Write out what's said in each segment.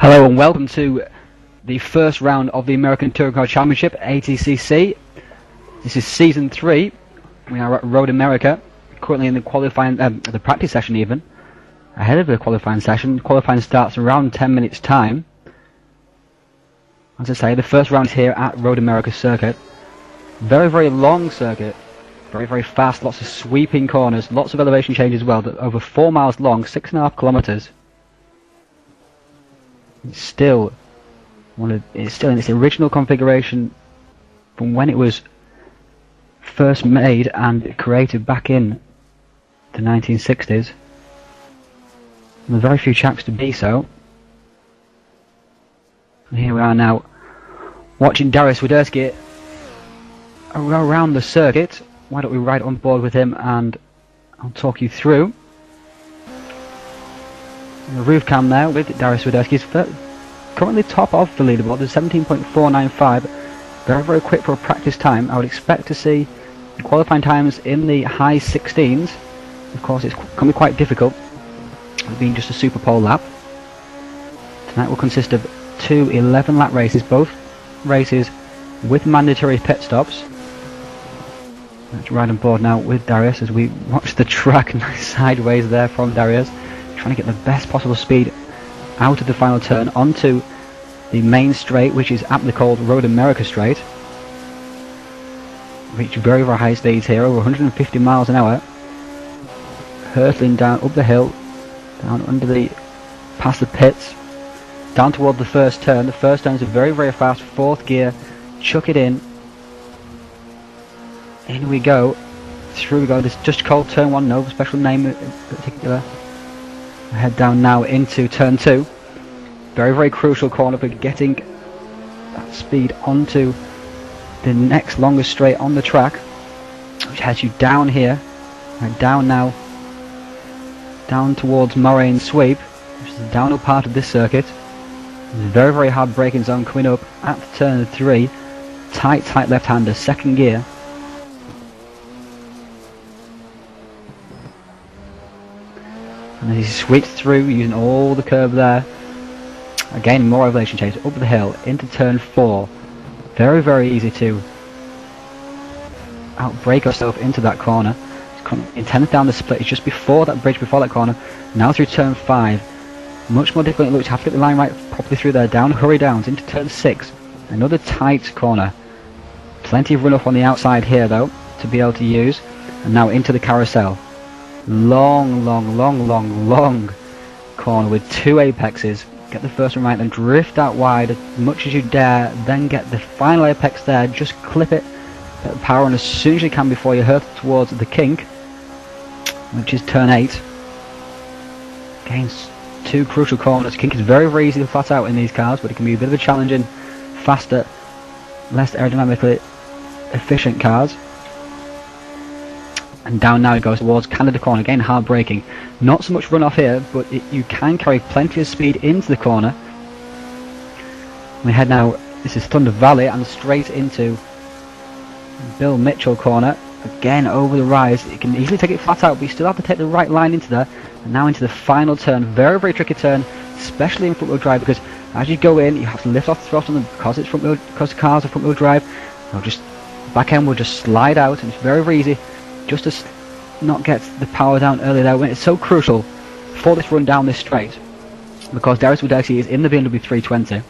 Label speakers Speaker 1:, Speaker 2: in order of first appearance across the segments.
Speaker 1: Hello and welcome to the first round of the American Touring Car Championship, ATCC. This is season 3. We are at Road America, currently in the qualifying, the practice session even, ahead of the qualifying session. Qualifying starts around 10 minutes time. As I say, the first round is here at Road America circuit. Very, very long circuit, very, very fast, lots of sweeping corners, lots of elevation change as well, over 4 miles long, 6.5 kilometers. It's still in its original configuration from when it was first made and created back in the 1960s. And there's very few tracks to be so. And here we are now watching Darius Widerski around the circuit. Why don't we ride on board with him and I'll talk you through. The roof cam there with Darius Widerski's currently top of the leaderboard. There's 17.495. Very, very quick for a practice time. I would expect to see qualifying times in the high 16s. Of course, it's going to be quite difficult, it being just a Super Pole lap. Tonight will consist of two 11-lap races, both races with mandatory pit stops. Let's ride on board now with Darius as we watch the track sideways there from Darius, trying to get the best possible speed out of the final turn onto the main straight, which is aptly called Road America Straight. Reach very, very high speeds here, over 150 miles an hour, hurtling down up the hill, down under the past the pits, down toward the first turn. The first turn is a very, very fast fourth gear, chuck it in we go, through we go. This is just called turn 1, no special name in particular. Head down now into turn 2. Very, very crucial corner for getting that speed onto the next longest straight on the track, which has you down here, and down now, down towards Moraine Sweep, which is the downhill part of this circuit. There's a very, very hard braking zone coming up at turn 3. Tight left-hander, second gear. And as he sweeps through using all the curve there, again more elevation change up the hill into turn 4. Very, very easy to outbrake yourself into that corner. In 10th down the split, it's just before that bridge, before that corner. Now through turn 5, much more difficult. It looks, have to get the line right properly through there. Down hurry downs into turn 6, another tight corner. Plenty of runoff on the outside here though to be able to use, and now into the carousel. Long corner with 2 apexes. Get the first one right, then drift out wide as much as you dare, then get the final apex there, just clip it, get the power on as soon as you can before you hurt towards the kink, which is turn 8. Again, 2 crucial corners. Kink is very, very easy to flat out in these cars, but it can be a bit of a challenging, faster, less aerodynamically efficient cars. And down now it goes towards Canada corner, again hard braking. Not so much runoff here, but you can carry plenty of speed into the corner. We head now, this is Thunder Valley, and straight into Bill Mitchell corner. Again over the rise, you can easily take it flat out, but you still have to take the right line into there. And now into the final turn, very, very tricky turn, especially in front wheel drive, because as you go in, you have to lift off the throttle, because it's because the cars are front wheel drive. Back end will just slide out, and it's very, very easy just to not get the power down early there when it's so crucial for this run down this straight, because Darius Widerski is in the BMW 320.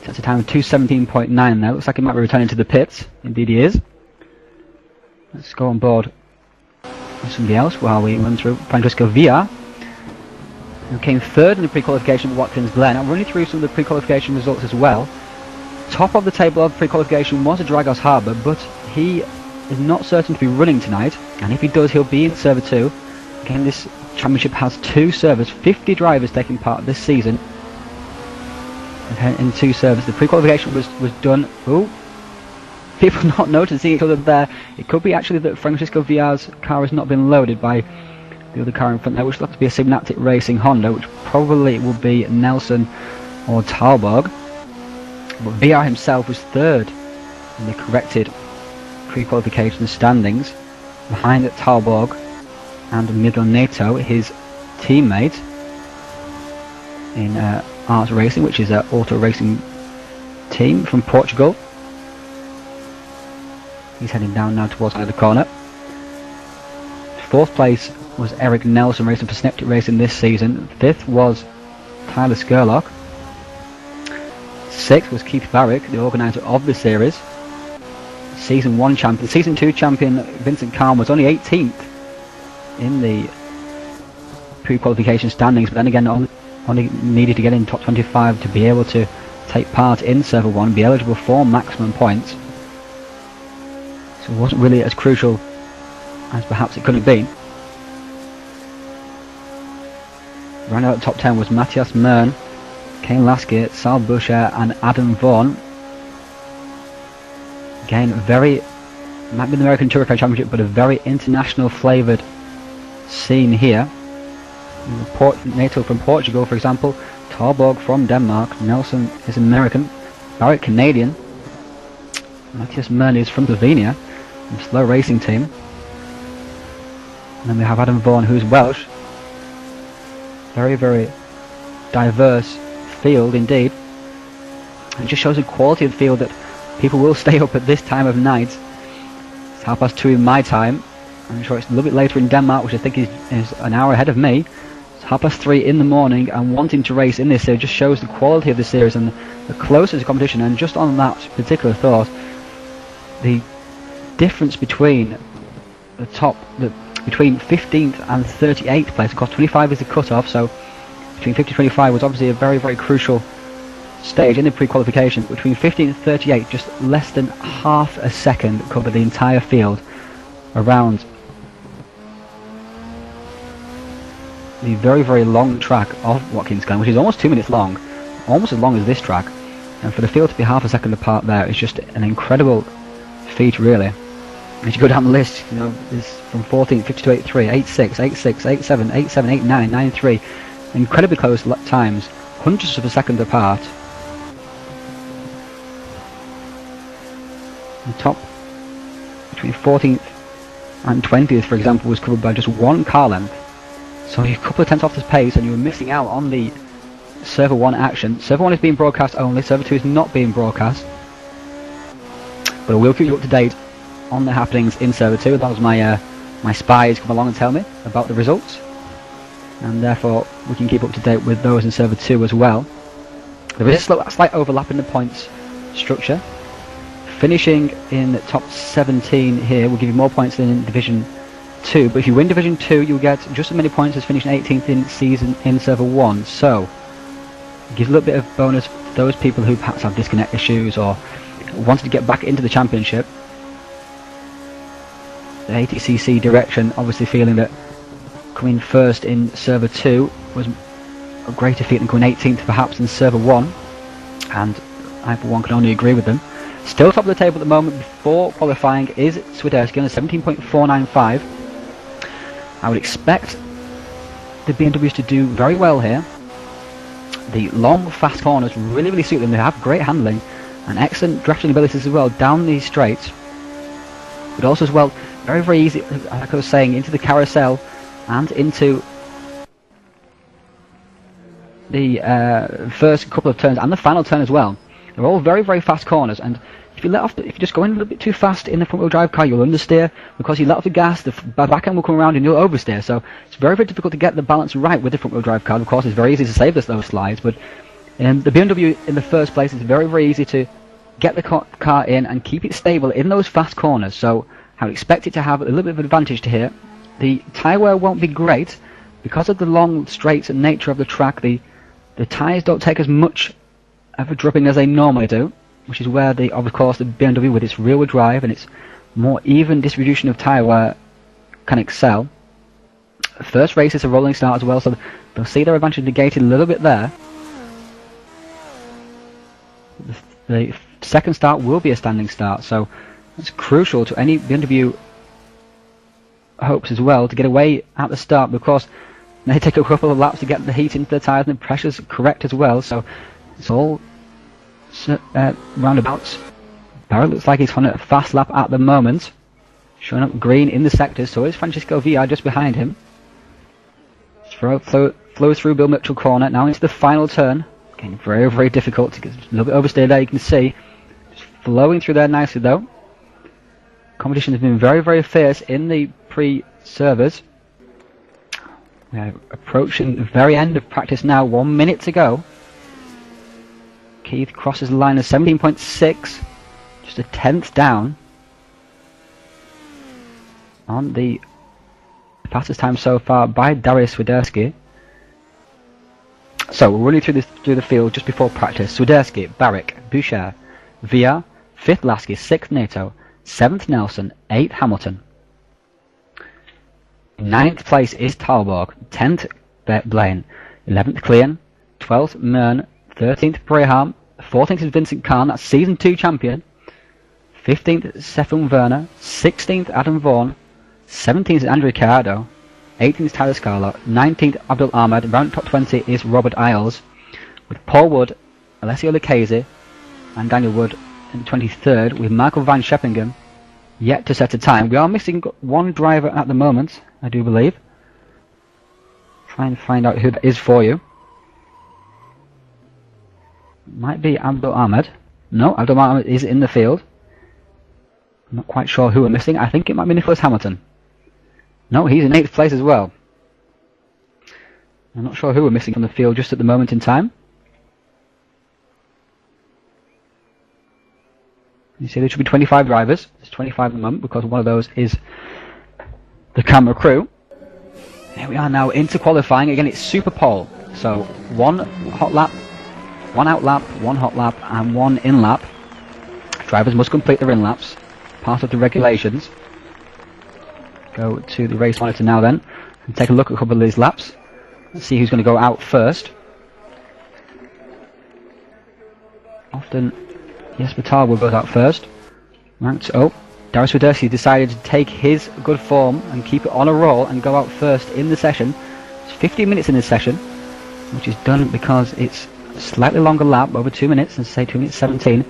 Speaker 1: That's a time of 2:17.9 now. Looks like he might be returning to the pits. Indeed he is. Let's go on board with somebody else while we run through Francisco Villa, who came third in the pre-qualification at Watkins Glen. I'm running through some of the pre-qualification results as well. Top of the table of pre-qualification was a Dragos Harbour, but he is not certain to be running tonight, and if he does, he'll be in server 2. Again, this championship has 2 servers, 50 drivers taking part this season in 2 servers. The pre-qualification was done. People not noticing each other there. It could be actually that Francisco Villa's car has not been loaded by the other car in front there, which will have to be a Synaptic Racing Honda, which probably will be Nelson or Talbog. But VR himself was third in the corrected pre-qualification standings, behind Talbog and Miguel Neto, his teammate in Arts Racing, which is an auto racing team from Portugal. He's heading down now towards the corner. 4th place was Eric Nelson racing for Sniptic Racing this season. 5th was Tyler Skurlock. 6th was Keith Barrick, the organiser of the series. Season 1 champion. Season 2 champion Vincent Kahn was only 18th in the pre-qualification standings, but then again only needed to get in top 25 to be able to take part in Server 1, be eligible for maximum points. So it wasn't really as crucial as perhaps it could have been. Round out the top 10 was Matthias Mern, Kane Lasky, Sal Buscher and Adam Vaughan. Again, might be the American Touring Car Championship, but a very international flavoured scene here. Nato from Portugal, for example, Torborg from Denmark, Nelson is American, Barrett Canadian, Matthias Mern is from Slovenia, a slow racing team. And then we have Adam Vaughan, who's Welsh. Very, very diverse field indeed. It just shows the quality of the field that people will stay up at this time of night. It's 2:30 in my time. I'm sure it's a little bit later in Denmark, which I think is an hour ahead of me. It's 3:30 in the morning, and wanting to race in this series just shows the quality of the series and the closeness of competition. And just on that particular thought, the difference between between 15th and 38th place, of course 25 is the cut-off, so between 50 and 25 was obviously a very, very crucial stage in the pre-qualification. Between 15 and 38, just less than half a second covered the entire field around the very, very long track of Watkins Glen, which is almost 2 minutes long, almost as long as this track. And for the field to be half a second apart there is just an incredible feat, really. As you go down the list, you know, there's from 14, 52, 83, 86, 86, 87, 87, 89, 93, incredibly close times, hundreds of a second apart. The top between 14th and 20th, for example, was covered by just 1 car length. So you're a couple of tenths off this pace and you were missing out on the Server 1 action. Server 1 is being broadcast only, Server 2 is not being broadcast. But I will keep you up to date on the happenings in Server 2. That was my spies come along and tell me about the results. And therefore we can keep up to date with those in Server 2 as well. There is a slight overlap in the points structure. Finishing in the top 17 here will give you more points than in Division 2, but if you win Division 2 you'll get just as many points as finishing 18th in Server 1, so it gives a little bit of bonus to those people who perhaps have disconnect issues or wanted to get back into the championship. The ATCC direction obviously feeling that coming first in Server 2 was a greater feat than coming 18th perhaps in Server 1, and I for one can only agree with them. Still top of the table at the moment before qualifying is Swiderski on a 17.495. I would expect the BMWs to do very well here. The long fast corners really, really suit them. They have great handling and excellent drafting abilities as well down these straights, but also as well very, very easy, like I was saying, into the carousel and into the first couple of turns and the final turn as well. They're all very, very fast corners, and if you just go in a little bit too fast in the front wheel drive car, you'll understeer. Because you let off the gas, the back end will come around and you'll oversteer. So it's very, very difficult to get the balance right with the front wheel drive car. Of course, it's very easy to save those slides, but the BMW in the first place, it's very, very easy to get the car in and keep it stable in those fast corners. So I would expect it to have a little bit of advantage to here. The tyre wear won't be great because of the long straights and nature of the track. The tyres don't take as much of a drubbing as they normally do, which is where of course the BMW with its rear-wheel drive and its more even distribution of tyre wear can excel. First race is a rolling start as well, so they'll see their advantage negated a little bit there. The second start will be a standing start, so it's crucial to any BMW hopes as well to get away at the start, because they take a couple of laps to get the heat into the tyres and the pressure's correct as well, so it's all roundabouts. Barrett looks like he's on a fast lap at the moment, showing up green in the sectors. So is Francisco Villar just behind him. Flows through Bill Mitchell corner, now into the final turn Getting very, very difficult to get a little bit oversteer there, you can see. Just flowing through there nicely though. Competition has been very, very fierce in the pre-servers. We are approaching the very end of practice now, 1 minute to go. Keith crosses the line of 17.6, just a tenth down on the fastest time so far by Darius Swiderski. So we're running through the field just before practice. Swiderski, Barrick, Bouchard, Villar, 5th Lasky, 6th Nato, 7th Nelson, 8th Hamilton. 9th place is Talborg, 10th Blaine, 11th Clean, 12th Mern, 13th Breham, 14th is Vincent Kahn, that's season 2 champion, 15th Stefan Werner, 16th Adam Vaughan, 17th is Andrew Ricciardo, 18th is Tyler Scarlett, 19th Abdul Ahmed, round top 20 is Robert Isles, with Paul Wood, Alessio Lucchese and Daniel Wood in 23rd, with Michael Van Scheppingen yet to set a time. We are missing one driver at the moment, I do believe. Try and find out who that is for you. Might be Abdul Ahmed. No, Abdul Ahmed is in the field. I'm not quite sure who we're missing. I think it might be Nicholas Hamilton. No, he's in 8th place as well. I'm not sure who we're missing from the field just at the moment in time. You see there should be 25 drivers. There's 25 at the moment because one of those is the camera crew. Here we are now into qualifying. Again, it's super pole. So 1 hot lap, 1 out lap, 1 hot lap and 1 in lap. Drivers must complete their in laps. Part of the regulations. Go to the race monitor now then and take a look at a couple of these laps. Let's see who's going to go out first. Often Jesper Tarwood goes out first. Right, oh, Darius Swiderski decided to take his good form and keep it on a roll and go out first in the session. It's 15 minutes in this session, which is done because it's a slightly longer lap, over 2 minutes, and say 2 minutes 17.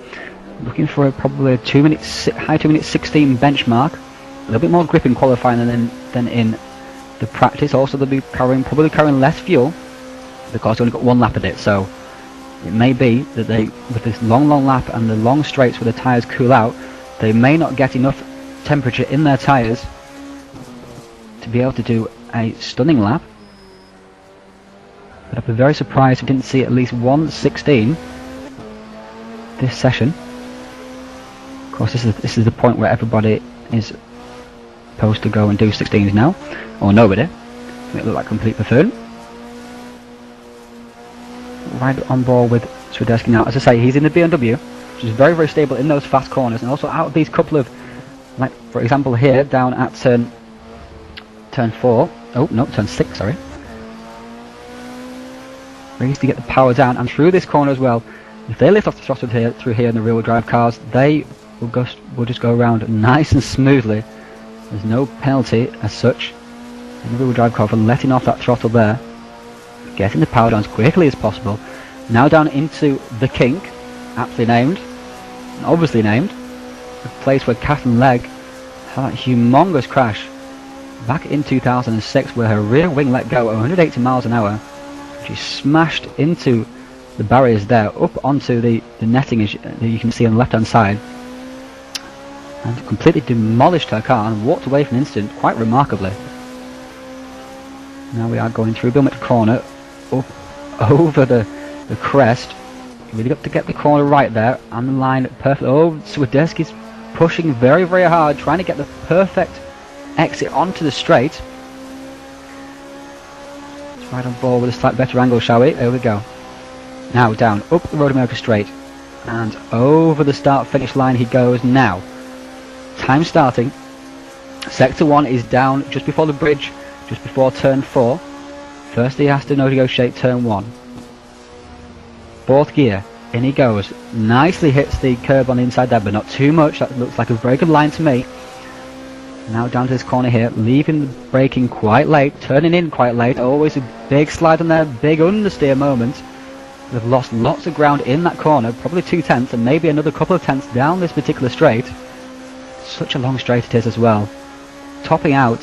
Speaker 1: Looking for probably a high 2 minutes 16 benchmark. A little bit more grip in qualifying than in the practice. Also, they'll be probably carrying less fuel because they only got 1 lap of it. So it may be that they, with this long lap and the long straights where the tyres cool out, they may not get enough temperature in their tyres to be able to do a stunning lap. But I'd be very surprised if we didn't see at least 1:16 this session. Of course, this is the point where everybody is supposed to go and do 16s now, or nobody. Make it look like complete buffoon. Right on board with Swiderski now. As I say, he's in the BMW, which is very, very stable in those fast corners, and also out of these couple of, like for example here, down at turn 4. Oh no, turn 6. Sorry. Really to get the power down, and through this corner as well. If they lift off the throttle here through here in the rear-wheel drive cars, they will just go around nice and smoothly. There's no penalty as such in the rear-wheel drive car for letting off that throttle there. Getting the power down as quickly as possible. Now down into the kink, aptly named, and obviously named, the place where Catherine Legg had that humongous crash back in 2006 where her rear wing let go at 180 miles an hour. She smashed into the barriers there, up onto the netting as you can see on the left hand side, and completely demolished her car and walked away from the incident quite remarkably. Now we are going through Bilmet corner, up over the crest. Really got to get the corner right there, and the line perfect. Oh, Swiderski's pushing very, very hard, trying to get the perfect exit onto the straight. Let's ride on board with a slight better angle, shall we? There we go. Now down, up the Road America straight, and over the start-finish line he goes now. Time starting. Sector 1 is down just before the bridge, just before turn 4. First he has to negotiate turn 1. 4th gear, in he goes. Nicely hits the curb on the inside there, but not too much. That looks like a very good line to me. Now down to this corner here, leaving the braking quite late, turning in quite late. Always a big slide on there, big understeer moment. They've lost lots of ground in that corner, probably 2 tenths and maybe another couple of tenths down this particular straight. Such a long straight it is as well. Topping out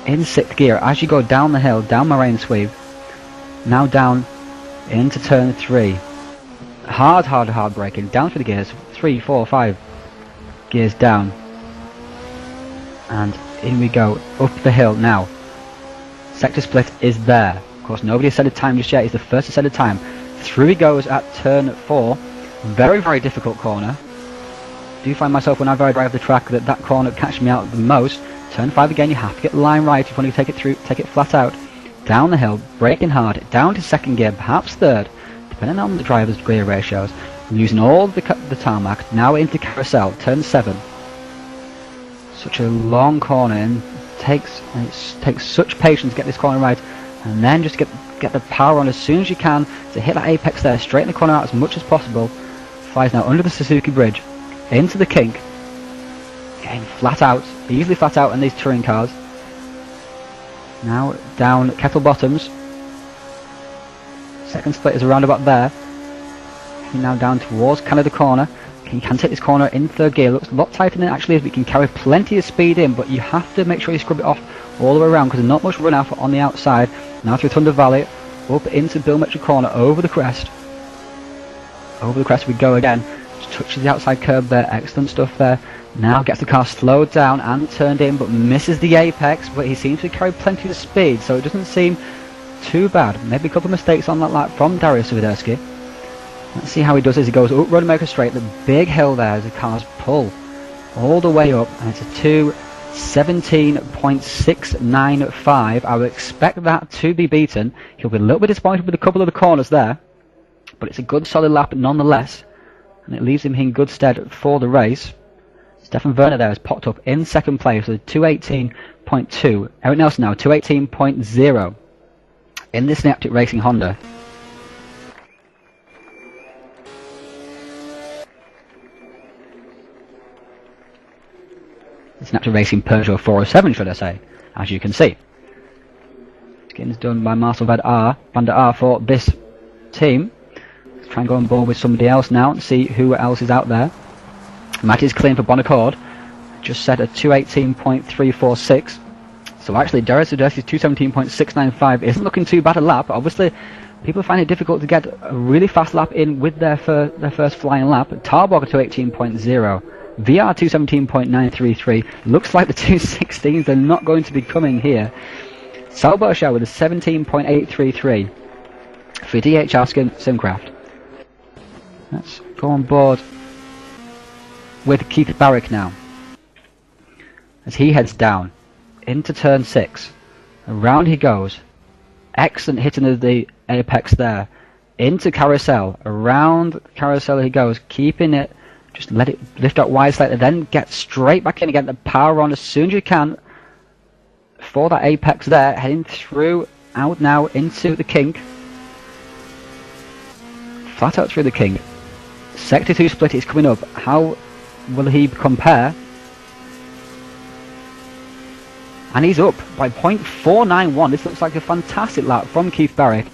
Speaker 1: in 6th gear as you go down the hill, down Moraine Sweep. Now down into turn 3. Hard braking, down through the gears, 3, 4, 5 gears down. And in we go, up the hill now. Sector split is there. Of course, nobody has set a time just yet. He's the first to set a time. Through he goes at turn 4. Very, very difficult corner. I do find myself whenever I drive the track that corner catches me out the most. Turn 5 again, you have to get the line right if you want to take it through, take it flat out. Down the hill, braking hard, down to second gear, perhaps third, depending on the driver's gear ratios. Using all the tarmac, now into carousel, turn 7. Such a long corner, and it takes such patience to get this corner right, and then just get the power on as soon as you can to hit that apex there, straighten the corner out as much as possible. Flies now under the Suzuki bridge, into the kink, getting flat out, easily flat out in these touring cars. Now down Kettle Bottoms, second split is around about there. Heading now down towards Canada Corner. You can take this corner in third gear. Looks a lot tighter than it actually is, but you can carry plenty of speed in, but you have to make sure you scrub it off all the way around because there's not much run out on the outside. Now through Thunder Valley, up into Bill Mitchell Corner, over the crest. Over the crest we go again. Just touches the outside curb there, excellent stuff there. Now gets the car slowed down and turned in, but misses the apex, but he seems to carry plenty of speed, so it doesn't seem too bad. Maybe a couple of mistakes on that lap from Darius Swiderski. Let's see how he does as he goes up Road America Straight, the big hill there as the cars pull all the way up, and it's a 2:17.695. I would expect that to be beaten. He'll be a little bit disappointed with a couple of the corners there, but it's a good solid lap nonetheless, and it leaves him in good stead for the race. Stefan Werner there has popped up in second place with 2:18.2. Eric Nelson now 2:18.0 in this Synaptic Racing Honda. Synaptic Racing Peugeot 407, should I say, as you can see. Skin's done by Marcel van der Aar for this team. Let's try and go on board with somebody else now and see who else is out there. Matty's clean for Bonaccord. Just set a 2:18.346. So actually, Darius Swiderski's 2:17.695 isn't looking too bad a lap. Obviously, people find it difficult to get a really fast lap in with their first flying lap. Tarbog at 2:18.0. VR 2:17.933. Looks like the 2:16s are not going to be coming here. Sal Boschar with a 17.833 for DHR Simcraft. Let's go on board with Keith Barrick now as he heads down into turn 6. Around he goes. Excellent hitting of the apex there. Into carousel. Around carousel he goes, keeping it. Just let it lift out wide slightly, then get straight back in again. The power on as soon as you can for that apex there. Heading through, out now into the kink. Flat out through the kink. Sector 2 split is coming up. How will he compare? And he's up by 0.491. This looks like a fantastic lap from Keith Barrick.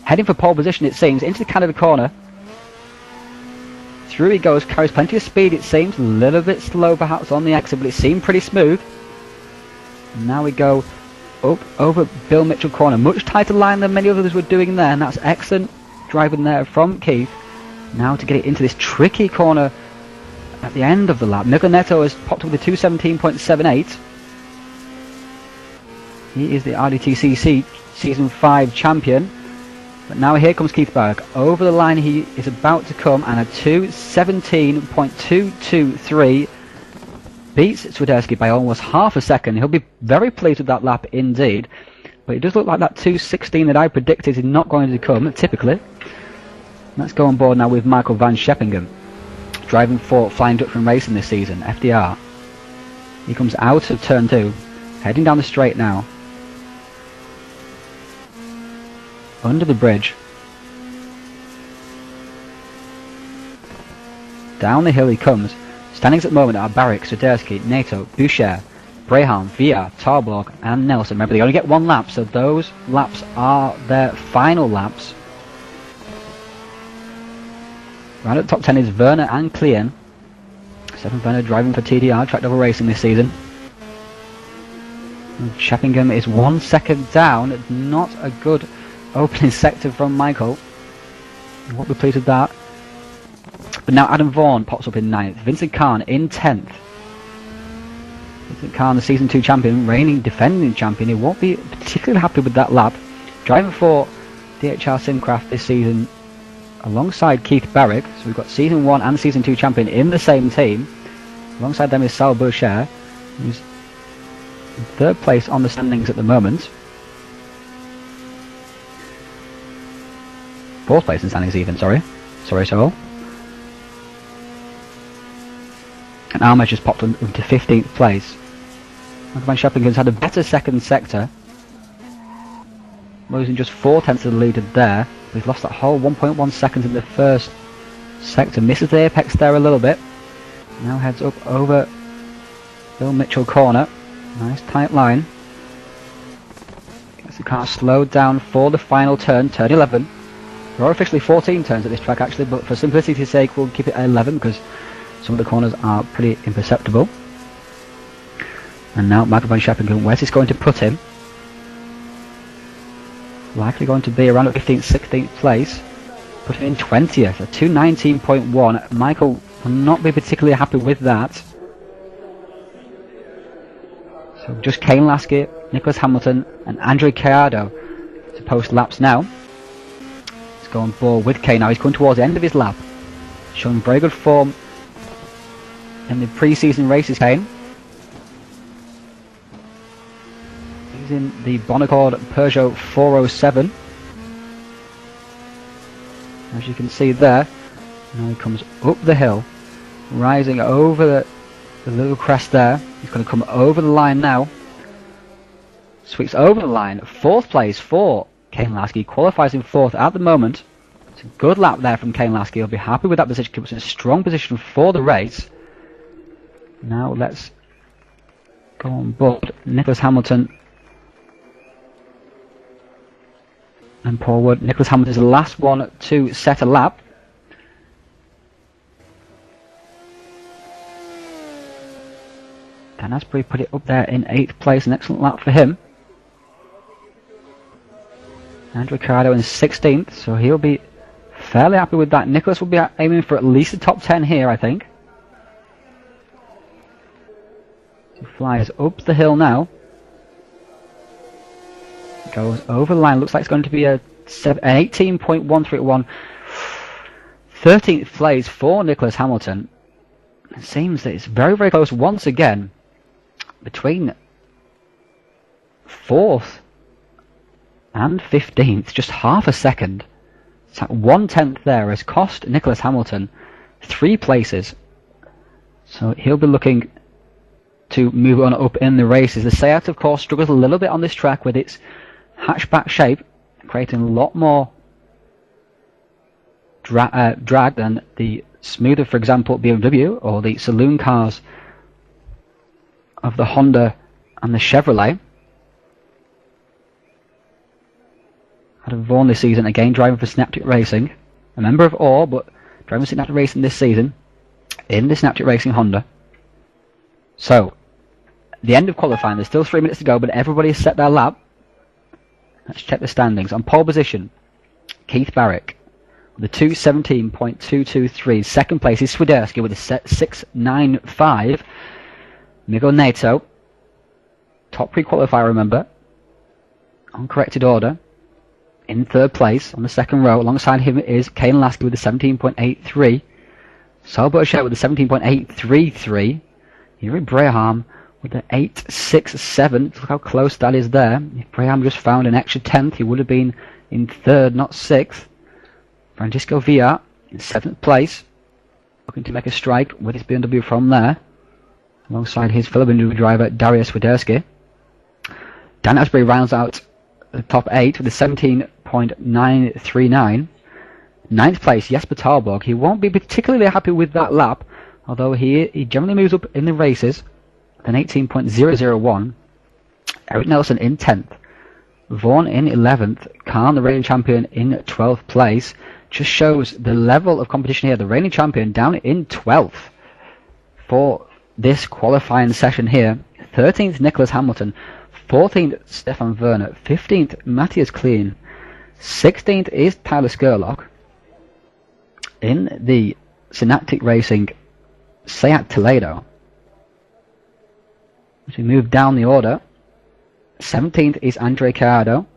Speaker 1: Heading for pole position, it seems, into the Canada Corner. Through he goes, carries plenty of speed, it seems. A little bit slow perhaps on the exit, but it seemed pretty smooth. And now we go up over Bill Mitchell Corner. Much tighter line than many others were doing there, and that's excellent driving there from Keith. Now to get it into this tricky corner at the end of the lap. Nicola Neto has popped up with a 2:17.78. He is the RDTCC Season 5 champion. But now here comes Keith Barrick. Over the line he is about to come, and a 2:17.223 beats Swiderski by almost half a second. He'll be very pleased with that lap indeed. But it does look like that 2:16 that I predicted is not going to come, typically. Let's go on board now with Michael Van Scheppingen, driving for Flying Dutchman Racing this season, FDR. He comes out of turn 2, heading down the straight now. Under the bridge. Down the hill he comes. Standings at the moment are Barrick, Swiderski, Nato, Boucher, Brehan, Villa, Tarblog and Nelson. Remember, they only get one lap, so those laps are their final laps. Right at the top 10 is Werner and Klien. Stefan Werner driving for TDR, Track Double Racing this season. Scheppingen is 1 second down. Not a good opening sector from Michael. You won't be pleased with that. But now Adam Vaughan pops up in 9th. Vincent Khan in 10th. Vincent Khan, the Season 2 champion, reigning defending champion. He won't be particularly happy with that lap. Driving for DHR Simcraft this season alongside Keith Barrick. So we've got Season 1 and Season 2 champion in the same team. Alongside them is Sal Boucher, who's in 3rd place on the standings at the moment. 4th place in standings even, sorry, Sol. And Armage just popped into 15th place. Michael Van Scheppingen's had a better second sector, losing just 4/10 of the lead there. He's lost that whole 1.1 seconds in the first sector. Misses the apex there a little bit. Now heads up over Bill Mitchell corner. Nice tight line. Gets the car slowed down for the final turn, turn 11. There are officially 14 turns at this track actually, but for simplicity's sake we'll keep it at 11 because some of the corners are pretty imperceptible. And now Michael Van Scheppingen, where's this going to put him? Likely going to be around at 15th, 16th place. Put him in 20th, a 2:19.1. Michael will not be particularly happy with that. So just Kane Lasky, Nicholas Hamilton and Andre Caiado to post laps now. Let's go on board with Kane now. He's coming towards the end of his lap. Showing very good form in the pre-season races, Kane. He's in the Bonaccord Peugeot 407. As you can see there. Now he comes up the hill, rising over the little crest there. He's going to come over the line now. Sweeps over the line. 4th place for Kane Lasky. Qualifies in 4th at the moment. It's a good lap there from Kane Lasky. He'll be happy with that position. Keeps in a strong position for the race. Now let's go on board Nicholas Hamilton and Paul Wood. Nicholas Hamilton is the last one to set a lap. Dan Asprey put it up there in 8th place, an excellent lap for him. And Ricciardo in 16th, so he'll be fairly happy with that. Nicholas will be aiming for at least the top 10 here, I think. He flies up the hill now. Goes over the line. Looks like it's going to be an 18.131. 13th place for Nicholas Hamilton. It seems that it's very, very close once again between 4th and 15th. Just half a second. It's at 1/10 there has cost Nicholas Hamilton 3 places. So he'll be looking to move on up in the races. The Seat, of course, struggles a little bit on this track with its hatchback shape, creating a lot more drag than the smoother, for example, BMW or the saloon cars of the Honda and the Chevrolet. Adam Vaughan this season, again driving for Synaptic Racing, a member of OR, but driving Synaptic Racing this season in the Synaptic Racing Honda. So, the end of qualifying, there's still 3 minutes to go, but everybody has set their lap. Let's check the standings. On pole position, Keith Barrick with a 2:17.223. Second place is Swiderski with a 6:95. Miguel Neto, top pre-qualifier, remember, uncorrected order, in 3rd place on the 2nd row. Alongside him is Kane Lasky with a 17.83. Sal Boucher with a 17.833. Yuri Braham with an 8.67. Look how close that is there. If Braham just found an extra 10th, he would have been in 3rd, not 6th. Francisco Villa in 7th place, looking to make a strike with his BMW from there, alongside his fellow BMW driver Darius Swiderski. Dan Asprey rounds out the top 8 with a 17.939. 9th place, Jesper Tarborg. He won't be particularly happy with that lap, although he generally moves up in the races. An 18.001. Eric Nelson in 10th. Vaughan in 11th. Khan, the reigning champion, in 12th place. Just shows the level of competition here. The reigning champion down in 12th for this qualifying session here. 13th, Nicholas Hamilton. 14th, Stefan Werner. 15th, Matthias Klein. 16th is Tyler Skurlock. in the Synaptic Racing Seat Toledo. As we move down the order, 17th is Andre Cardo.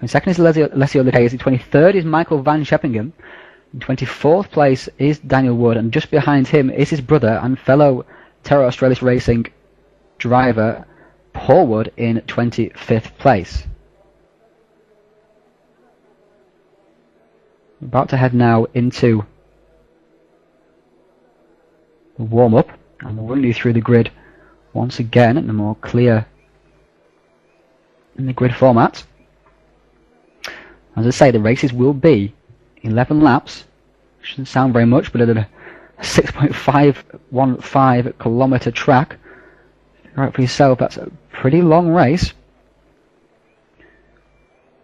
Speaker 1: Second is Alessio Lucchese, 23rd is Michael Van Scheppingen, in 24th place is Daniel Wood, and just behind him is his brother and fellow Terra Australis Racing driver Paul Wood in 25th place. We're about to head now into the warm-up, and we'll run you through the grid once again in a more clear in the grid format. As I say, the races will be 11 laps. Shouldn't sound very much, but at a 6.515 kilometre track, right for yourself, that's a pretty long race.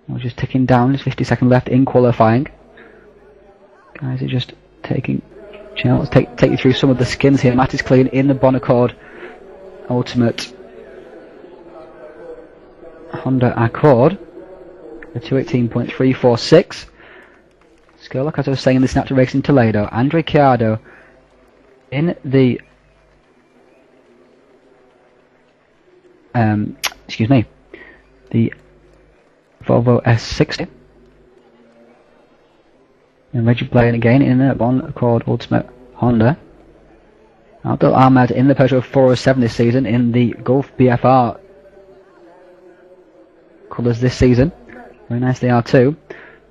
Speaker 1: We're just ticking down, there's 50 seconds left in qualifying. Guys are just taking, let's take you through some of the skins here. Matt is clean in the Bonaccord Ultimate Honda Accord. The 218.346. Skill, like as I was saying, in the Synaptic Racing Toledo. Andre Cardo in the the Volvo S60. And Reggie playing again in the Bonaccord Ultimate Honda. Abdul Ahmed in the Peugeot 407 this season in the Gulf BFR colours this season. Very nice they are too.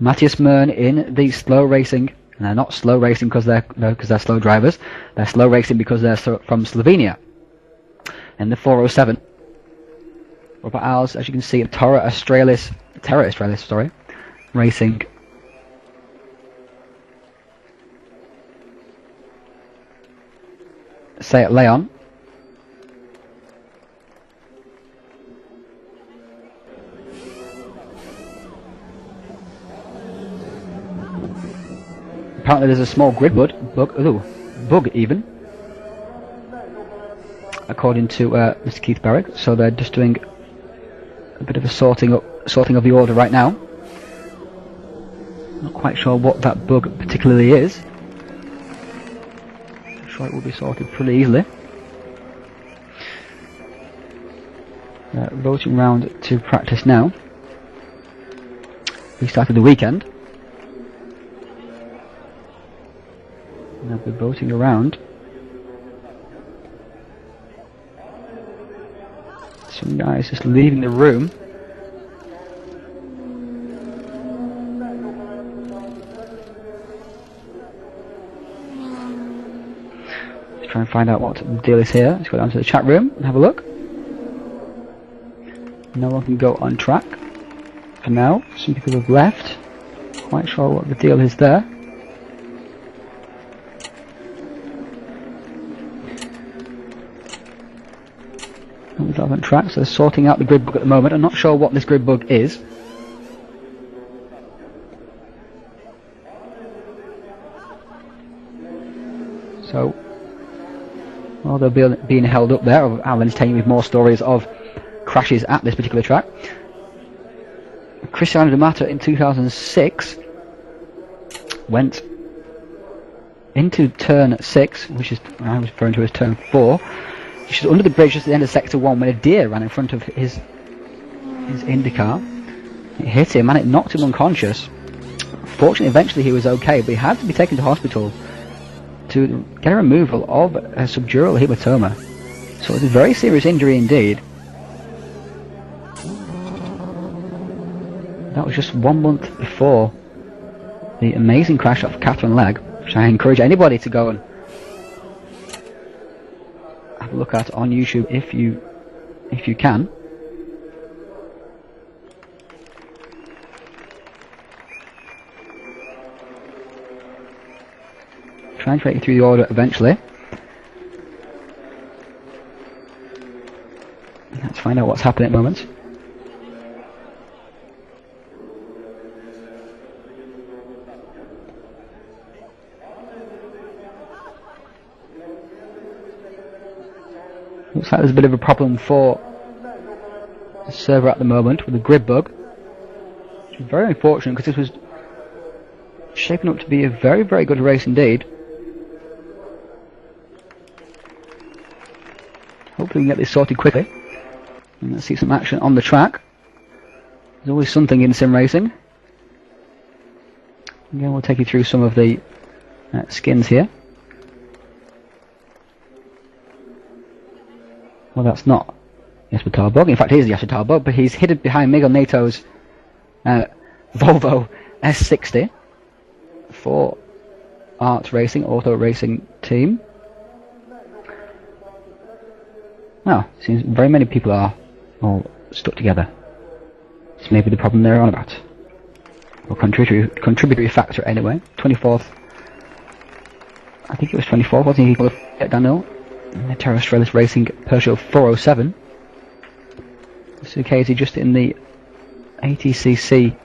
Speaker 1: Matthias Mern in the slow racing, and they're not slow racing because they're slow drivers. They're slow racing because they're from Slovenia. In the 407, Robert Alves, as you can see, Terra Australis, racing. Seat Leon. Apparently there's a small grid bug even, according to Mr. Keith Berwick. So they're just doing a bit of a sorting of the order right now. Not quite sure what that bug particularly is. I'm sure it will be sorted pretty easily. Voting round to practice now. We started the weekend. They'll be boating around. Some guys just leaving the room. Let's try and find out what the deal is here. Let's go down to the chat room and have a look. No one can go on track for now. Some people have left. Quite sure what the deal is there. On track, so they're sorting out the grid bug at the moment. I'm not sure what this grid bug is. So, well, they'll be being held up there. I'll entertain you with more stories of crashes at this particular track. Cristiano D'Amato in 2006 went into turn 6, which is I was referring to as turn 4. She was under the bridge just at the end of sector 1 when a deer ran in front of his IndyCar. It hit him and it knocked him unconscious. Fortunately, eventually he was okay, but he had to be taken to hospital to get a removal of a subdural hematoma. So it was a very serious injury indeed. That was just 1 month before the amazing crash of Catherine Legg, which I encourage anybody to go and have a look at on YouTube if you can. Try and take you through the order eventually. Let's find out what's happening at the moment. Looks like there's a bit of a problem for the server at the moment with the grid bug, which is very unfortunate because this was shaping up to be a very, very good race indeed. Hopefully we can get this sorted quickly. And let's see some action on the track. There's always something in sim racing. Again, we'll take you through some of the skins here. Well, that's not Jesper Tarbog. In fact, it is Jesper Tarbog, but he's hidden behind Miguel Neto's Volvo S60 for Art Racing, Auto Racing team. Well, seems very many people are all stuck together. This may be the problem they're on about. Or contributory factor anyway. 24th. I think it was 24th, wasn't he? Get Daniel. Terra Australis Racing Peugeot 407. Suzuki just in the ATCC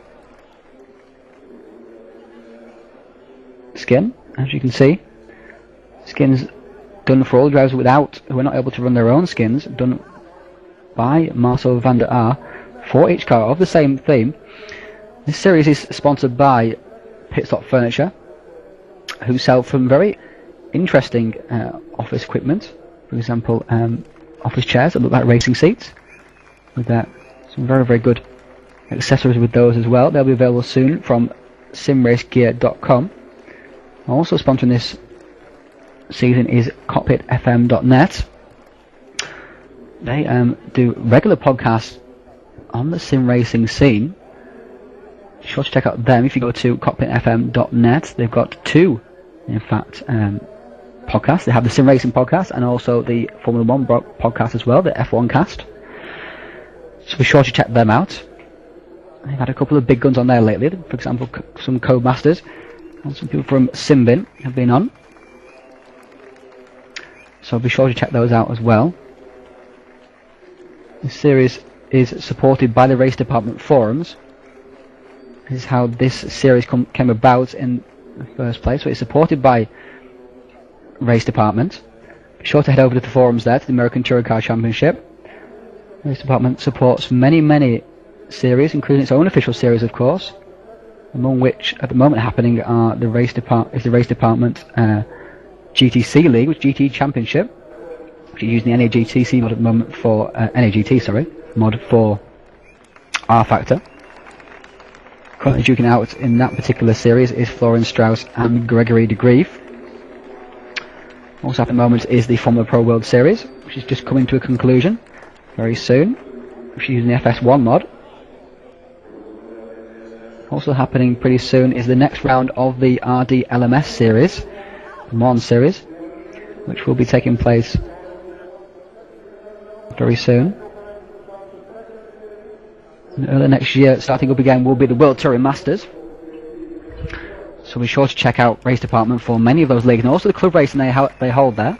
Speaker 1: skin, as you can see. Skins done for all drivers who are not able to run their own skins, done by Marcel van der Aar for each car of the same theme. This series is sponsored by Pit Stop Furniture, who sell some very interesting office equipment. For example, office chairs that look like racing seats, with some very, very good accessories with those as well. They'll be available soon from simracegear.com. Also sponsoring this season is cockpitfm.net. They do regular podcasts on the sim racing scene. Be sure to check out them if you go to cockpitfm.net. They've got two, in fact, podcasts. They have the sim racing podcast and also the Formula 1 podcast as well, the F1 cast. So be sure to check them out. They've had a couple of big guns on there lately. For example, some Codemasters and some people from Simbin have been on. So be sure to check those out as well. This series is supported by the race department forums. This is how this series came about in the first place. So it's supported by race department. Be sure to head over to the forums there, to the American Touring Car Championship. The race department supports many series, including its own official series, of course. Among which, at the moment, happening are the race department GTC League, which GT Championship, which is using the NAGTC mod at the moment for mod for R Factor. Currently duking out in that particular series is Florian Strauss and Gregory de Grief. Also at the moment is the Formula Pro World Series, which is just coming to a conclusion very soon, which is using the FS1 mod. Also happening pretty soon is the next round of the RD LMS series, the Mons series, which will be taking place very soon. And early next year, starting up again, will be the World Touring Masters. So be sure to check out Race Department for many of those leagues, and also the club racing they hold there,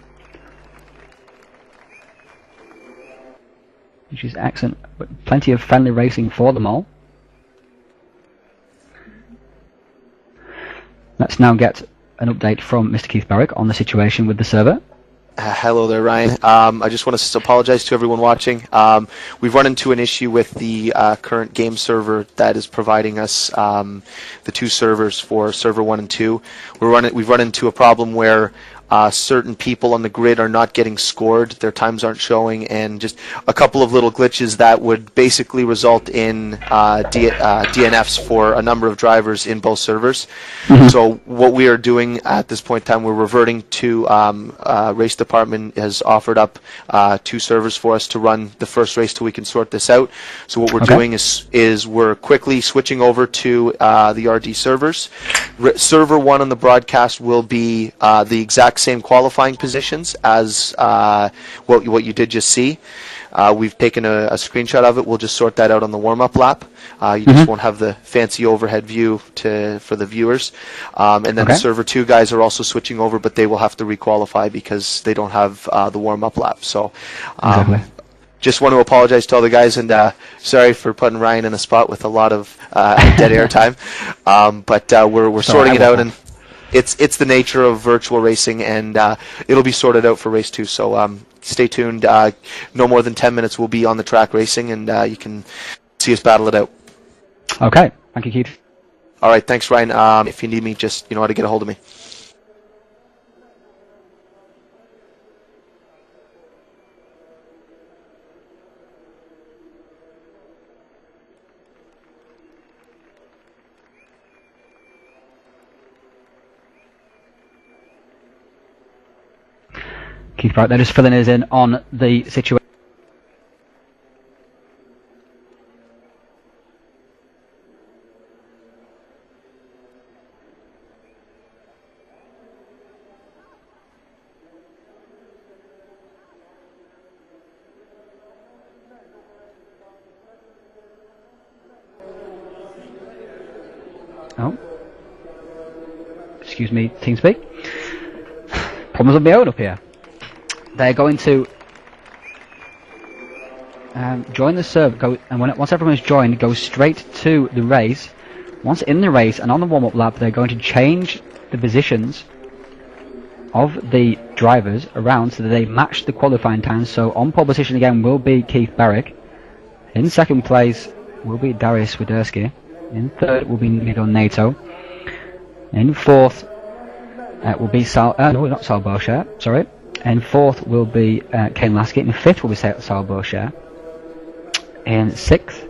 Speaker 1: which is excellent. But plenty of friendly racing for them all. Let's now get an update from Mr. Keith Barrick on the situation with the server.
Speaker 2: Hello there, Ryan. I just want to apologize to everyone watching. We've run into an issue with the current game server that is providing us the two servers for server 1 and 2. We've run into a problem where certain people on the grid are not getting scored, their times aren't showing, and just a couple of little glitches that would basically result in DNFs for a number of drivers in both servers. Mm-hmm. So what we are doing at this point in time, we're reverting to Race Department has offered up two servers for us to run the first race till we can sort this out. So what we're doing is we're quickly switching over to the RD servers. Server 1 on the broadcast will be the exact same qualifying positions as what you did just see. We've taken a screenshot of it. We'll just sort that out on the warm-up lap. You just won't have the fancy overhead view for the viewers. And then the server 2 guys are also switching over, but they will have to requalify because they don't have the warm-up lap. So just want to apologize to all the guys, and sorry for putting Ryan in a spot with a lot of dead air time. But we're sorting it out, and it's the nature of virtual racing, and it'll be sorted out for race 2. So stay tuned. No more than 10 minutes we'll be on the track racing, and you can see us battle it out.
Speaker 1: Okay, thank you, Keith.
Speaker 2: All right, thanks, Ryan. If you need me, just you know how to get a hold of me.
Speaker 1: Keith Bright, they're just filling us in on the situation. Oh, excuse me, TeamSpeak. Problems of my own up here. They're going to join the server, once everyone's joined, go straight to the race. Once in the race and on the warm-up lap, they're going to change the positions of the drivers around so that they match the qualifying times. So on pole position again will be Keith Barrick. In second place will be Darius Swiderski. In third will be Miguel Nato. In fourth will be Sal Bocher, sorry. In fourth will be Kane Lasky. In fifth will be Sal Bocher. In sixth,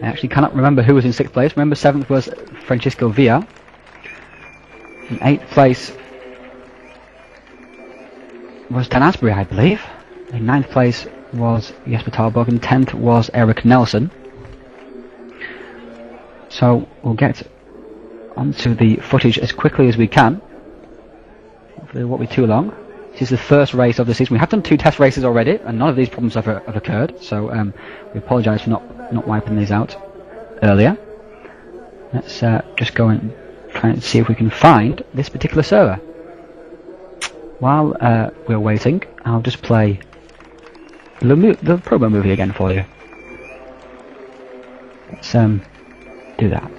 Speaker 1: I actually cannot remember who was in sixth place. Remember, seventh was Francisco Villa. In eighth place was Dan Asbury, I believe. In ninth place was Jesper Talbog. And 10th was Eric Nelson. So we'll get onto the footage as quickly as we can. Hopefully it won't be too long. This is the first race of the season. We have done 2 test races already, and none of these problems have occurred. So we apologise for not wiping these out earlier. Let's just go and try and see if we can find this particular server. While we're waiting, I'll just play the promo movie again for you. Let's do that.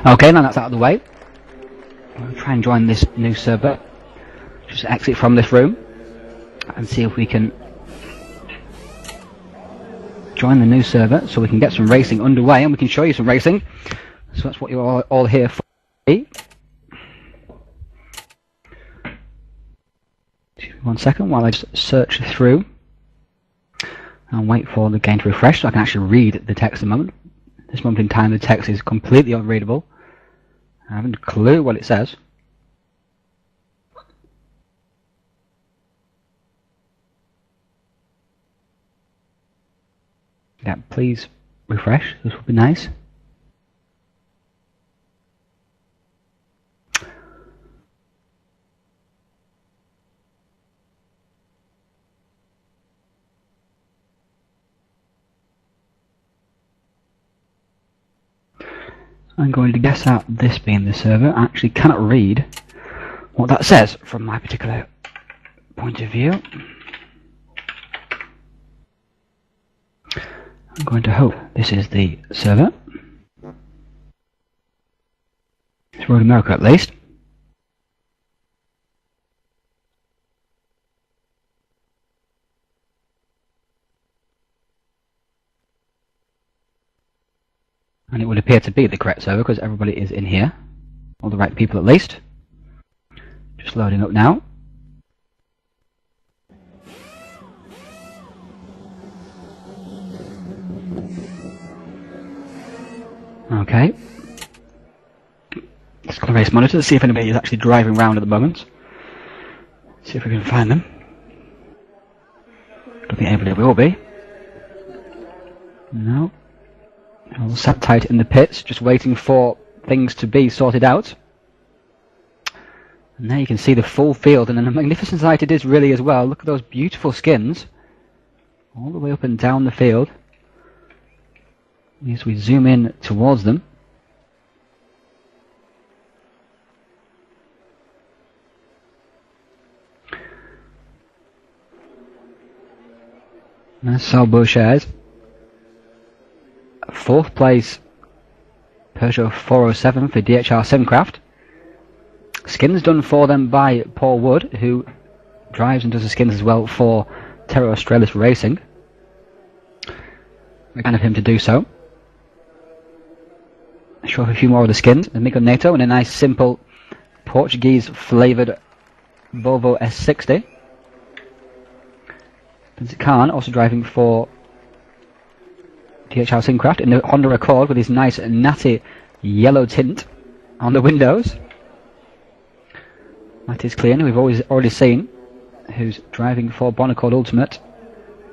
Speaker 1: Okay, now that's out of the way. I'll try and join this new server. Just exit from this room and see if we can join the new server so we can get some racing underway and we can show you some racing. So that's what you're all here for. 1 second while I just search through and wait for the game to refresh so I can actually read the text a moment. At this moment in time the text is completely unreadable. I haven't a clue what it says. Yeah, please refresh. This would be nice. I'm going to guess that this being the server, I actually cannot read what that says from my particular point of view. I'm going to hope this is the server. It's Road America at least. And it would appear to be the correct server because everybody is in here. All the right people at least. Just loading up now. Okay. Let's go to race monitor to see if anybody is actually driving around at the moment. See if we can find them. Don't think anybody will be. No. All sat tight in the pits, just waiting for things to be sorted out. And there you can see the full field, and a magnificent sight it is really as well. Look at those beautiful skins. All the way up and down the field. As we zoom in towards them. Marcel Beauchers. 4th place Peugeot 407 for DHR Simcraft. Skins done for them by Paul Wood, who drives and does the skins as well for Terra Australis Racing. Very kind of him to do so. Show off a few more of the skins. Amigo Neto and a nice simple Portuguese flavoured Volvo S60. Vincent Khan also driving for DHR Simcraft in the Honda Accord with his nice natty yellow tint on the windows. Matthias Klein, who we've already seen, who's driving for Bonaccord Ultimate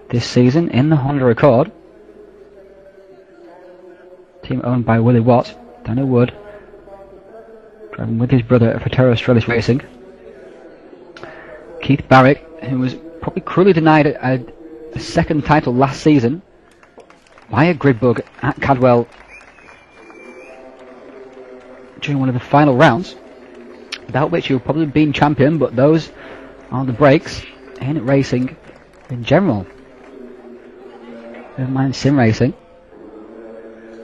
Speaker 1: this season in the Honda Accord. Team owned by Willie Watt, Daniel Wood, driving with his brother for Terra Australis Racing. Keith Barrick, who was probably cruelly denied a second title last season by a grid bug at Cadwell during one of the final rounds, without which he would probably have been champion, but those are the breaks in racing in general. Never mind sim racing.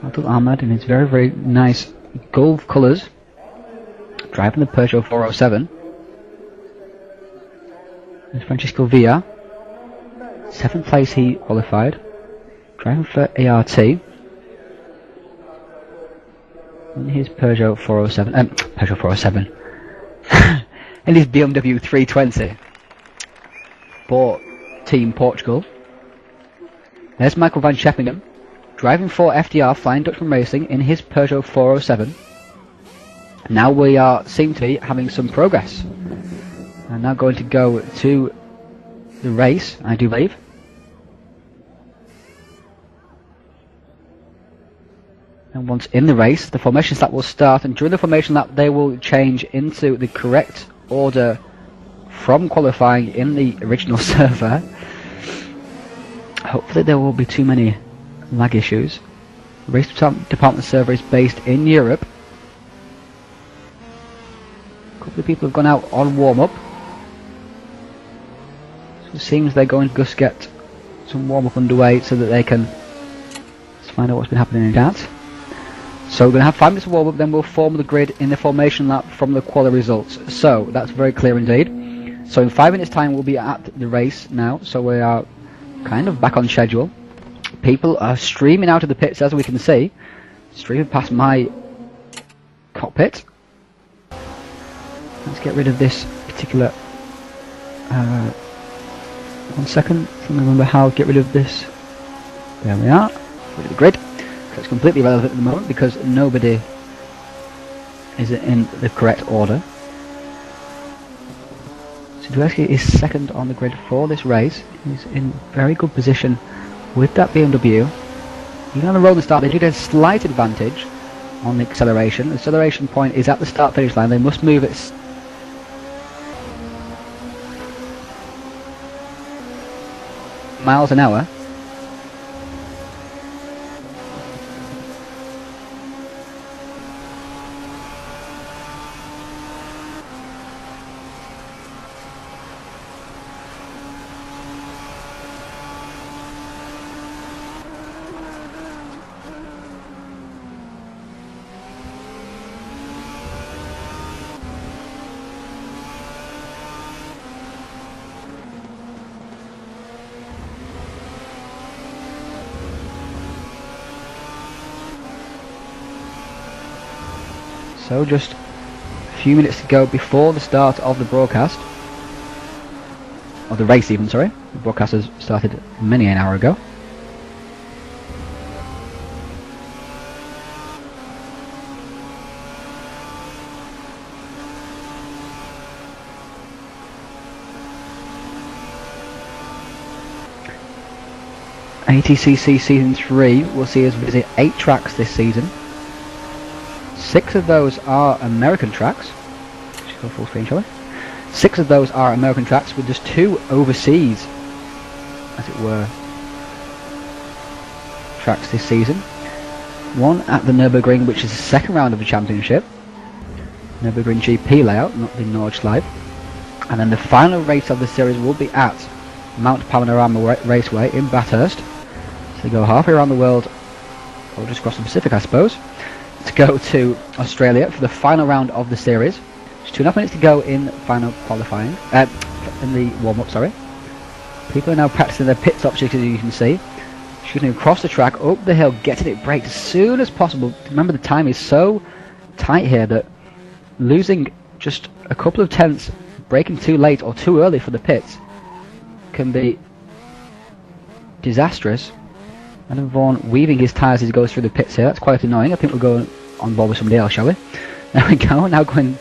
Speaker 1: Abdul Ahmed in his very, very nice gold colours, driving the Peugeot 407. There's Francisco Villa, 7th place he qualified, driving for ART in his Peugeot 407, Peugeot 407, in his BMW 320 for Team Portugal. There's Michael van Scheppingen, driving for FDR Flying Dutchman Racing in his Peugeot 407. Now we seem to be having some progress. I'm now going to go to the race, I do believe. And once in the race, the formations that will start, and during the formation lap they will change into the correct order from qualifying in the original server. Hopefully there won't be too many lag issues. The race department server is based in Europe. A couple of people have gone out on warm-up. So it seems they're going to just get some warm-up underway so that they can find out what's been happening in that. So we're going to have 5 minutes of warm-up, then we'll form the grid in the formation lap from the quali results. So that's very clear indeed. So in 5 minutes time we'll be at the race now, so we are kind of back on schedule. People are streaming out of the pits, as we can see, streaming past my cockpit. Let's get rid of this particular 1 second, I can remember how to get rid of this. There we are, rid of the grid. So it's completely irrelevant at the moment because nobody is in the correct order. So Dweski is second on the grid for this race. He's in very good position with that BMW. Even on the rolling start, they do get a slight advantage on the acceleration. The acceleration point is at the start-finish line. They must move it miles an hour. So just a few minutes to go before the start of the broadcast, or the race even, sorry. The broadcast has started many an hour ago. ATCC Season 3 will see us visit 8 tracks this season. 6 of those are American tracks. Let's go full screen, shall we? 6 of those are American tracks, with just 2 overseas, as it were, tracks this season. 1 at the Nürburgring, which is the second round of the championship. Nürburgring GP layout, not the Nordschleife. And then the final race of the series will be at Mount Panorama Raceway in Bathurst. So they go halfway around the world, or just across the Pacific, I suppose, to go to Australia for the final round of the series. Just 2.5 minutes to go in final qualifying, in the warm-up, sorry. People are now practicing their pit stops, as you can see. Shooting across the track, up the hill, getting it braked as soon as possible. Remember, the time is so tight here that losing just a couple of tenths, braking too late or too early for the pits, can be disastrous. Adam Vaughan weaving his tyres as he goes through the pits here. That's quite annoying. I think we'll go on board with somebody else, shall we? There we go. Now going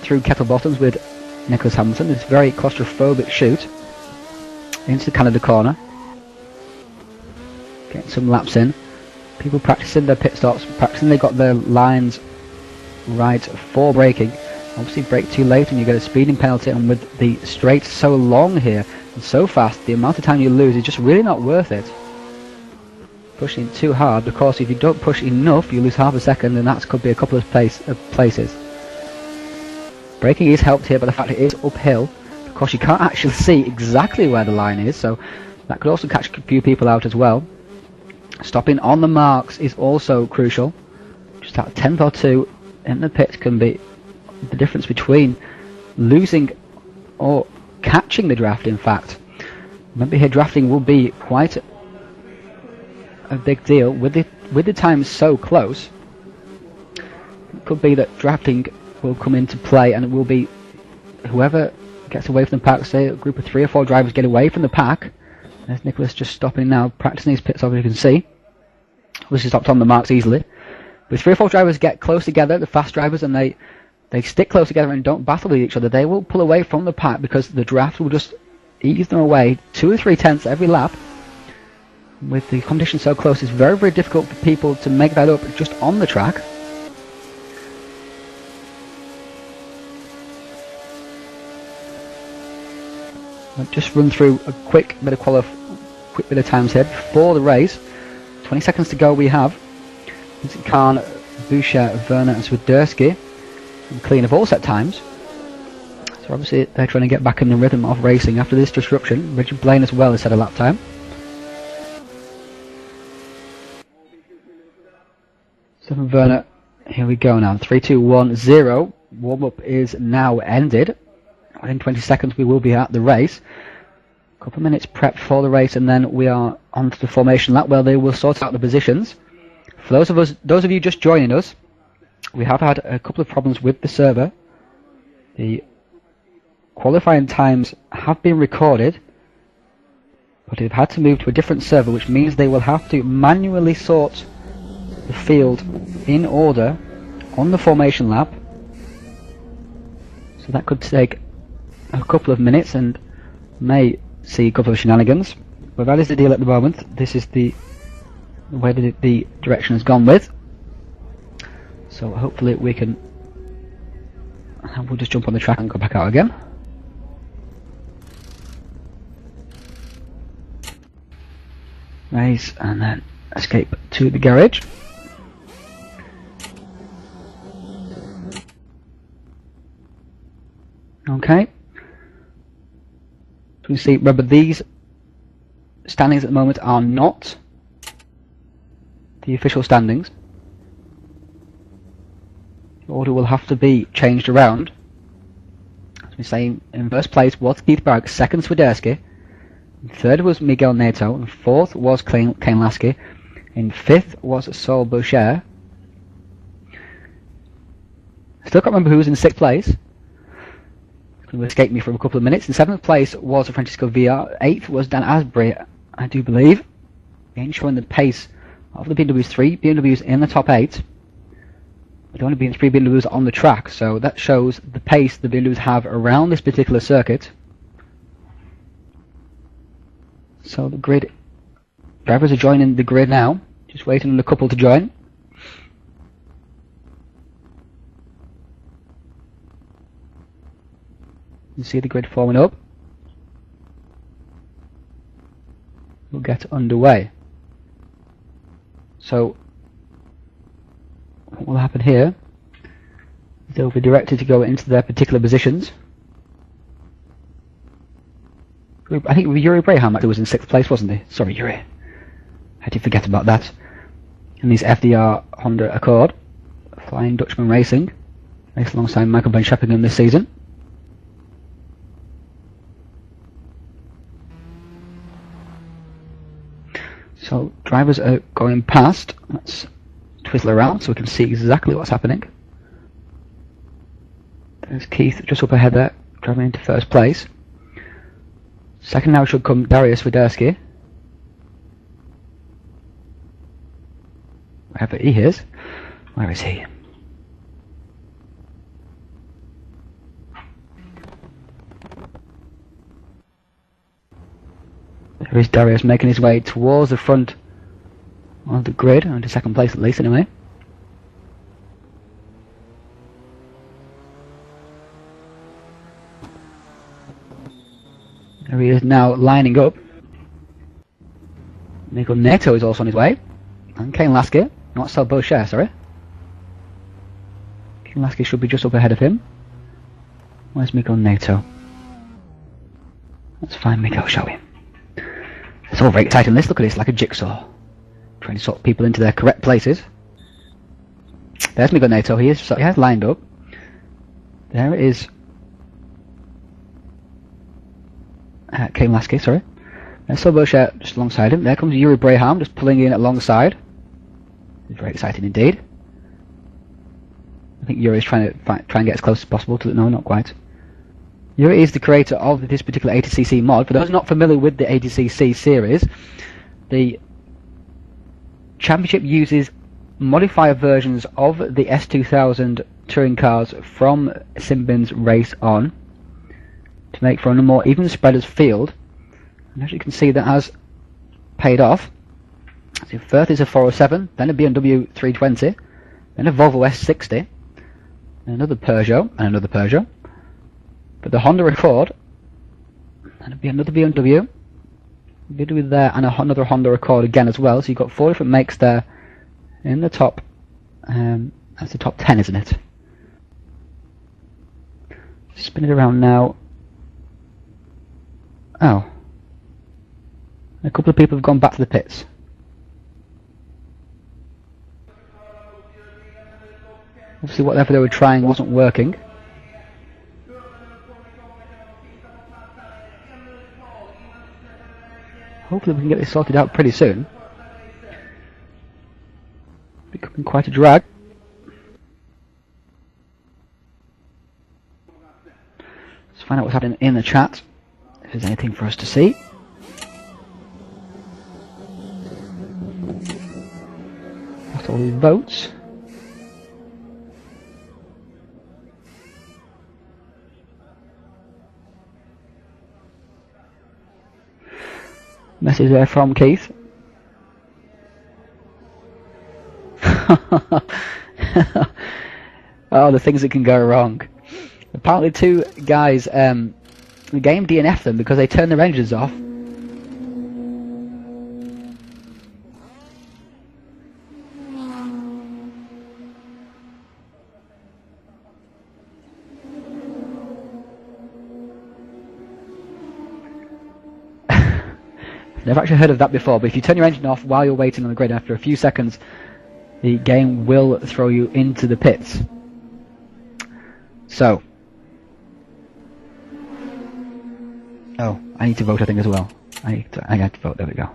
Speaker 1: through Kettle Bottoms with Nicholas Hamilton. This very claustrophobic shoot into the Canada corner. Getting some laps in. People practicing their pit stops. Practicing they've got their lines right for braking. Obviously brake too late and you get a speeding penalty, and with the straight so long here and so fast, the amount of time you lose is just really not worth it. Pushing too hard, because if you don't push enough you lose half a second, and that could be a couple of places. Braking is helped here by the fact it is uphill, because you can't actually see exactly where the line is, so that could also catch a few people out as well. Stopping on the marks is also crucial. Just that tenth or two in the pits can be the difference between losing or catching the draft, in fact. Remember here, drafting will be quite a big deal with the time so close. It could be that drafting will come into play, and it will be whoever gets away from the pack. Say a group of 3 or 4 drivers get away from the pack. There's Nicholas just stopping now, practicing his pits, as you can see. Obviously stopped on the marks easily. But 3 or 4 drivers get close together, the fast drivers, and they stick close together and don't battle with each other. They will pull away from the pack because the draft will just ease them away 2 or 3 tenths every lap. With the competition so close, it's very, very difficult for people to make that up just on the track. I'll just run through a quick bit of times here before the race. 20 seconds to go we have. Vincent Khan, Boucher, Werner and Swiderski clean of all set times. So obviously they're trying to get back in the rhythm of racing after this disruption. Richard Blaine as well has set a lap time. Stefan Werner, here we go now. 3, 2, 1, 0. Warm-up is now ended. Within 20 seconds we will be at the race. A couple of minutes prep for the race, and then we are on to the formation lap where they will sort out the positions. For those of you just joining us, we have had a couple of problems with the server. The qualifying times have been recorded, but they've had to move to a different server, which means they will have to manually sort the field in order on the formation lap. So that could take a couple of minutes and may see a couple of shenanigans, but that is the deal at the moment. This is the the way that the direction has gone with. So hopefully we can. We'll just jump on the track and go back out again. Race and then escape to the garage. Okay. So you see, remember these standings at the moment are not the official standings. The order will have to be changed around. As we're saying, in first place was Keith Barrack, second Swiderski, third was Miguel Neto, and fourth was Kane Lasky, in fifth was Saul Boucher. Still can't remember who was in sixth place. It's going to escape me for a couple of minutes. In seventh place was Francisco Villa, eighth was Dan Asbury, I do believe. Again, showing the pace of the BMWs, 3 BMWs in the top 8. There only been 3 BMWs on the track, so that shows the pace the BMWs have around this particular circuit. So the grid drivers are joining the grid now, just waiting on a couple to join. You see the grid forming up. We'll get underway. So what will happen here is they'll be directed to go into their particular positions. I think Yuri Braham actually was in 6th place, wasn't he? Sorry, Yuri. How did you forget about that? In these FDR Honda Accord, Flying Dutchman Racing, raced alongside Michael Ben Sheppingham this season. So drivers are going past. Let's twizzle around so we can see exactly what's happening. There's Keith just up ahead there, driving into first place. Second now should come Darius Swiderski. Wherever he is. Where is he? There is Darius making his way towards the front of the grid, or into second place at least anyway. There he is now lining up. Miguel Neto is also on his way. And Kane Lasky, not Saul Boucher, sorry. Kane Lasky should be just up ahead of him. Where's Miguel Neto? Let's find Miguel, shall we? It's all very exciting. This, look at this, like a jigsaw. Trying to sort people into their correct places. There's Miguel Neto, he has lined up. There is Kane Lasky, sorry. There's Saul Boucher just alongside him. There comes Yuri Braham just pulling in alongside. It's very exciting indeed. I think Yuri is trying to get as close as possible to no, not quite. Yuri is the creator of this particular ATCC mod. For those not familiar with the ATCC series, the championship uses modified versions of the S2000 touring cars from Simbin's Race On to make for a more even spread field. And as you can see, that has paid off. So first is a 407, then a BMW 320, then a Volvo S60, and another Peugeot, and another Peugeot. But the Honda Accord, and it'll be another BMW there, and another Honda Accord again as well. So you've got 4 different makes there in the top. That's the top 10, isn't it? Spin it around now. Oh, a couple of people have gone back to the pits. Obviously, whatever they were trying wasn't working. Hopefully we can get this sorted out pretty soon. Becoming quite a drag. Let's find out what's happening in the chat, if there's anything for us to see. That's all the votes. Message there from Keith. Oh, the things that can go wrong. Apparently 2 guys, the game DNF'd them because they turned their engines off. Never actually heard of that before, but if you turn your engine off while you're waiting on the grid, after a few seconds, the game will throw you into the pits. So, oh, I need to vote, I think, as well. I have to vote. There we go.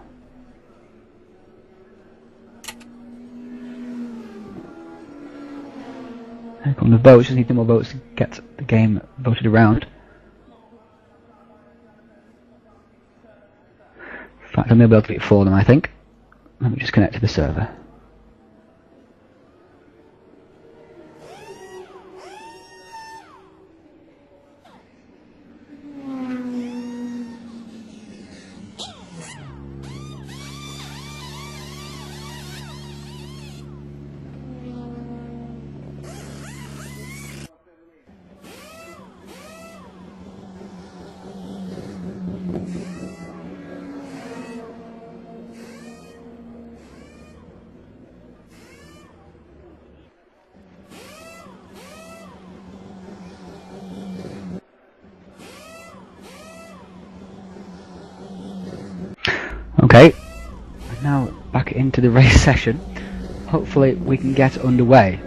Speaker 1: Here come the votes. Just need more votes to get the game voted around. In fact, I may be able to do it for them, I think. Let me just connect to the server. Okay, now back into the race session. Hopefully we can get underway.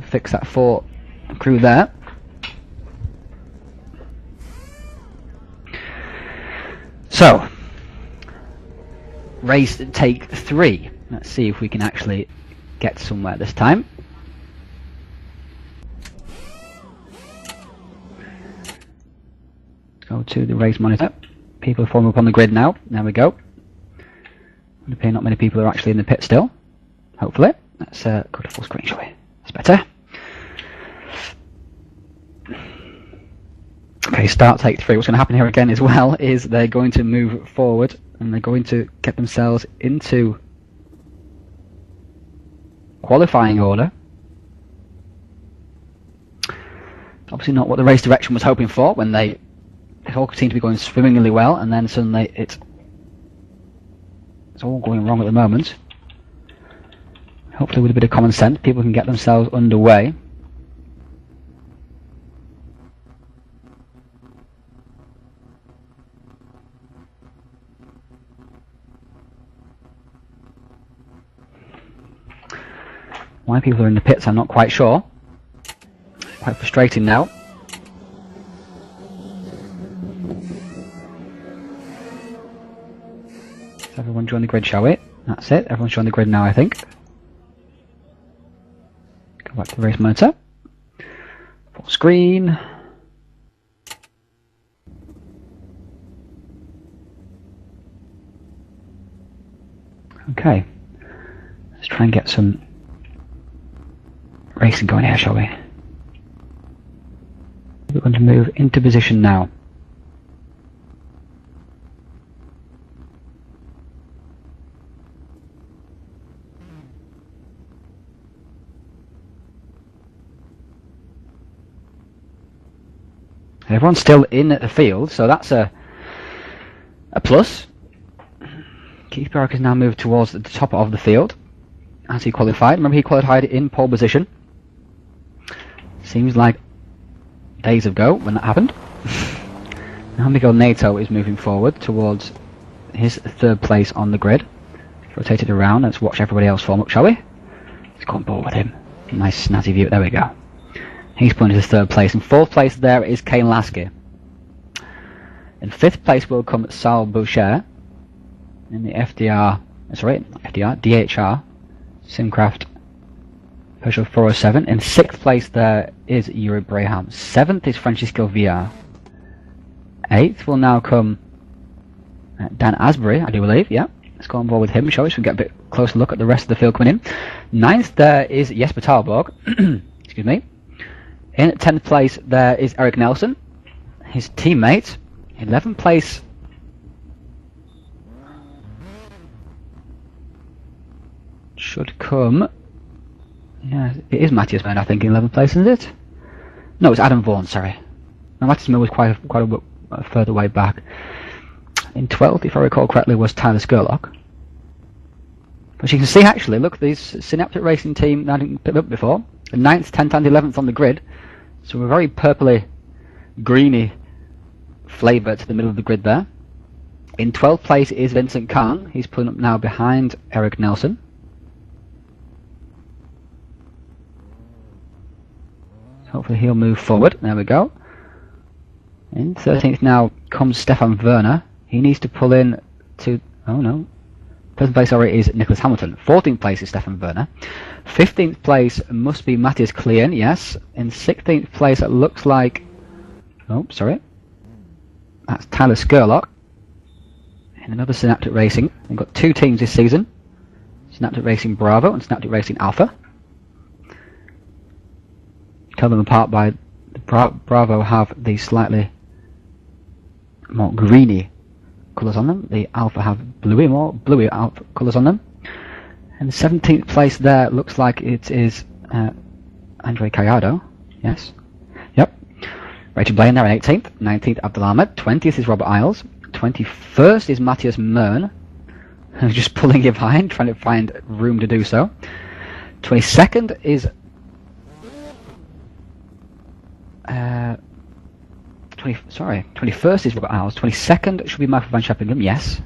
Speaker 1: Fix that for the crew there. So, race take 3. Let's see if we can actually get somewhere this time. Go to the race monitor. People are forming up on the grid now. There we go. It appears not many people are actually in the pit still. Hopefully. Let's go to full screen, shall we? That's better. Okay, start take 3. What's going to happen here again as well is they're going to move forward and they're going to get themselves into qualifying order. Obviously not what the race direction was hoping for when it all seemed to be going swimmingly well, and then suddenly it's all going wrong at the moment. Hopefully with a bit of common sense people can get themselves underway. Why people are in the pits I'm not quite sure. Quite frustrating now. Everyone join the grid, shall we? That's it, everyone's joined the grid now, I think. Go back to the race monitor. Full screen. Okay. Let's try and get some racing going here, shall we? We're going to move into position now. Everyone's still in the field, so that's a plus. Keith Barrock has now moved towards the top of the field as he qualified. Remember, he qualified in pole position. Seems like days ago when that happened. Now Miguel Nato is moving forward towards his 3rd place on the grid. Rotate it around. Let's watch everybody else form up, shall we? Let's go on board with him. Nice snazzy view. There we go. He's put into 3rd place. In 4th place there is Kane Lasky. In 5th place will come Sal Boucher. In the DHR Simcraft Peugeot 407. In 6th place there is Yuri Braham. 7th is Francisco Villar. 8th will now come Dan Asbury, I do believe. Yeah, let's go on board with him, shall we? So we get a bit closer look at the rest of the field coming in. 9th there is Jesper Talborg. Excuse me. In 10th place there is Eric Nelson, his teammate. 11th place should come. Yeah, it is Matthias Mann, I think, in 11th place, isn't it? No, it's Adam Vaughan, sorry. Now, Matthias Mann was quite a bit further way back. In 12th, if I recall correctly, was Tyler Skurlock. But you can see, actually, look, these Synaptic Racing team that I didn't pick up before. The 9th, 10th and 11th on the grid. So we're very purpley, greeny flavour to the middle of the grid there. In 12th place is Vincent Kahn. He's pulling up now behind Eric Nelson. Hopefully he'll move forward. There we go. In 13th now comes Stefan Werner. He needs to pull in to... Oh no. First place already is Nicholas Hamilton. 14th place is Stefan Werner. 15th place must be Matthias Klein, yes. In 16th place it looks like... Oh, sorry. That's Tyler Skurlock. In another Synaptic Racing. We've got two teams this season. Synaptic Racing Bravo and Synaptic Racing Alpha. Tell them apart by... Bravo have these slightly more greeny colours on them. The Alpha have bluey Alpha colours on them. And the 17th place there looks like it is Andre Callado. Yes. Yep. Rachel Blaine there in 18th. 19th Abdul Ahmed. 20th is Robert Isles. 21st is Matthias Mern. Who's just pulling you behind, trying to find room to do so. 22nd is 21st is Robert Isles. 22nd should be Michael van Scheppingen, yes.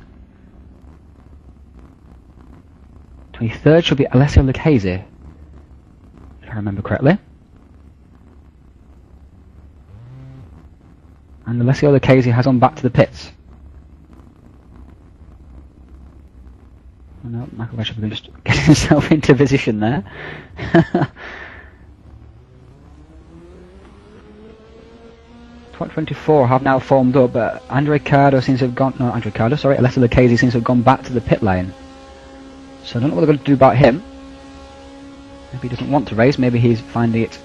Speaker 1: 23rd should be Alessio Lucchese, if I remember correctly. And Alessio Lucchese has on back to the pits. Oh no, Michael van Scheppingen just getting himself into position there. 24 have now formed up, but Andre Cardo seems to have gone... No, Andre Cardo, sorry, Alessio Lucchese seems to have gone back to the pit lane. So I don't know what they're going to do about him. Maybe he doesn't want to race, maybe he's finding it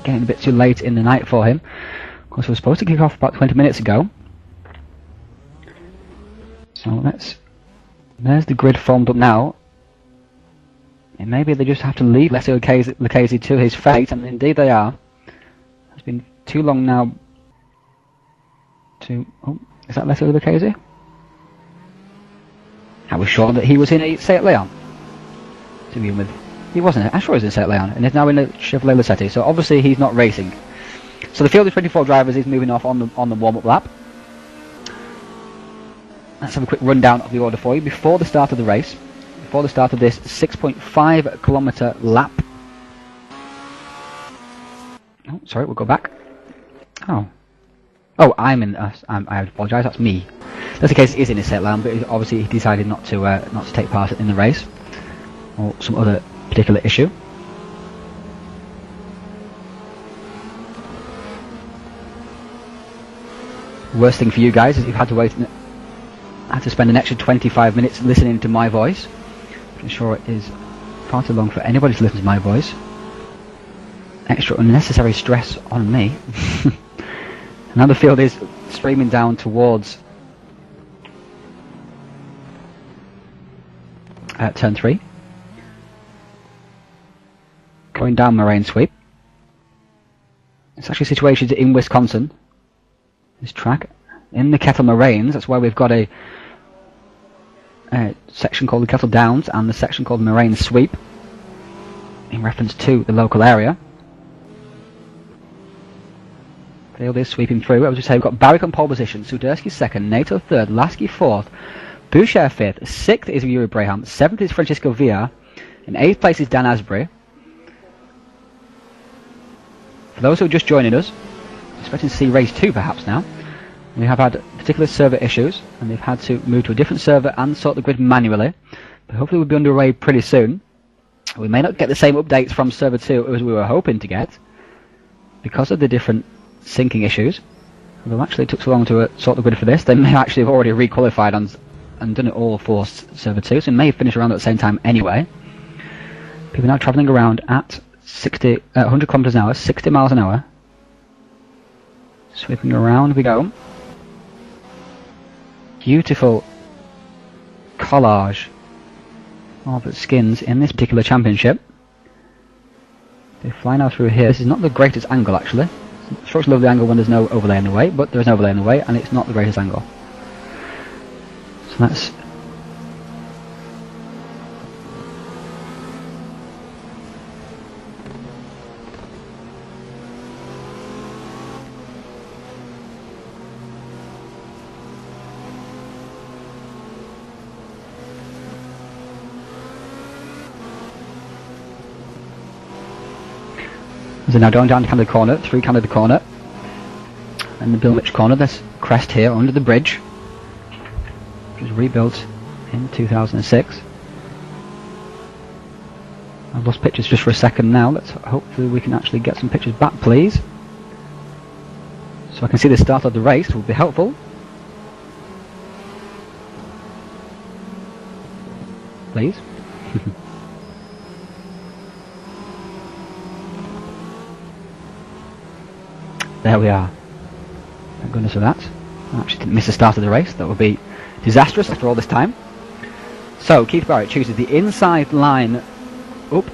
Speaker 1: getting a bit too late in the night for him. Of course, we were supposed to kick off about 20 minutes ago. So there's the grid formed up now. And maybe they just have to leave Alessio Lucchese to his fate, and indeed they are. It's been too long now. Oh, is that Alessio Lucchese? I was sure that he was in Seat Leon to begin with. He wasn't. I'm sure he was in Seat Leon, and he's now in a Chevrolet Lacetti. So obviously he's not racing. So the field of 24 drivers is moving off on the warm-up lap. Let's have a quick rundown of the order for you before the start of the race. Before the start of this 6.5 kilometre lap. Oh, sorry, we'll go back. Oh, I'm in. I apologise. That's me. That's the case. He is in his set line, but obviously he decided not to take part in the race, or some other particular issue. Worst thing for you guys is you've had to spend an extra 25 minutes listening to my voice. I'm sure it is far too long for anybody to listen to my voice. Extra unnecessary stress on me. Now the field is streaming down towards turn 3. Going down Moraine Sweep. It's actually situated in Wisconsin. This track. In the Kettle Moraines, that's where we've got a section called the Kettle Downs and the section called Moraine Sweep, in reference to the local area. Field is sweeping through. As we say, we've got Barrick on pole position, Sudersky second, Nato third, Lasky fourth, Boucher fifth, sixth is Yuri Braham, seventh is Francisco Villa, in eighth place is Dan Asbury. For those who are just joining us, expecting to see race 2 perhaps now, we have had particular server issues and they've had to move to a different server and sort the grid manually, but hopefully we'll be underway pretty soon. We may not get the same updates from server 2 as we were hoping to get because of the different syncing issues. Although actually it took so long to sort the grid for this, they may actually have already re-qualified and done it all for server 2, so it may finish around at the same time anyway. People now travelling around at 100 kilometers an hour, 60 miles an hour. Sweeping around we go. Beautiful collage of skins in this particular championship. They fly now through here. This is not the greatest angle actually. It's a lovely angle when there's no overlay in the way, but there's an overlay in the way and it's not the greatest angle. So that's... So now going down to Canada Corner, through Canada Corner, and the Bill Mitch Corner, this crest here under the bridge, which was rebuilt in 2006. I've lost pictures just for a second now. Let's hopefully we can actually get some pictures back, please. So I can see the start of the race, would be helpful. Please. There we are. Thank goodness for that. I actually didn't miss the start of the race. That would be disastrous after all this time. So Keith Barrett chooses the inside line up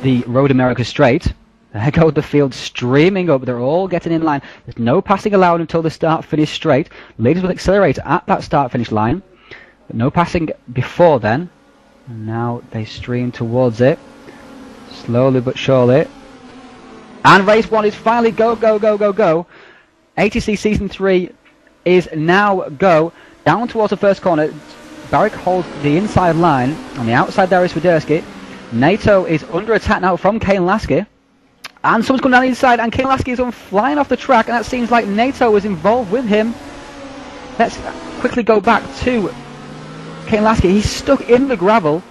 Speaker 1: the Road America straight. There goes the field streaming up. They're all getting in line. There's no passing allowed until the start-finish straight. Leaders will accelerate at that start-finish line. But no passing before then. And now they stream towards it. Slowly but surely. And race 1 is finally go, go, go, go, go. ATC Season 3 is now go. Down towards the first corner. Barrick holds the inside line. On the outside there is Swiderski. NATO is under attack now from Kane Lasky. And someone's coming down the inside and Kane Lasky is on flying off the track. And that seems like NATO is involved with him. Let's quickly go back to Kane Lasky. He's stuck in the gravel.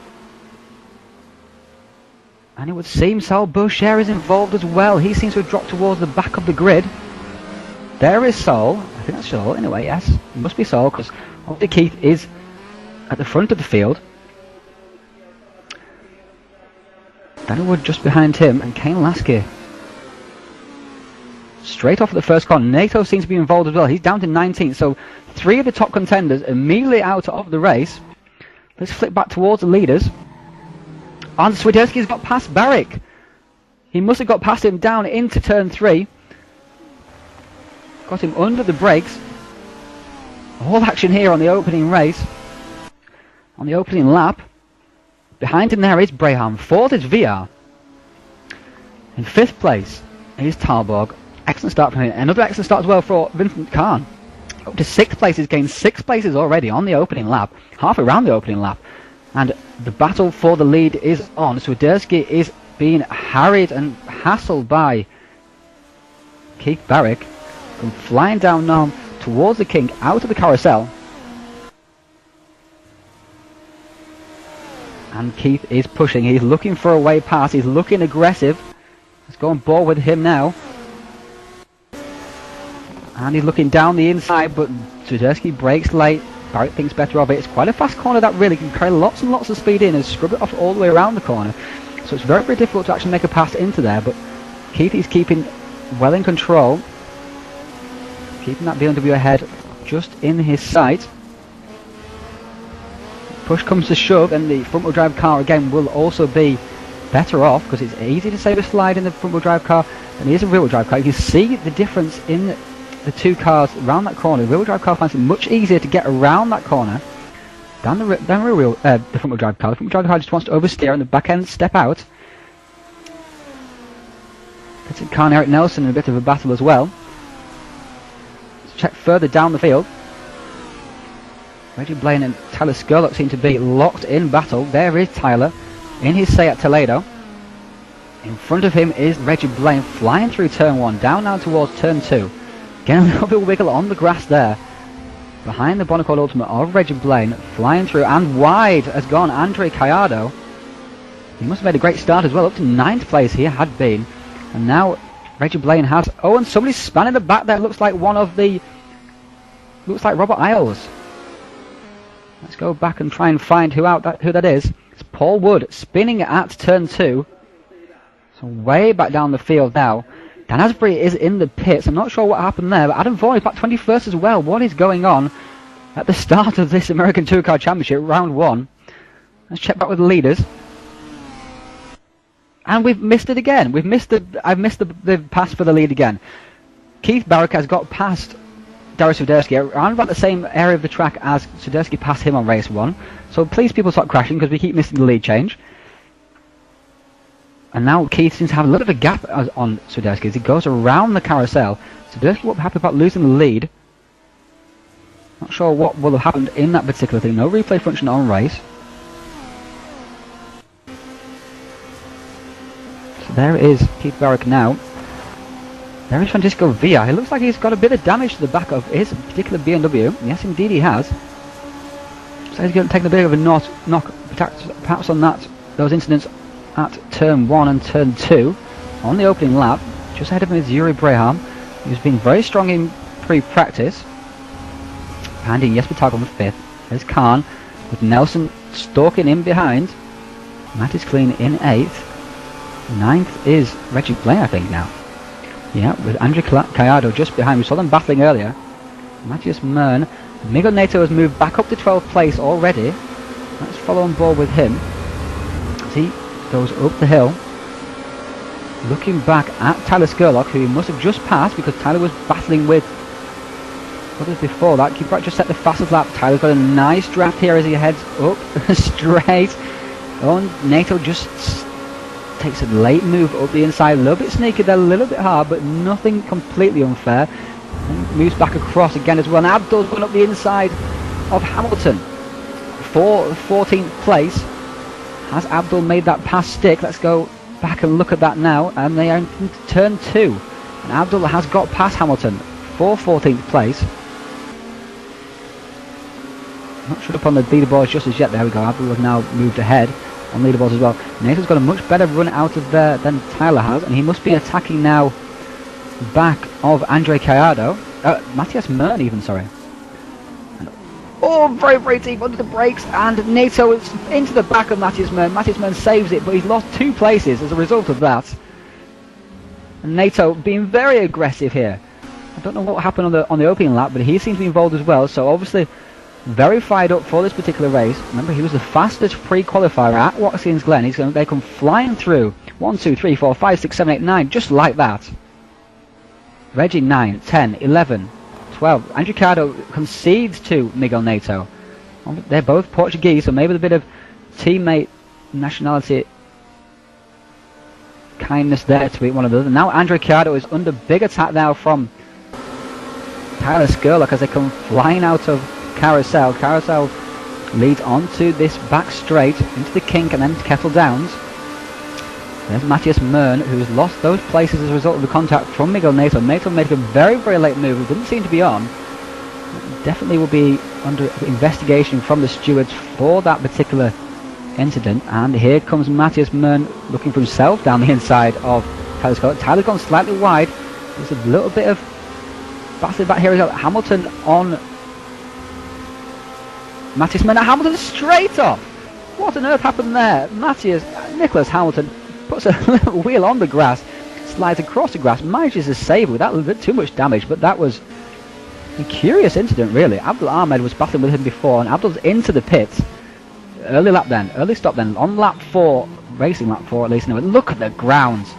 Speaker 1: And it would seem Sal Boucher is involved as well. He seems to have dropped towards the back of the grid. There is Sol. I think that's Sol anyway, yes. It must be Sol because obviously Keith is at the front of the field. Danny Wood just behind him and Kane Lasky. Straight off at the first corner. NATO seems to be involved as well. He's down to 19th. So 3 of the top contenders immediately out of the race. Let's flip back towards the leaders. And Swiderski's got past Barrick. He must have got past him down into turn 3. Got him under the brakes. All action here on the opening race. On the opening lap. Behind him there is Braham. 4th is VR. In 5th place is Talborg. Excellent start from him. Another excellent start as well for Vincent Kahn. Up to 6th place. He's gained 6 places already on the opening lap. Half around the opening lap. And the battle for the lead is on. Swiderski is being harried and hassled by Keith Barrick. Come flying down now towards the king, out of the carousel. And Keith is pushing. He's looking for a way past. He's looking aggressive. Let's go on board with him now. And he's looking down the inside, but Swiderski brakes late. Barrick thinks better of it. It's quite a fast corner that really can carry lots and lots of speed in and scrub it off all the way around the corner. So it's very, very difficult to actually make a pass into there, but Keith is keeping well in control. Keeping that BMW ahead just in his sight. Push comes to shove and the front wheel drive car again will also be better off because it's easy to save a slide in the front wheel drive car than it is a rear wheel drive car. You can see the difference in the 2 cars around that corner. The rear wheel drive car finds it much easier to get around that corner than the front wheel drive car. The front wheel drive car just wants to oversteer and the back end step out. Gets Car and Eric Nelson in a bit of a battle as well. Let's check further down the field. Reggie Blaine and Tyler Skurlock seem to be locked in battle. There is Tyler in his Seat Toledo. In front of him is Reggie Blaine flying through turn 1, down now towards turn 2. Getting a little bit of wiggle on the grass there. Behind the Bonacord Ultimate of Reggie Blaine, flying through and wide has gone Andre Callado. He must have made a great start as well, up to 9th place he had been. And now Reggie Blaine has... Oh, and somebody's spanning the back there. Looks like one of the... Looks like Robert Isles. Let's go back and try and find who that is. It's Paul Wood spinning at turn 2. So way back down the field now. Dan Asbury is in the pits. I'm not sure what happened there, but Adam Vaughan is back 21st as well. What is going on at the start of this American Tour Car Championship, round 1? Let's check back with the leaders. And we've missed it again. I've missed the pass for the lead again. Keith Barrick has got past Darius Suderski around about the same area of the track as Suderski passed him on race 1. So please people stop crashing because we keep missing the lead change. And now Keith seems to have a little bit of a gap on Suderski as he goes around the carousel. Suderski won't be happy about losing the lead. Not sure what will have happened in that particular thing. No replay function on race. So there is Keith Barrick now. There is Francisco Villa. He looks like he's got a bit of damage to the back of his particular BMW. Yes, indeed he has. So he's taking a bit of a knock perhaps on those incidents at turn 1 and turn 2 on the opening lap. Just ahead of him is Yuri Braham, who's been very strong in pre-practice. Behind him, Jesper Tag on 5th. There's Khan with Nelson stalking in behind. Matt is clean in 8th. 9th is Reggie Blaine, I think, now. Yeah, with Andrew Callado just behind. We saw them battling earlier. Matthias Mern. Miguel Neto has moved back up to 12th place already. Let's follow on board with him as he goes up the hill. Looking back at Tyler Skurlock, who he must have just passed because Tyler was battling with others before that. Keith just set the fastest lap. Tyler's got a nice draft here as he heads up straight. Oh, Neto just takes a late move up the inside, a little bit sneaky there, a little bit hard, but nothing completely unfair. And moves back across again as well. And Abdul's going up the inside of Hamilton for 14th place. Has Abdul made that pass stick? Let's go back and look at that now. And they are in turn 2. And Abdul has got past Hamilton for 14th place. Not sure up on the leaderboards just as yet. There we go. Abdul has now moved ahead on leaderboards as well. Nathan's got a much better run out of there than Tyler has, and he must be attacking now back of Andre Callado. Matthias Mern even, sorry. And, oh, very, very deep under the brakes, and Nato is into the back of Matthias Mern. Matthias Mern saves it, but he's lost 2 places as a result of that. And Nato being very aggressive here. I don't know what happened on the opening lap, but he seems to be involved as well, so obviously very fired up for this particular race. Remember, he was the fastest pre-qualifier at Watkins Glen. They come flying through 1, 2, 3, 4, 5, 6, 7, 8, 9, just like that. Reggie 9, 10, 11, 12. Andrew Cardo concedes to Miguel Neto. They're both Portuguese, so maybe a bit of teammate nationality kindness there to one another. Now Andrew Cardo is under big attack now from Tyler Skurlock as they come flying out of Carousel. Carousel leads onto this back straight into the kink and then to Kettle Downs. There's Matthias Mern, who's lost those places as a result of the contact from Miguel Neto. Neto made a very, very late move. He didn't seem to be on. Definitely will be under investigation from the stewards for that particular incident. And here comes Matthias Mern looking for himself down the inside of Tyler Scott. Tyler's gone slightly wide. There's a little bit of battling back here as well. Hamilton on Matthias Mern. Hamilton straight off. What on earth happened there? Nicholas Hamilton puts a little wheel on the grass, slides across the grass, manages to save it without a little bit too much damage, but that was a curious incident really. Abdul Ahmed was battling with him before, and Abdul's into the pits. Early stop then, on lap 4, racing lap 4 at least. Now, look at the grounds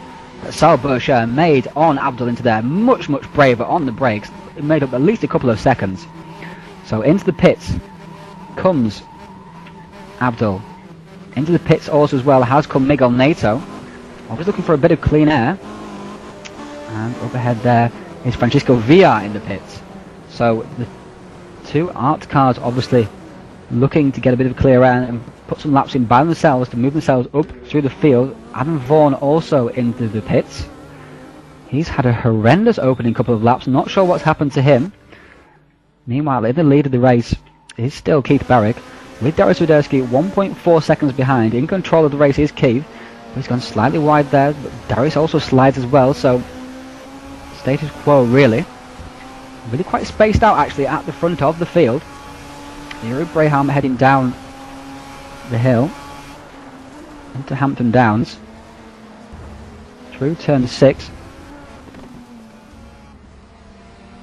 Speaker 1: that Sal Bercher made on Abdul into there. Much, much braver on the brakes. It made up at least a couple of seconds. So into the pits comes Abdul. Into the pits also as well has come Miguel Neto. I was looking for a bit of clean air. And up ahead there is Francisco Villa in the pits. So the two art cars obviously looking to get a bit of clear air and put some laps in by themselves to move themselves up through the field. Adam Vaughan also into the pits. He's had a horrendous opening couple of laps. Not sure what's happened to him. Meanwhile, in the lead of the race is still Keith Barrick, with Darius Widerski 1.4 seconds behind. In control of the race is Keith. He's gone slightly wide there, but Darius also slides as well, so status quo really. Really quite spaced out actually at the front of the field. Yuri Braham heading down the hill into Hampton Downs through turn 6.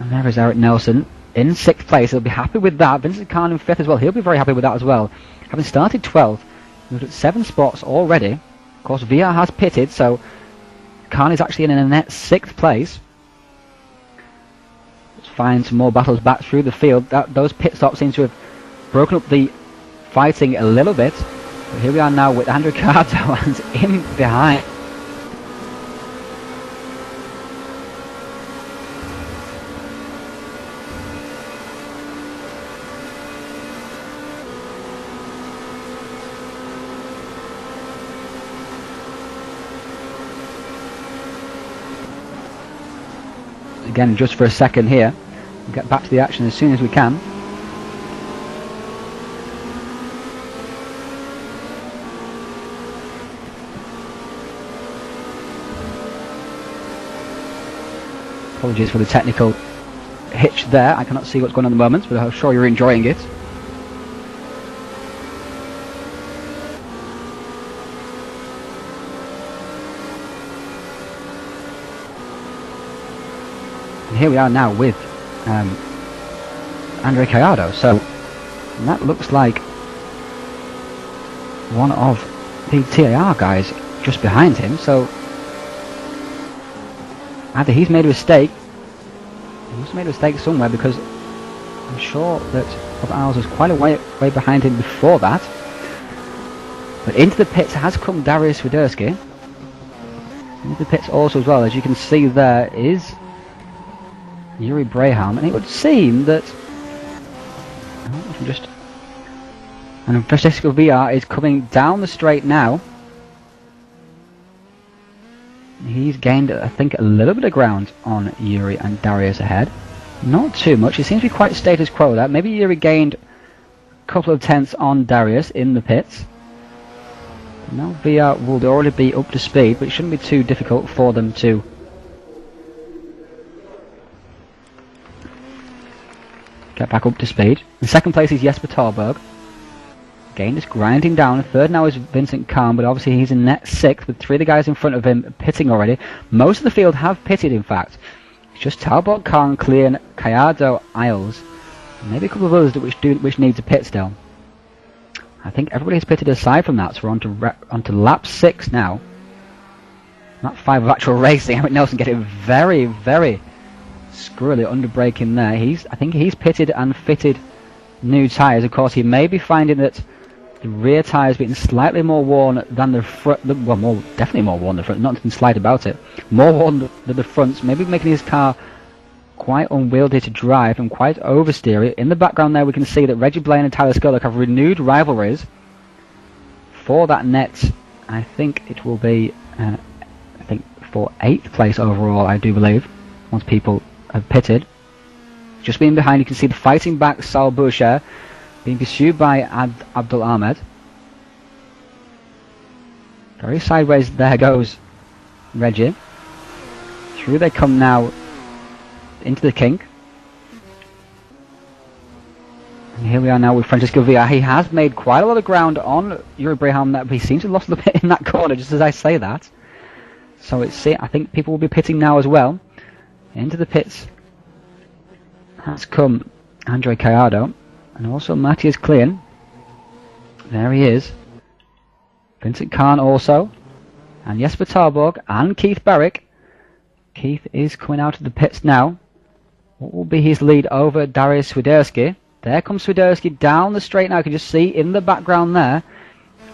Speaker 1: And there is Eric Nelson in 6th place. He'll be happy with that. Vincent Khan in 5th as well. He'll be very happy with that as well. Having started 12th, We've got 7 spots already. Of course, VR has pitted, so Khan is actually in a net 6th place. Let's find some more battles back through the field. Those pit stops seem to have broken up the fighting a little bit. But here we are now with Andrew Carto and in behind. Again, just for a second here. We'll get back to the action as soon as we can. Apologies for the technical hitch there. I cannot see what's going on at the moment, but I'm sure you're enjoying it. Here we are now with Andre Gallardo, so that looks like one of the TAR guys just behind him, so either he's made a mistake, he must have made a mistake somewhere, because I'm sure that Robert Isles was quite a way behind him before that. But into the pits has come Darius Swiderski. Into the pits also as well, as you can see there is Yuri Braham, and it would seem that and Francisco VR is coming down the straight now. He's gained, I think, a little bit of ground on Yuri and Darius ahead. Not too much. It seems to be quite status quo that. Maybe Yuri gained a couple of tenths on Darius in the pits. Now VR will already be up to speed, but it shouldn't be too difficult for them to get back up to speed. In second place is Jesper Tarberg. Again, just grinding down. Third now is Vincent Kahn, but obviously he's in net 6th with 3 of the guys in front of him pitting already. Most of the field have pitted, in fact. It's just Talbot, Kahn, Clean, Gallardo, Isles, and maybe a couple of others which need to pit still. I think everybody's pitted aside from that, so we're on to lap 6 now. Lap 5 of actual racing. Emmett Nelson getting very, very screwily under braking there. I think he's pitted and fitted new tyres. Of course, he may be finding that the rear tyres being slightly more worn than the front. Well, definitely more worn than the front. Nothing slight about it. More worn than the fronts. Maybe making his car quite unwieldy to drive and quite oversteery. In the background there, we can see that Reggie Blaine and Tyler Skolnick have renewed rivalries for that net. I think it will be, for 8th place overall, I do believe, once people have pitted. Just being behind, you can see the fighting back Sal Boucher being pursued by Abdul Ahmed. Very sideways there goes Reggie. Through they come now into the kink. And here we are now with Francisco Villa. He has made quite a lot of ground on Yuri Braham, that he seems to have lost a little bit in that corner just as I say that. So I think people will be pitting now as well. Into the pits has come Andre Gallardo and also Matthias Klein. There he is. Vincent Kahn also. And Jesper Tarborg and Keith Barrick. Keith is coming out of the pits now. What will be his lead over Darius Swiderski? There comes Swiderski down the straight now. You can just see in the background there.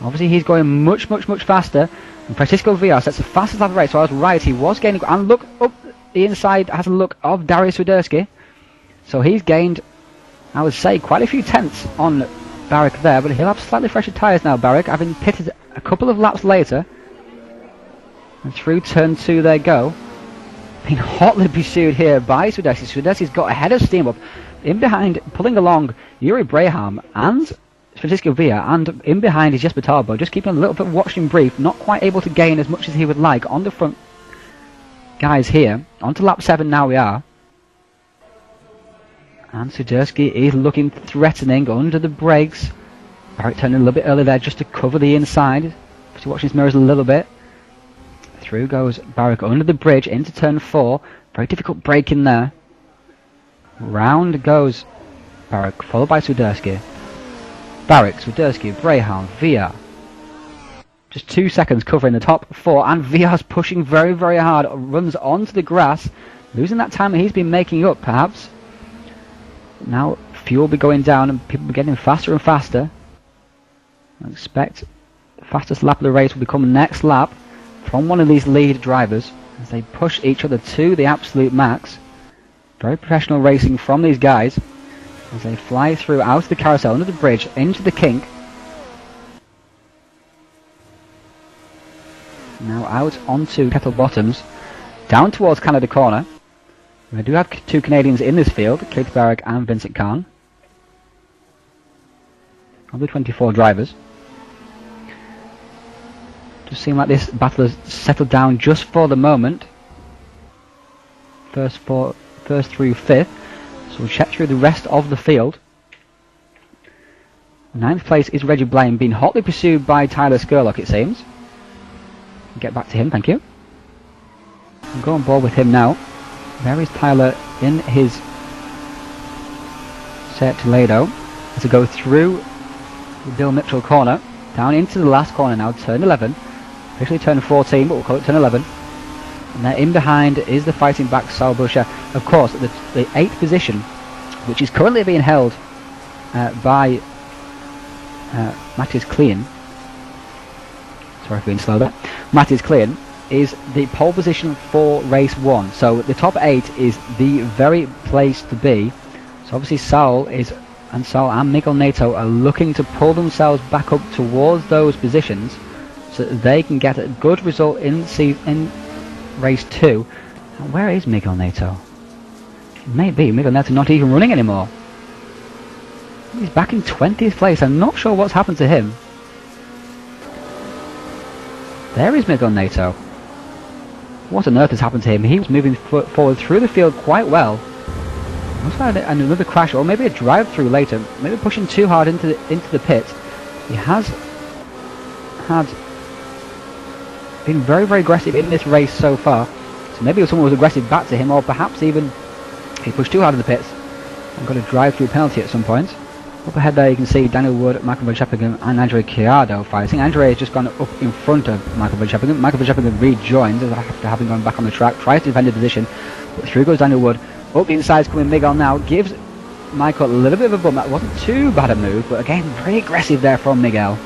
Speaker 1: Obviously he's going much, much, much faster. And Francisco Villar sets the fastest lap of the race. So I was right, he was gaining. And look up the inside, has a look of Darius Swiderski. So he's gained, I would say, quite a few tenths on Barrick there. But he'll have slightly fresher tyres now, Barrick, having pitted a couple of laps later. And through turn 2 they go. Being hotly pursued here by Swiderski. Swiderski's got a head of steam up. In behind, pulling along Yuri Braham and Francisco Villa, and in behind is Jesper Tarbo, just keeping a little bit watching brief, not quite able to gain as much as he would like on the front guys here. On to lap 7 now we are. And Swiderski is looking threatening under the brakes. Barrett turning a little bit early there just to cover the inside. Just watching his mirrors a little bit. Through goes Barrick under the bridge into turn 4. Very difficult break in there. Round goes Barrick, followed by Swiderski. Barrick, Swiderski, Braham, Villa, Just 2 seconds covering the top 4, and VR's pushing very, very hard. Runs onto the grass, losing that time that he's been making up, perhaps. Now fuel will be going down, and people are getting faster and faster. I expect the fastest lap of the race will become next lap from one of these lead drivers as they push each other to the absolute max. Very professional racing from these guys as they fly through out of the carousel, under the bridge, into the kink. Now out onto Kettle Bottoms, down towards Canada Corner. We do have 2 Canadians in this field, Keith Barrick and Vincent Kahn, of the 24 drivers. Just seem like this battle has settled down just for the moment. First through 5th, so we'll check through the rest of the field. 9th place is Reggie Blaine, being hotly pursued by Tyler Skurlock, it seems. Get back to him, thank you. I'll go on board with him now. There is Tyler in his Seat Toledo as we go through the Bill Mitchell corner, down into the last corner now, turn 11. Officially turn 14, but we'll call it turn 11. And there in behind is the fighting back Sal Buscher. Of course, the 8th position, which is currently being held by Matthias Klein. Sorry for being slow there. Matthias Klein is the pole position for race 1. So the top 8 is the very place to be. So obviously Sal and Miguel Neto are looking to pull themselves back up towards those positions so that they can get a good result in race 2. Now, where is Miguel Neto? Maybe Miguel Neto not even running anymore. He's back in 20th place. I'm not sure what's happened to him. There is Miguel Neto. What on earth has happened to him? He was moving forward through the field quite well. Must have had another crash, or maybe a drive-through later. Maybe pushing too hard into the pit. He has been very, very aggressive in this race so far. So maybe someone was aggressive back to him, or perhaps even he pushed too hard in the pits and got a drive-through penalty at some point. Up ahead there you can see Daniel Wood, Michael Van Scheppingen and Andre Chiardo fighting. Andre has just gone up in front of Michael Van Scheppingen. Michael Van Scheppingen rejoins after having gone back on the track, tries to defend the position, but through goes Daniel Wood. Up the inside is coming Miguel now, gives Michael a little bit of a bump. That wasn't too bad a move, but again, very aggressive there from Miguel.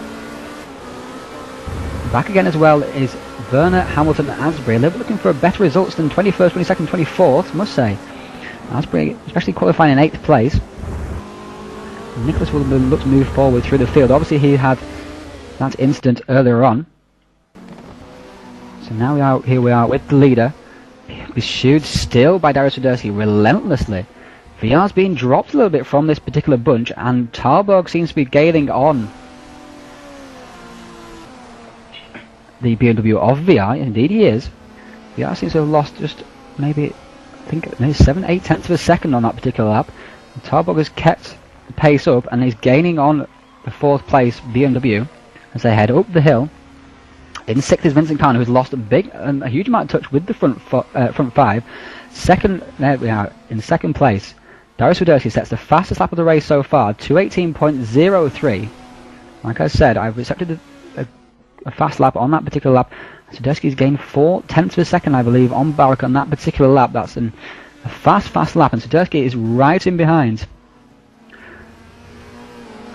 Speaker 1: Back again as well is Werner, Hamilton and Asbury, a little bit looking for better results than 21st, 22nd, 24th, must say. Asbury especially qualifying in 8th place. Nicholas will look to move forward through the field. Obviously he had that incident earlier on. So now here we are with the leader, pursued still by Darius Swiderski relentlessly. VR's being dropped a little bit from this particular bunch, and Tarborg seems to be gaining on the BMW of VR. Indeed he is. VR seems to have lost just maybe 7-8 tenths of a second on that particular lap. And Tarborg has kept the pace up and is gaining on the 4th place BMW as they head up the hill. In 6th is Vincent Kahn, who's lost a huge amount of touch with the front 5. There we are in 2nd place. Darius Swiderski sets the fastest lap of the race so far, 2:18.03. Like I said, I've accepted a fast lap on that particular lap. Swiderski's gained 4 tenths of a second, I believe, on Barrick on that particular lap. That's a fast lap, and Swiderski is right in behind.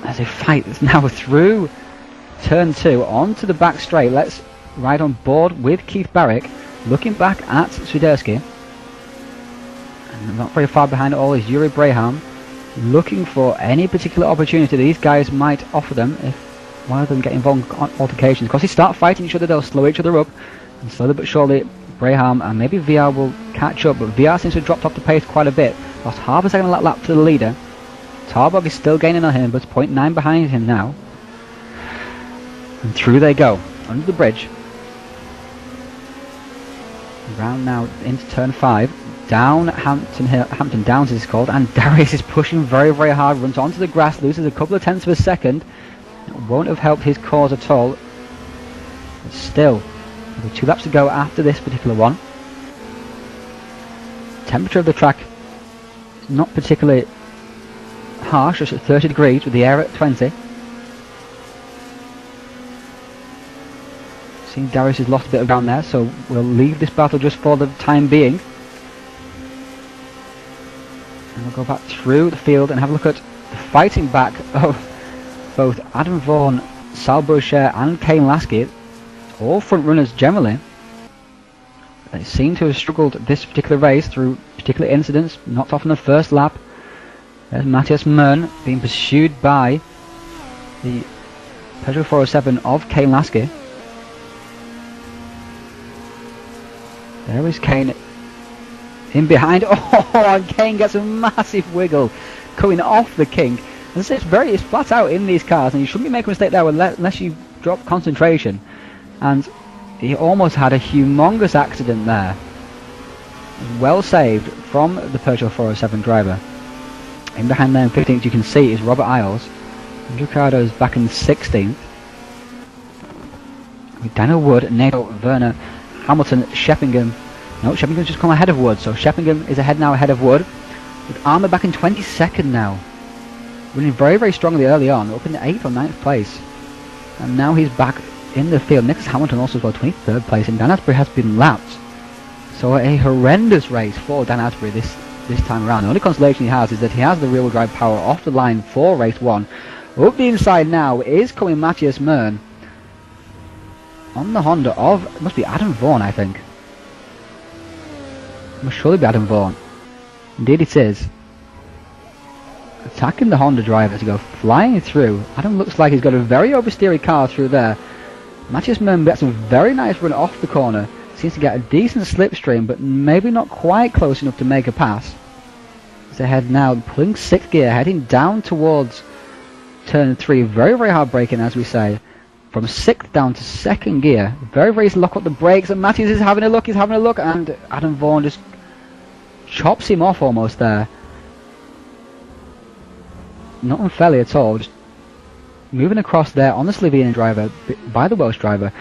Speaker 1: As they fight now through turn 2 onto the back straight. Let's ride on board with Keith Barrick, looking back at Swiderski. And not very far behind at all is Yuri Braham, looking for any particular opportunity these guys might offer them if one of them get involved in altercations. Because they start fighting each other, they'll slow each other up, and slowly but surely Braham and maybe VR will catch up, but VR seems to have dropped off the pace quite a bit. Lost half a second lap to the leader. Tarborg is still gaining on him, but 0.9 behind him now. And through they go, under the bridge. Round now into turn 5. Down Hampton Downs is called, and Darius is pushing very, very hard, runs onto the grass, loses a couple of tenths of a second. It won't have helped his cause at all. But still, there'll be 2 laps to go after this particular one. Temperature of the track is not particularly harsh, just at 30 degrees with the air at 20. See, Darius has lost a bit of ground there, so we'll leave this battle just for the time being. And we'll go back through the field and have a look at the fighting back of both Adam Vaughan, Sal Boucher and Kane Lasky. All front runners generally. They seem to have struggled this particular race through particular incidents, knocked off in the first lap. There's Matthias Mern being pursued by the Peugeot 407 of Kane Lasky. There is Kane in behind. Oh, and Kane gets a massive wiggle coming off the kink. And it's flat out in these cars, and you shouldn't be making a mistake there unless you drop concentration. And he almost had a humongous accident there. Well saved from the Peugeot 407 driver. In behind there in 15th you can see is Robert Isles. And Ricardo's back in 16th. With Daniel Wood, Nato, Werner, Hamilton, Sheppingham. No, Sheppingham's just come ahead of Wood, so Sheppingham is ahead of Wood. With Armour back in 22nd now. Running very, very strongly early on, up in the 8th or 9th place. And now he's back in the field. Nicholas Hamilton also as well, 23rd place, and Dan Asbury has been lapped. So a horrendous race for Dan Asbury this time around. The only consolation he has is that he has the rear-wheel drive power off the line for race 1. Up the inside now is coming Matthias Mern on the Honda of, it must be Adam Vaughan, I think. It must surely be Adam Vaughan. Indeed it is. Attacking the Honda driver to go flying through. Adam looks like he's got a very oversteery car through there. Matthias Mern gets a very nice run off the corner. Seems to get a decent slipstream, but maybe not quite close enough to make a pass. He's ahead now, pulling 6th gear, heading down towards turn 3. Very, very hard braking, as we say. From 6th down to 2nd gear. Very, very lock up the brakes, and Matthews is having a look, and Adam Vaughan just chops him off almost there. Not unfairly at all, just moving across there on the Slovenian driver by the Welsh driver.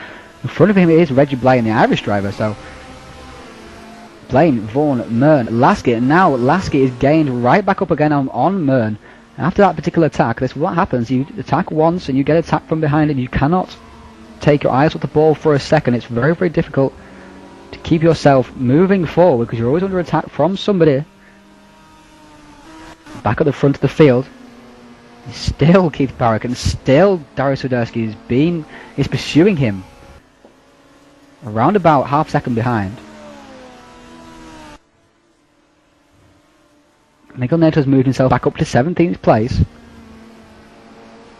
Speaker 1: In front of him is Reggie Blaine, the Irish driver, so Blaine, Vaughan, Mern, Lasky, and now Lasky is gained right back up again on Mern. After that particular attack, this is what happens. You attack once and you get attacked from behind, and you cannot take your eyes off the ball for a second. It's very, very difficult to keep yourself moving forward because you're always under attack from somebody. Back at the front of the field, still Keith Barrack, and still Darius Swiderski is pursuing him. Around about half second behind. Miguel Neto's moved himself back up to 17th place.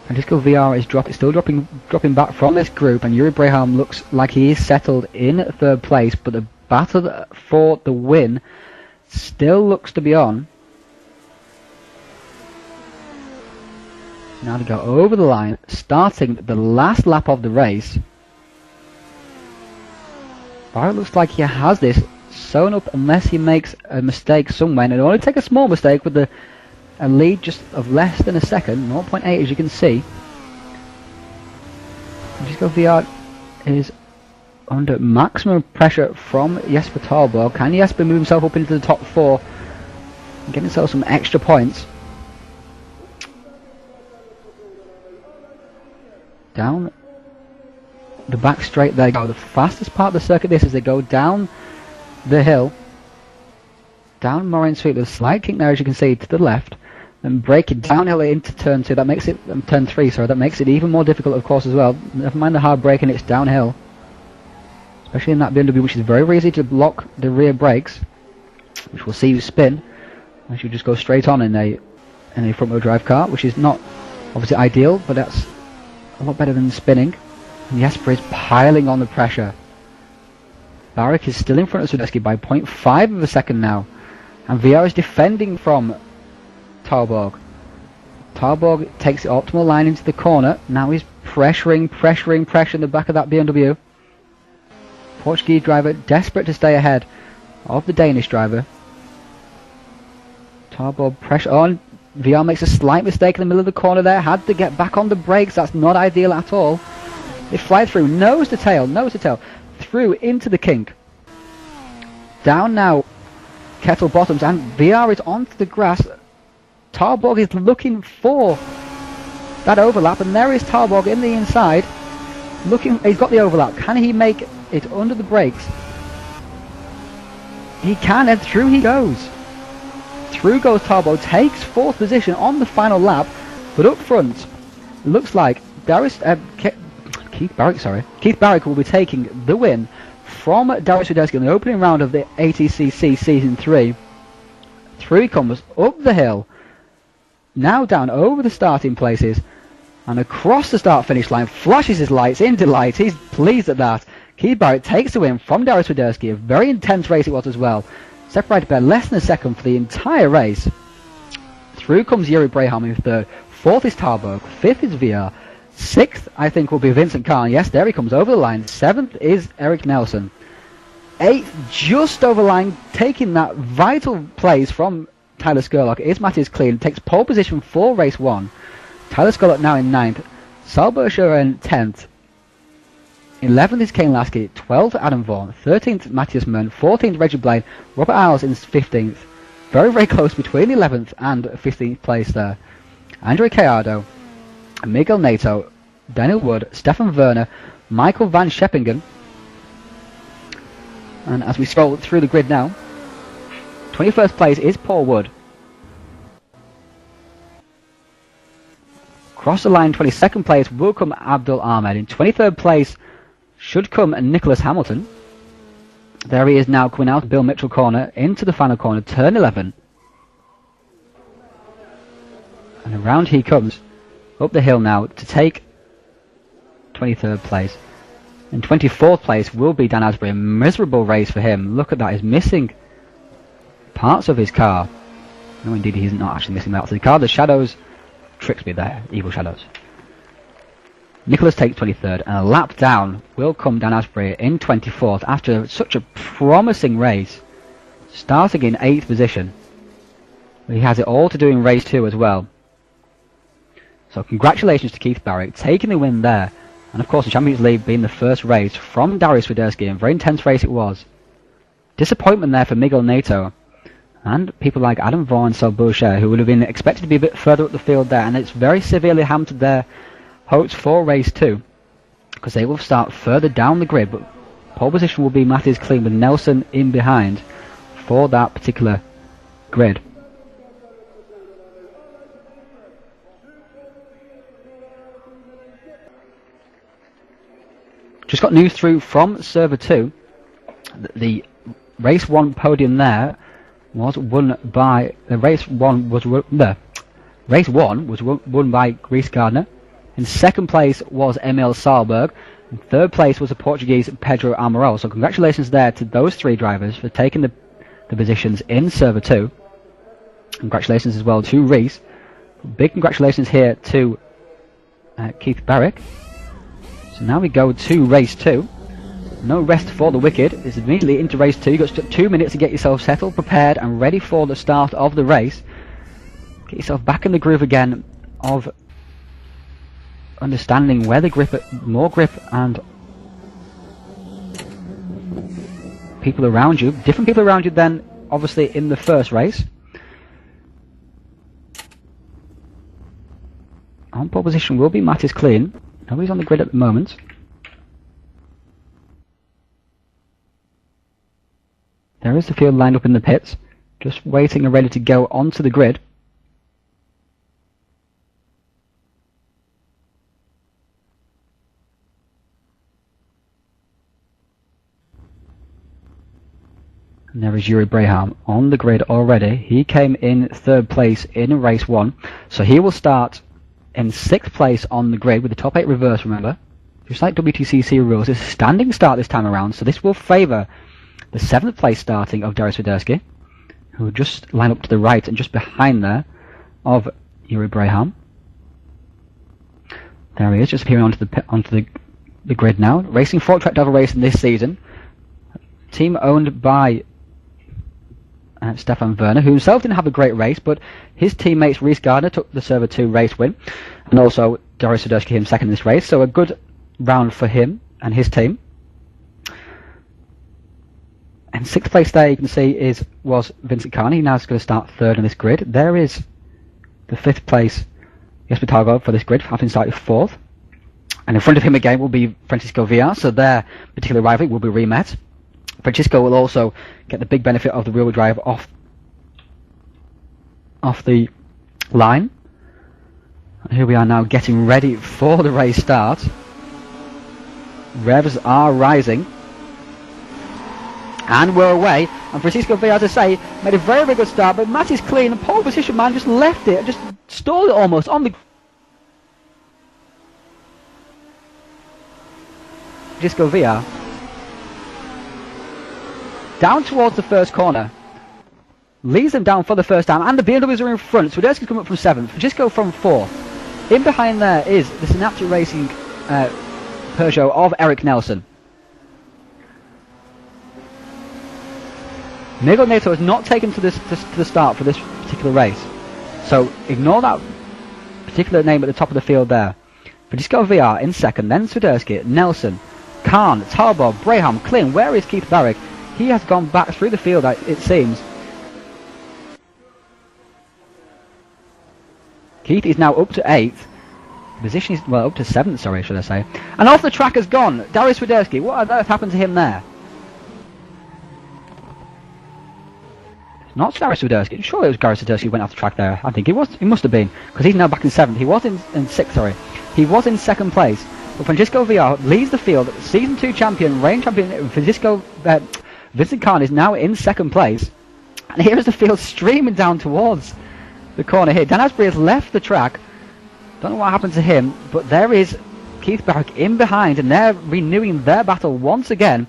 Speaker 1: Francisco VR is still dropping back from this group, and Yuri Braham looks like he is settled in 3rd place, but the battle for the win still looks to be on. Now to go over the line, starting the last lap of the race. Barrett looks like he has this sewn up unless he makes a mistake somewhere, and it'll only take a small mistake with a lead just of less than a second, 0.8 as you can see. Francisco VR is under maximum pressure from Jesper Talborg. Can Jesper move himself up into the top 4 and get himself some extra points? Down the back straight they go. The fastest part of the circuit this is they go down the hill, down Moraine Street with a slight kink there as you can see to the left, and break it downhill into turn 2. That makes it turn 3. Sorry, that makes it even more difficult of course as well. Never mind the hard braking, it's downhill, especially in that BMW, which is very, very easy to block the rear brakes, which will see you spin as you just go straight on in a front wheel drive car, which is not obviously ideal, but that's a lot better than spinning. And Jesper is piling on the pressure. Barrick is still in front of Swiderski by 0.5 of a second now, and VR is defending from Talborg. Talborg takes the optimal line into the corner. Now he's pressuring in the back of that BMW. Portuguese driver desperate to stay ahead of the Danish driver. Talborg pressure on. VR makes a slight mistake in the middle of the corner there. Had to get back on the brakes. That's not ideal at all. They fly through, nose to tail, through into the kink. Down now, Kettle Bottoms, and VR is onto the grass. Talborg is looking for that overlap, and there is Talborg in the inside. Looking, he's got the overlap. Can he make it under the brakes? He can, and through he goes. Through goes Tarbo, takes 4th position on the final lap, but up front, it looks like Keith Barrick will be taking the win from Darius Widerski in the opening round of the ATCC Season 3. Through he comes, up the hill, now down over the starting places, and across the start-finish line, flashes his lights in delight. He's pleased at that. Keith Barrick takes the win from Darius Widerski. A very intense race it was as well. Separated by less than a second for the entire race. Through comes Yuri Braham in 3rd. 4th is Tarberg. 5th is VR. 6th, I think, will be Vincent Kahn. Yes, there he comes over the line. 7th is Eric Nelson. 8th, just over the line, taking that vital place from Tyler Skurlock, is Matthias Klein. Takes pole position for race 1. Tyler Skurlock now in 9th. Sal Bersher in 10th. 11th is Kane Lasky. 12th Adam Vaughan. 13th Matthias Munn. 14th Reggie Blaine. Robert Isles in 15th. Very, very close between 11th and 15th place there. Andre Caiado, Miguel Nato, Daniel Wood, Stefan Werner, Michael van Scheppingen. And as we scroll through the grid now, 21st place is Paul Wood. Across the line, 22nd place will come Abdul Ahmed. In 23rd place should come Nicholas Hamilton. There he is now coming out of Bill Mitchell corner into the final corner, turn 11. And around he comes, up the hill now to take 23rd place. In 24th place will be Dan Asbury. A miserable race for him. Look at that, he's missing parts of his car. No, indeed, he's not actually missing parts of the car. The shadows tricks me there, evil shadows. Nicholas takes 23rd, and a lap down will come Dan Asbury in 24th after such a promising race, starting in 8th position. He has it all to do in race 2 as well. So congratulations to Keith Barrick, taking the win there, and of course the Champions League being the first race from Darius Widerski, and a very intense race it was. Disappointment there for Miguel Nato, and people like Adam Vaughan and Sal Boucher, who would have been expected to be a bit further up the field there, and it's very severely hampered their hopes for race 2, because they will start further down the grid, but pole position will be Matthias Klein with Nelson in behind for that particular grid. Just got news through from server 2. The race 1 podium there was won by race 1 was won by Reese Gardner. In 2nd place was Emil Salberg. In 3rd place was the Portuguese Pedro Amaral. So congratulations there to those 3 drivers for taking the positions in server 2. Congratulations as well to Reese. Big congratulations here to Keith Barrick. So now we go to race 2. No rest for the wicked. It's immediately into race 2. You've got 2 minutes to get yourself settled, prepared and ready for the start of the race. Get yourself back in the groove again of understanding where the grip, more grip and people around you, different people around you than obviously in the first race. On pole position will be Matthias Klein. Nobody's on the grid at the moment. There is the field lined up in the pits, just waiting and ready to go onto the grid. And there is Yuri Braham on the grid already. He came in 3rd place in race 1, so he will start in 6th place on the grid with the top 8 reverse, remember. Just like WTCC rules, it's a standing start this time around, so this will favour the 7th place starting of Darius Widerski, who will just line up to the right and just behind there of Yuri Braham. There he is, just appearing onto the grid now. Racing Fork Track Devil Racing this season. Team owned by Stefan Werner, who himself didn't have a great race, but his teammates Reese Gardner took the Server 2 race win, and also Darius Widerski him second in this race, so a good round for him and his team. And 6th place there you can see was Vincent Carney. Now he's going to start 3rd on this grid. There is the 5th place Jesper Targov for this grid, having started 4th. And in front of him again will be Francisco Villar, so their particular rivalry will be remet. Francisco will also get the big benefit of the rear-wheel drive off the line. And here we are now getting ready for the race start. Revs are rising. And we're away. And Francisco Villar, as I say, made a very, very good start, but Matty's clean. The pole position man just left it, just stalled it almost on the... Francisco Villar down towards the first corner, leads them down for the first time, and the BMWs are in front. Swiderski's coming up from 7th, Francisco from 4th. In behind there is the Synaptic Racing Peugeot of Eric Nelson. Miguel Neto has not taken to the start for this particular race, so ignore that particular name at the top of the field there. Francisco Villar in 2nd, then Swiderski, Nelson, Khan, Tarbob, Braham, Klin. Where is Keith Barrick? He has gone back through the field, it seems. Keith is now up to 8th. Position is, well, up to 7th, sorry, should I say. And off the track has gone Darius Swiderski. What on earth happened to him there? It's not Darius Swiderski. Surely it was Darius Swiderski who went off the track there. I think he must have been, because he's now back in 7th. He was in 6th, sorry. He was in 2nd place. But Francisco Villar leads the field. Season 2 champion, reign champion, Vincent Khan is now in 2nd place. And here is the field streaming down towards the corner here. Dan Asbury has left the track. Don't know what happened to him, but there is Keith Barrick in behind, and they're renewing their battle once again.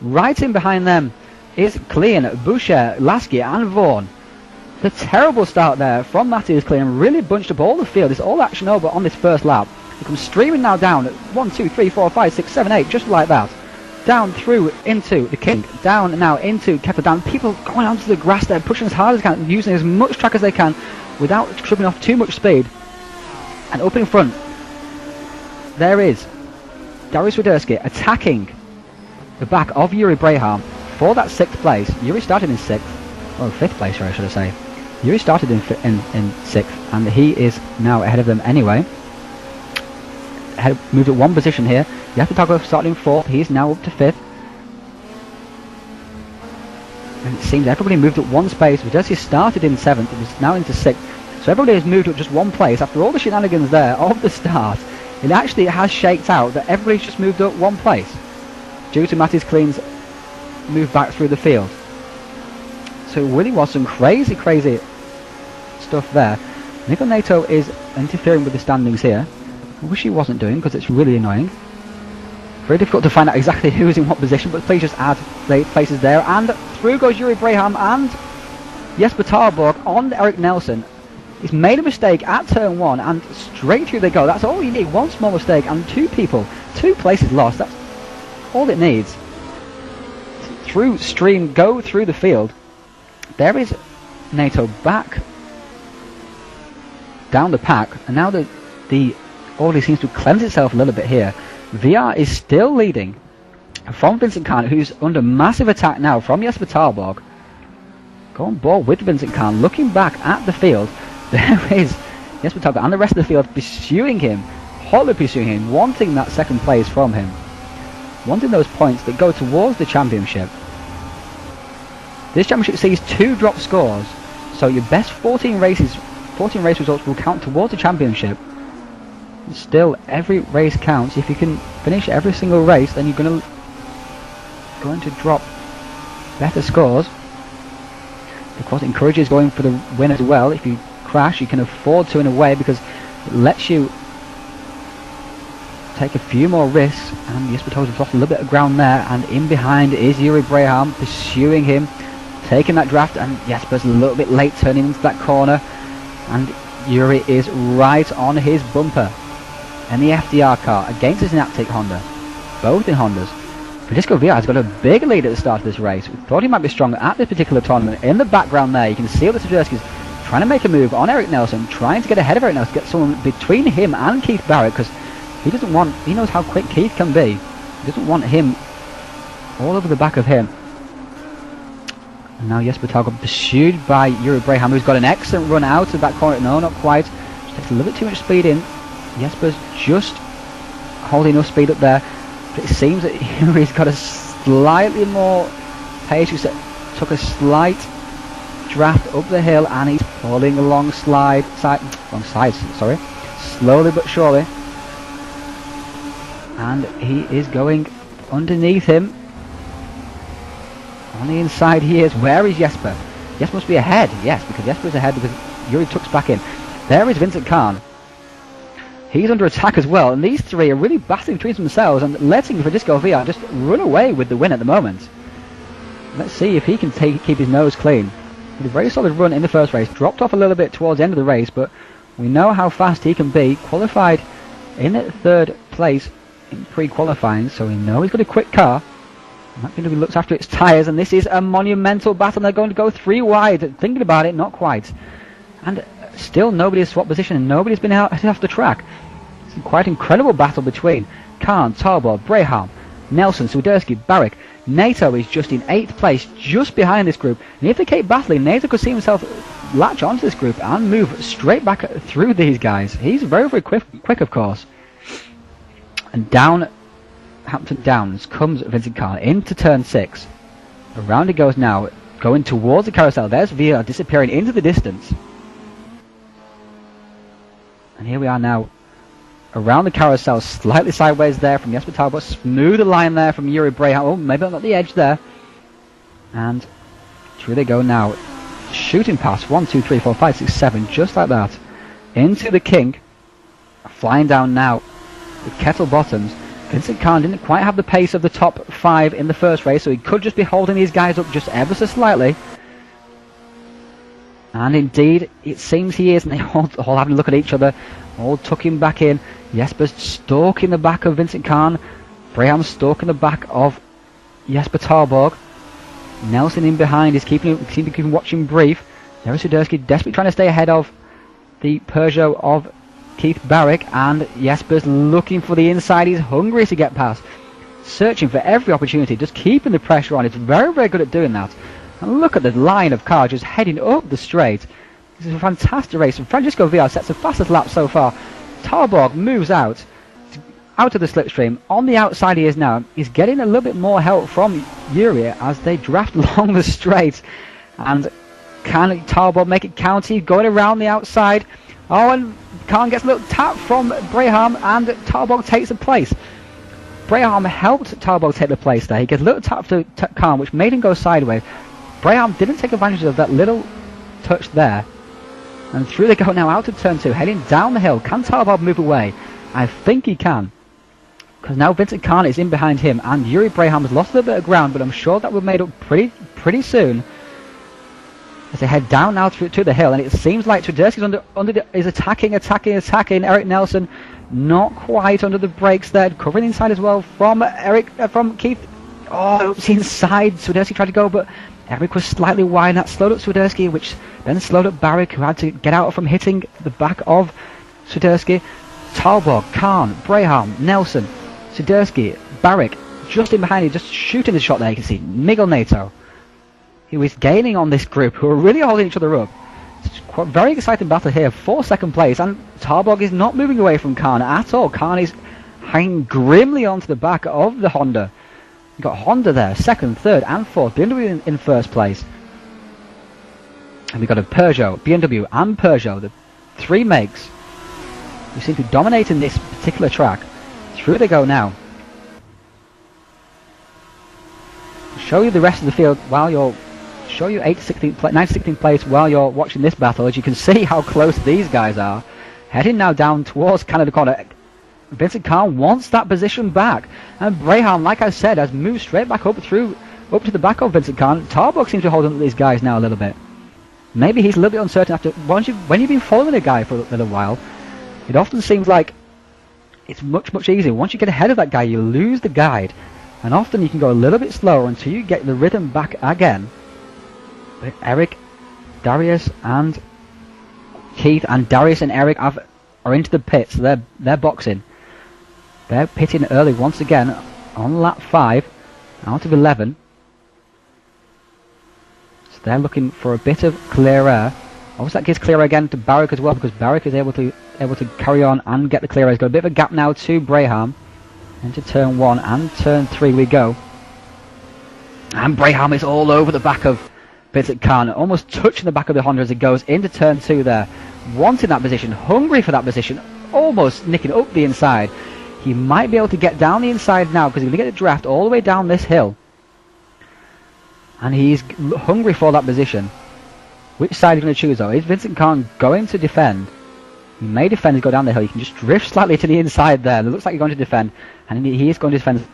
Speaker 1: Right in behind them is Klein, Boucher, Lasky and Vaughan. The terrible start there from Matthias Klein really bunched up all the field. It's all action over on this first lap. It comes streaming now down at 1, 2, 3, 4, 5, 6, 7, 8, just like that. Down through into the King, down now into Kepler, down. People going onto the grass there, pushing as hard as they can, using as much track as they can without tripping off too much speed. And up in front, there is Darius Swiderski attacking the back of Yuri Braham for that 6th place. Yuri started in 6th, or 5th place, should I say. Yuri started in 6th, and he is now ahead of them anyway. Moved at 1 position here. Yapatago started in 4th, he is now up to 5th. And it seems everybody moved at 1 space. Swiderski started in 7th, it was now into 6th. So everybody has moved up just 1 place. After all the shenanigans there of the start, it actually has shaked out that everybody's just moved up 1 place due to Matthias Klein's move back through the field. So it really was some crazy stuff there. Miguel Neto is interfering with the standings here. I wish he wasn't doing, because it's really annoying. Very difficult to find out exactly who's in what position, but please just add places there. And through goes Yuri Braham and Jesper Tarborg on Eric Nelson. He's made a mistake at turn 1 and straight through they go. That's all you need. 1 small mistake and 2 people, 2 places lost. That's all it needs. Through stream, go through the field. There is Neto back down the pack, and now the order seems to cleanse itself a little bit here. VR is still leading from Vincent Khan, who's under massive attack now from Jesper Tarborg. Go on board with Vincent Khan, looking back at the field. There is Jesper Tarborg and the rest of the field pursuing him, hotly pursuing him, wanting that 2nd place from him, wanting those points that go towards the championship. This championship sees 2 drop scores, so your best 14 race results will count towards the championship. Still, every race counts. If you can finish every single race, then you're going to drop better scores. Of course, it encourages going for the win as well. If you crash, you can afford to in a way, because it lets you take a few more risks. And Jesper Tarborg lost a little bit of ground there, and in behind is Yuri Braham pursuing him, taking that draft, and Jesper's a little bit late turning into that corner, and Yuri is right on his bumper in the FDR car against the Synaptic Honda, both in Hondas. Francisco Villar has got a big lead at the start of this race. We thought he might be stronger at this particular tournament. In the background there, you can see the Swiderski's trying to make a move on Eric Nelson, trying to get ahead of Eric Nelson, get someone between him and Keith Barrett, because he knows how quick Keith can be. He doesn't want him all over the back of him. And now Jesper Tarborg pursued by Yuri Braham, who's got an excellent run out of that corner. No, not quite. Just takes a little bit too much speed in. Jesper's just holding enough speed up there. But it seems that he's got a slightly more pace. He took a slight draft up the hill, and he's pulling along slowly but surely. And he is going underneath him. On the inside he is. Where is Jesper? Jesper must be ahead. Yes, because Jesper is ahead because Yuri tucks back in. There is Vincent Kahn. He's under attack as well, and these three are really battling between themselves and letting Fredisco VR just run away with the win at the moment. Let's see if he can keep his nose clean. He had a very solid run in the first race, dropped off a little bit towards the end of the race, but we know how fast he can be. Qualified in 3rd place in pre-qualifying, so we know he's got a quick car. And that BMW looks after its tyres, and this is a monumental battle. They're going to go 3 wide. Thinking about it, not quite. And still nobody has swapped position, and nobody's been out off the track. It's a quite incredible battle between Kahn, Tarbour, Braham, Nelson, Swiderski, Barrick. NATO is just in 8th place, just behind this group. And if they keep battling, NATO could see himself latch onto this group and move straight back through these guys. He's very, very quick, of course. And down Hampton Downs comes Vincent Kahn into turn 6. Around he goes now, going towards the carousel. There's VR disappearing into the distance. And here we are now around the carousel, slightly sideways there from Jesper Talbot. Smooth line there from Yuri Braham. Oh, maybe not the edge there. And through they go now. Shooting past 1, 2, 3, 4, 5, 6, 7, just like that. Into the King. Flying down now with Kettle Bottoms. Vincent Kahn didn't quite have the pace of the top 5 in the first race, so he could just be holding these guys up just ever so slightly. And indeed, it seems he is, and they all having a look at each other, all tucking back in. Jesper's stalking the back of Vincent Kahn. Braham's stalking the back of Jesper Tarborg. Nelson in behind is seeming to keep watching brief. There's Swiderski desperately trying to stay ahead of the Peugeot of Keith Barrick, and Jesper's looking for the inside. He's hungry to get past, searching for every opportunity, just keeping the pressure on. It's very, very good at doing that. And look at the line of cars just heading up the straight. This is a fantastic race. And Francisco VR sets the fastest lap so far. Tarborg moves out of the slipstream. On the outside he is now. He's getting a little bit more help from Yuri as they draft along the straight. And can Tarborg make it count? He's going around the outside. Oh, and Kahn gets a little tap from Braham, and Tarborg takes the place. Braham helped Tarborg take the place there. He gets a little tap to Kahn, which made him go sideways. Braham didn't take advantage of that little touch there. And through they go now out of turn 2, heading down the hill. Can Tarborg move away? I think he can, because now Vincent Kahn is in behind him, and Yuri Braham has lost a little bit of ground, but I'm sure that will be made up pretty soon. As they head down now to the hill, and it seems like Swiderski is attacking Eric Nelson. Not quite under the brakes there, covering inside as well from Keith. Oh, it's inside. Swiderski tried to go, but Eric was slightly wide. That slowed up Swiderski, which then slowed up Barrick, who had to get out from hitting the back of Swiderski. Talborg, Kahn, Braham, Nelson, Swiderski, Barrick, just in behind him, just shooting the shot there. You can see Miguel Neto. He was gaining on this group, who are really holding each other up. It's a very exciting battle here for 2nd place, and Tarborg is not moving away from Kahn at all. Kahn is hanging grimly onto the back of the Honda. You've got Honda there, 2nd, 3rd and 4th. BMW in 1st place. And we've got a Peugeot, BMW and Peugeot, the 3 makes who seem to be dominating this particular track. Through they go now. I'll show you the rest of the field while you're... show you 9th, 16th place while you're watching this battle. As you can see how close these guys are. Heading now down towards Canada Corner. Vincent Kahn wants that position back, and Braham, like I said, has moved straight back up to the back of Vincent Kahn. Tarborg seems to hold on to these guys now a little bit. Maybe he's a little bit uncertain after when you've been following a guy for a little while. It often seems like it's much easier. Once you get ahead of that guy, you lose the guide, and often you can go a little bit slower until you get the rhythm back again. But Eric, Darius, and Keith, and Darius and Eric are into the pits. So they're boxing. They're pitting early once again on lap 5 out of 11. So they're looking for a bit of clear air. Obviously that gives clear air again to Barrick as well, because Barrick is able to carry on and get the clear air. He's got a bit of a gap now to Braham. Into turn 1 and turn 3 we go. And Braham is all over the back of Vincent Khan, almost touching the back of the Honda as it goes into turn 2 there. Wanting that position, hungry for that position, almost nicking up the inside. He might be able to get down the inside now because he's going to get the draft all the way down this hill. And he's hungry for that position. Which side are you going to choose though? Is Vincent Khan going to defend? He may defend and go down the hill. You can just drift slightly to the inside there. It looks like you're going to defend. And he is going to defend.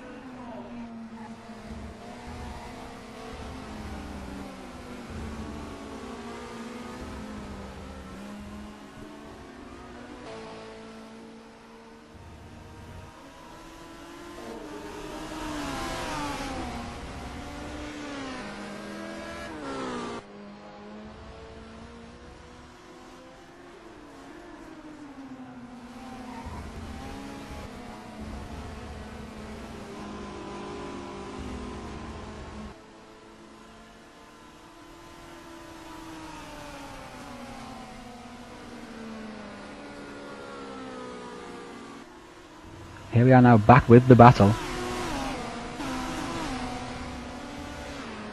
Speaker 1: Here we are now back with the battle.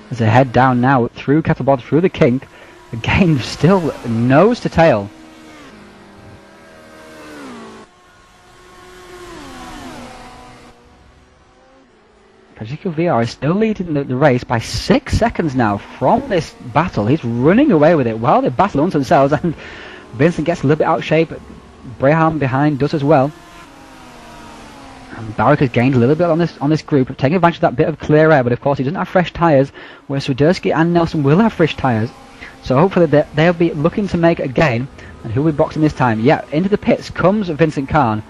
Speaker 1: As they head down now through Kettlebod, through the kink. Again, still nose to tail. Particular VR is still leading the race by 6 seconds now from this battle. He's running away with it while they battle amongst themselves, and Vincent gets a little bit out of shape. Braham behind does as well. And Barrick has gained a little bit on this group, taking advantage of that bit of clear air, but of course he doesn't have fresh tyres, whereas Swiderski and Nelson will have fresh tyres. So hopefully they'll be looking to make a gain. And who will be boxing this time? Yeah, into the pits comes Vincent Khan,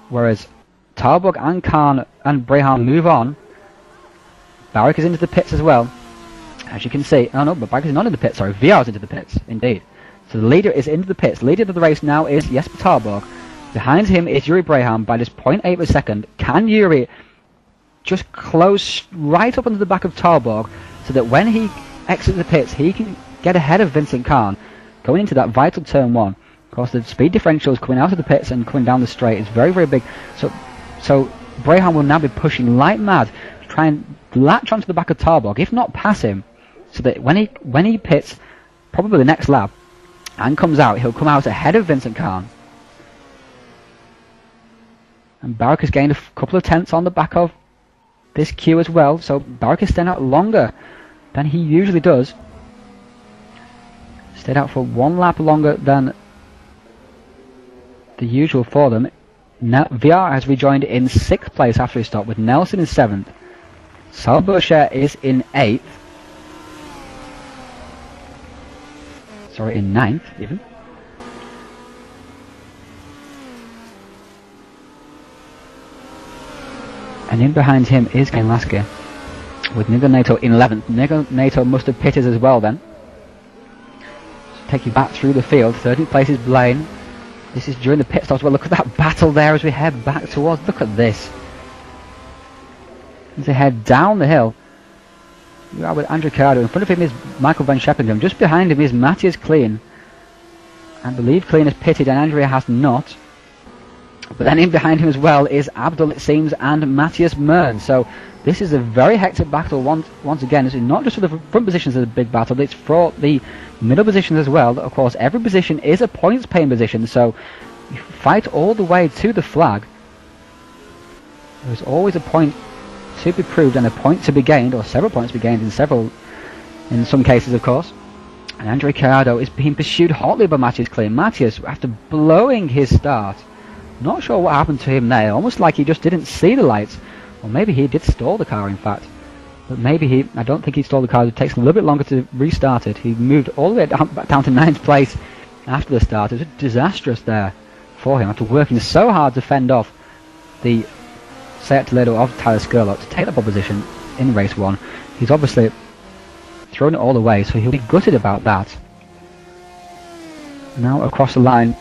Speaker 1: whereas Tarburg and Khan and Braham move on. Barrick is into the pits as well, as you can see. Oh no, but Barrick is not in the pits, sorry, VR is into the pits, indeed. So the leader is into the pits. Leader of the race now is Jesper Tarburg. Behind him is Yuri Braham by just 0.8 of a second. Can Yuri just close right up under the back of Tarburg so that when he exits the pits he can get ahead of Vincent Khan going into that vital turn 1. Of course the speed differentials coming out of the pits and coming down the straight is very, very big. So Braham will now be pushing like mad to try and latch onto the back of Tarburg, if not pass him, so that when he pits, probably the next lap, and comes out, he'll come out ahead of Vincent Khan. And Barrick has gained a couple of tenths on the back of this queue as well, so Barrick is staying out longer than he usually does. Stayed out for 1 lap longer than the usual for them. Now, VR has rejoined in 6th place after his stop, with Nelson in 7th. Salbosher is in 8th. Sorry, in 9th even. And in behind him is Kane Lasky, with Nigo Nato in 11th. Nigo Nato must have pitted as well then. Take you back through the field. 13th place is Blaine. This is during the pit stops. Well, look at that battle there as we head back towards. Look at this. As they head down the hill, we are with Andrew Cardo. In front of him is Michael Van Sheppingham. Just behind him is Matthias Klein. I believe Klein has pitted and Andrea has not. But then in behind him as well is Abdul, it seems, and Matthias Mern. So this is a very hectic battle once again. This is not just for the front positions of the big battle, it's for the middle positions as well. Of course, every position is a points paying position, so you fight all the way to the flag. There's always a point to be proved and a point to be gained, or several points to be gained in some cases, of course. And Andre Carrado is being pursued hotly by Matthias Klein. Matthias, after blowing his start, not sure what happened to him there, almost like he just didn't see the lights. Or maybe he did stall the car, in fact. But maybe I don't think he stalled the car. It takes him a little bit longer to restart it. He moved all the way down to 9th place after the start. It was disastrous there for him after working so hard to fend off the Seat Toledo of Tyler Skurlock to take that pole position in race 1. He's obviously thrown it all away, so he'll be gutted about that. Now across the line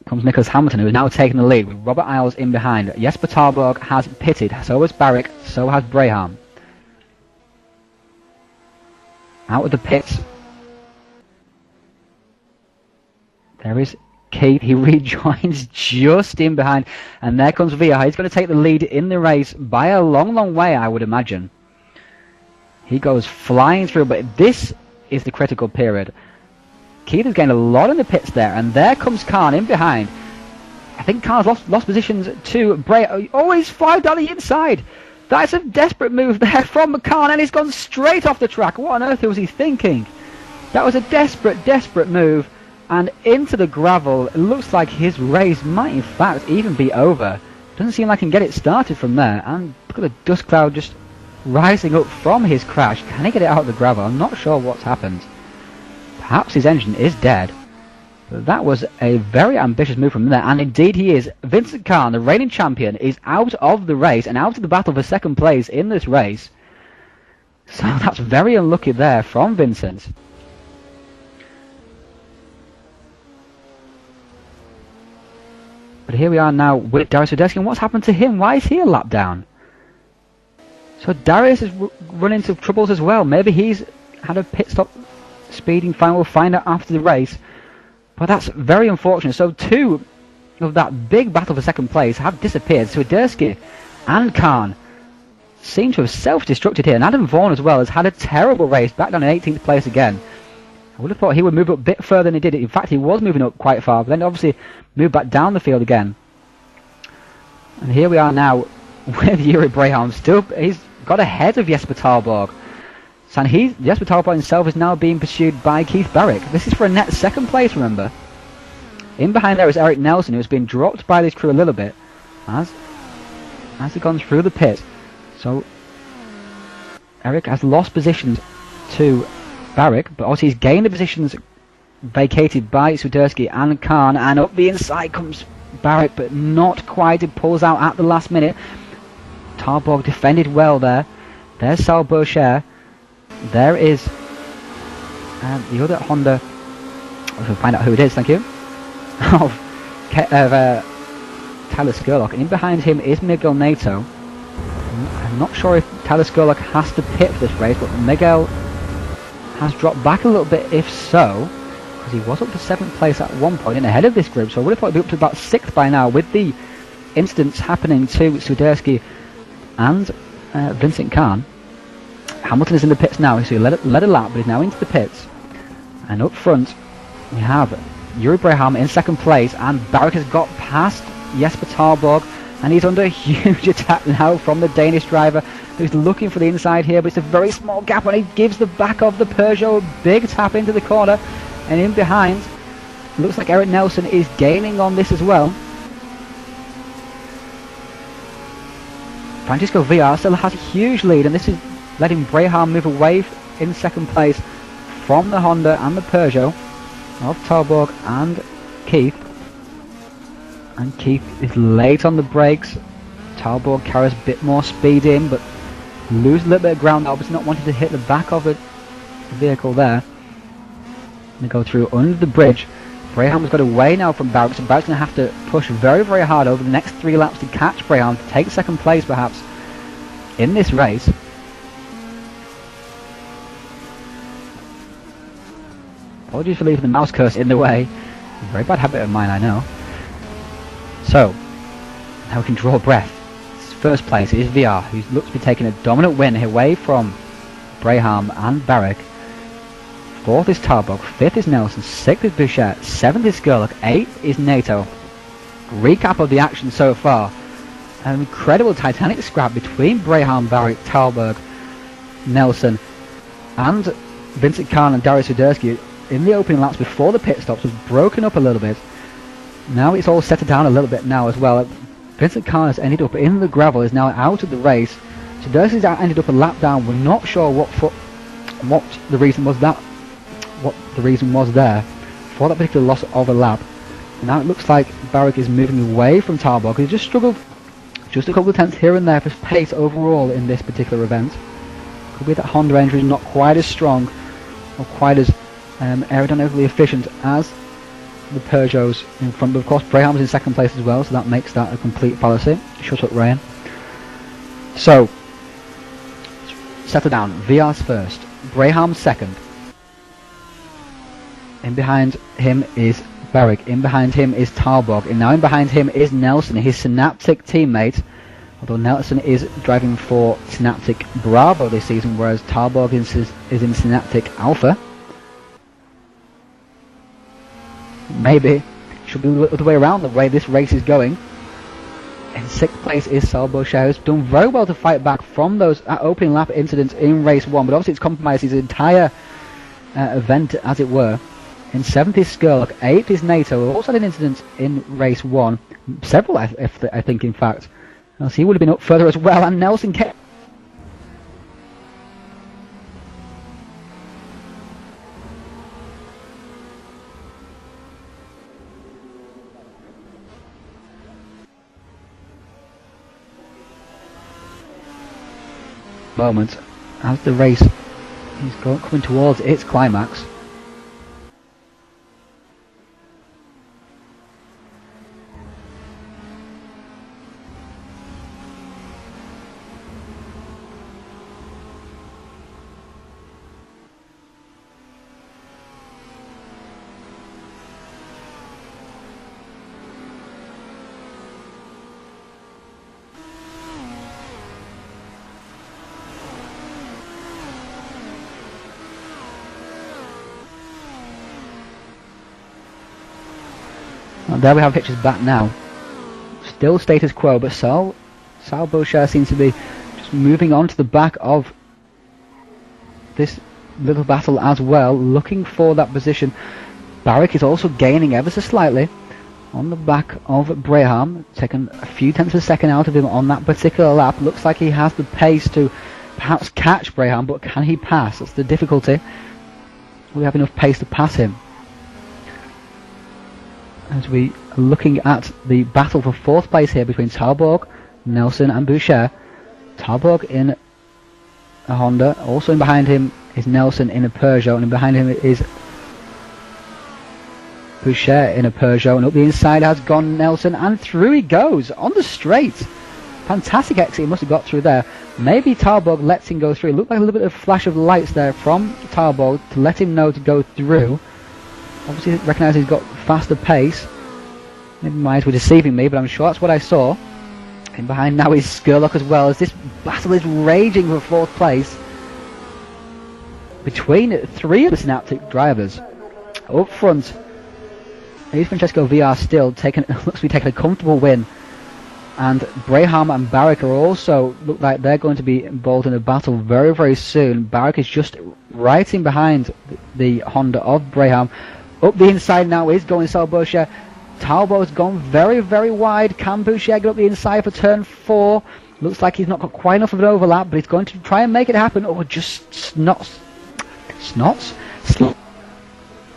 Speaker 1: comes Nicholas Hamilton, who is now taking the lead with Robert Isles in behind. Jesper Tarburg has pitted, so has Barrick, so has Braham. Out of the pits there is Keith, he rejoins just in behind, and there comes VR. He's going to take the lead in the race by a long, long way, I would imagine. He goes flying through, but this is the critical period. Keith has gained a lot in the pits there, and there comes Khan in behind. I think Khan's lost positions to Bray. Oh, he's flying down the inside. That's a desperate move there from Khan, and he's gone straight off the track. What on earth was he thinking? That was a desperate move, and into the gravel. It looks like his race might in fact even be over. Doesn't seem like he can get it started from there, and look at the dust cloud just rising up from his crash. Can he get it out of the gravel? I'm not sure what's happened. Perhaps his engine is dead. But that was a very ambitious move from there, and indeed he is. Vincent Khan, the reigning champion, is out of the race and out of the battle for second place in this race. So that's very unlucky there from Vincent. But here we are now with Darius Swiderski, and what's happened to him? Why is he a lap down? So Darius has run into troubles as well. Maybe he's had a pit stop speeding fine. We'll find out after the race. But that's very unfortunate. So two of that big battle for second place have disappeared. Swiderski and Khan seem to have self-destructed here. And Adam Vaughan as well has had a terrible race, back down in 18th place again. I would have thought he would move up a bit further than he did. In fact, he was moving up quite far, but then obviously moved back down the field again. And here we are now with Yuri Braham. Still, he's got ahead of Jesper Talborg. And Jesper Talborg himself is now being pursued by Keith Barrick. This is for a net second place, remember. In behind there is Eric Nelson, who's been dropped by this crew a little bit as he's gone through the pit. So Eric has lost positions to Barrick, but also he's gained the positions vacated by Swiderski and Khan, and up the inside comes Barrick, but not quite. It pulls out at the last minute. Talborg defended well there. There's Sal Bocher. There is the other Honda. We'll find out who it is, thank you. Of Tyler Skurlock. And in behind him is Miguel Nato. I'm not sure if Tyler Skurlock has to pit for this race, but Miguel has dropped back a little bit if so, because he was up to 7th place at one point and ahead of this group, so I would have thought he'd be up to about 6th by now with the incidents happening to Swiderski and Vincent Khan. Hamilton is in the pits now, so he led a lap, but he's now into the pits. And up front, we have Yuri Braham in 2nd place, and Barrick has got past Jesper Talborg, and he's under huge attack now from the Danish driver, who's looking for the inside here, but it's a very small gap, and he gives the back of the Peugeot a big tap into the corner, and in behind, looks like Eric Nelson is gaining on this as well. Francisco VR still has a huge lead, and this is letting Braham move away in 2nd place from the Honda and the Peugeot of Talborg and Keith. And Keith is late on the brakes. Talborg carries a bit more speed in, but loses a little bit of ground, obviously not wanting to hit the back of the vehicle there. They go through under the bridge. Braham's got away now from Barrick, so Barrick's going to have to push very, very hard over the next 3 laps to catch Braham, to take 2nd place perhaps in this race. Apologies for leaving the mouse cursor in the way. Very bad habit of mine, I know. So, now we can draw breath. First place is VR, who looks to be taking a dominant win away from Braham and Barrick. 4th is Talborg, 5th is Nelson, 6th is Boucher, 7th is Skurlock, 8th is Nato. Recap of the action so far. An incredible titanic scrap between Braham, Barrick, Talborg, Nelson, and Vincent Khan and Darius Swiderski in the opening laps before the pit stops was broken up a little bit. Now it's all settled down a little bit now as well. Vincent Khan has ended up in the gravel, is now out of the race. Swiderski's ended up a lap down. We're not sure what the reason was there for that particular loss of a lap. Now it looks like Barrick is moving away from Talborg. He's just struggled just a couple of tenths here and there for pace overall in this particular event. Could be that Honda engine is not quite as strong or quite as aerodynamically efficient as the Peugeots in front, but of course Braham's in 2nd place as well, so that makes that a complete fallacy. Shut up, Ryan. So, settle down. VR's first, Braham 2nd. In behind him is Barrick. In behind him is Tarbog, and now in behind him is Nelson, his Synaptic teammate. Although Nelson is driving for Synaptic Bravo this season, whereas Tarbog is in Synaptic Alpha. Maybe should be the other way around the way this race is going. In 6th place is Salbochet, who's done very well to fight back from those opening lap incidents in race 1, but obviously it's compromised his entire event, as it were. In 7th is Skurlock, 8th is NATO, who also had an incident in race 1, several I think in fact. So he would have been up further as well, and Nelson kept moment as the race is coming towards its climax. And there we have pictures back now. Still status quo, but Salbochet seems to be just moving on to the back of this little battle as well, looking for that position. Barrick is also gaining ever so slightly on the back of Braham, taking a few tenths of a second out of him on that particular lap. Looks like he has the pace to perhaps catch Braham, but can he pass? That's the difficulty. Will we have enough pace to pass him? As we are looking at the battle for 4th place here between Tarbog, Nelson and Boucher. Tarbog in a Honda, also in behind him is Nelson in a Peugeot, and in behind him is Boucher in a Peugeot, and up the inside has gone Nelson, and through he goes on the straight. Fantastic exit he must have got through there. Maybe Tarbog lets him go through. It looked like a little bit of flash of lights there from Tarbog to let him know to go through. Obviously recognises he's got faster pace. Maybe my eyes were deceiving me, but I'm sure that's what I saw. In behind now is Skurlock as well, as this battle is raging for 4th place between 3 of the Synaptic drivers. Up front is Francesco VR still looks to be taking a comfortable win, and Braham and Barrick are also look like they're going to be involved in a battle very, very soon. Barrick is just right in behind the Honda of Braham. Up the inside now is going Salbochet. Talbot's gone very, very wide. Can Boucher get up the inside for turn 4? Looks like he's not got quite enough of an overlap, but he's going to try and make it happen. Or just snots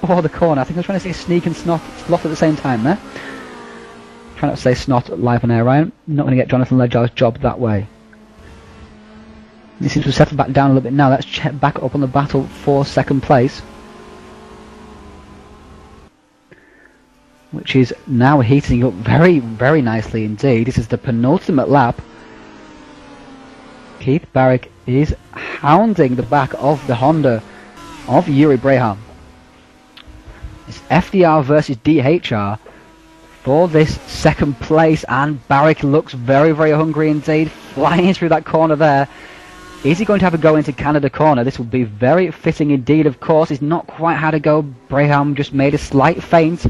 Speaker 1: for the corner. I think I was trying to say sneak and slot at the same time there. Try not to say snot live on air, Ryan. Not going to get Jonathan Ledger's job that way. He seems to have settled back down a little bit now. Let's check back up on the battle for 2nd place, which is now heating up very, very nicely indeed. This is the penultimate lap. Keith Barrick is hounding the back of the Honda of Yuri Braham. It's FDR versus DHR for this 2nd place, and Barrick looks very, very hungry indeed, flying through that corner there. Is he going to have a go into Canada corner? This would be very fitting indeed, of course. He's not quite had a go. Braham just made a slight feint,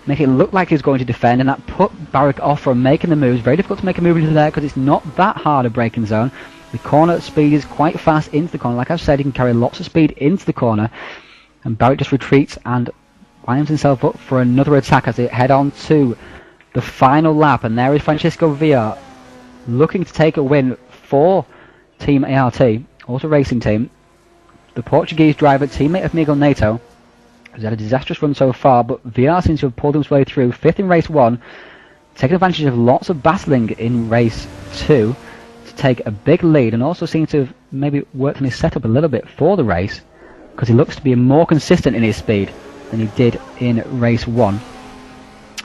Speaker 1: make it look like he was going to defend, and that put Barrick off from making the moves. Very difficult to make a move into there because it's not that hard a braking zone. The corner speed is quite fast into the corner. Like I've said, he can carry lots of speed into the corner, and Barrick just retreats and winds himself up for another attack as they head on to the final lap. And there is Francisco Villa looking to take a win for Team ART, Auto Racing Team. The Portuguese driver, teammate of Miguel Neto, has had a disastrous run so far, but VR seems to have pulled his way through, 5th in race 1, taking advantage of lots of battling in race 2 to take a big lead, and also seems to have maybe worked on his setup a little bit for the race, because he looks to be more consistent in his speed than he did in race 1.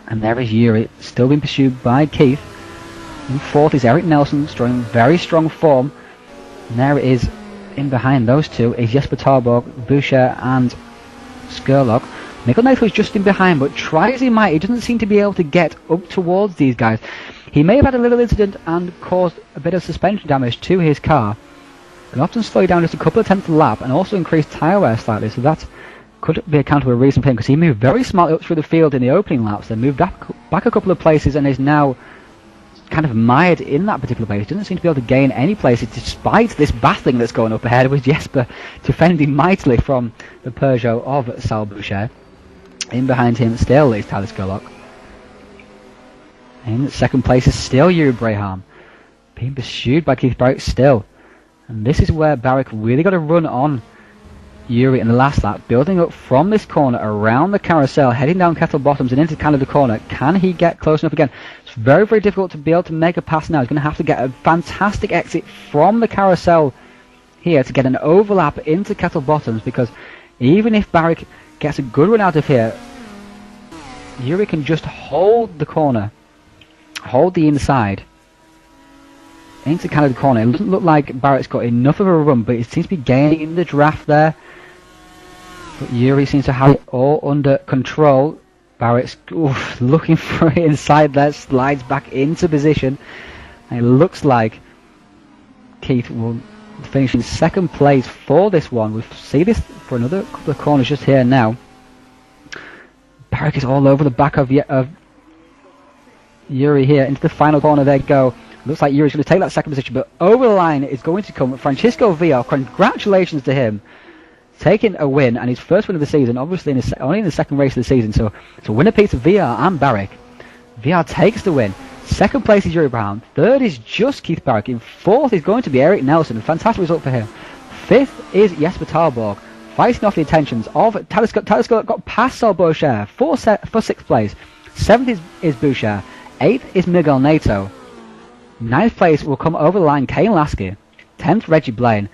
Speaker 1: And there is Yuri, still being pursued by Keith. In 4th is Eric Nelson, showing very strong form. And there it is, in behind those two is Jesper Tarbog, Boucher and Skurlock. Nickel Knight was just in behind, but try as he might, he doesn't seem to be able to get up towards these guys. He may have had a little incident and caused a bit of suspension damage to his car. Can often slow down just a couple of tenths of lap and also increase tyre wear slightly, so that could be a countable reason for him, because he moved very smartly up through the field in the opening laps, then moved back a couple of places and is now kind of mired in that particular place. Doesn't seem to be able to gain any places despite this battling that's going up ahead, with Jesper defending mightily from the Peugeot of Sal Boucher. In behind him still is Tyler Skurlock. In second place is still Yuri Braham, being pursued by Keith Barrick still. And this is where Barrick really got a run on Yuri in the last lap, building up from this corner around the carousel, heading down Kettle Bottoms and into Canada Corner. Can he get close enough again? It's very, very difficult to be able to make a pass now. He's going to have to get a fantastic exit from the carousel here to get an overlap into Kettle Bottoms, because even if Barrick gets a good run out of here, Yuri can just hold the corner, hold the inside into Canada Corner. It doesn't look like Barrett's got enough of a run, but it seems to be gaining in the draft there. But Yuri seems to have it all under control. Barrett's looking for it inside there, slides back into position. And it looks like Keith will finish in second place for this one. We'll see this for another couple of corners just here now. Barrick is all over the back of Yuri here. Into the final corner they go. Looks like Yuri's going to take that second position, but over the line is going to come Francisco Villar. Congratulations to him, taking a win, and his first win of the season, obviously only in the second race of the season, so it's a winner piece of Villar and Barrick. Villar takes the win. Second place is Yuri Brown. Third is just Keith Barrick. In fourth is going to be Eric Nelson. A fantastic result for him. Fifth is Jesper Tarborg, fighting off the attentions of Tyler Scott. Tyler Scott got past Sal Boucher for sixth place. Seventh is Boucher. Eighth is Miguel Nato. Ninth place will come over the line Kane Lasky. 10th Reggie Blaine.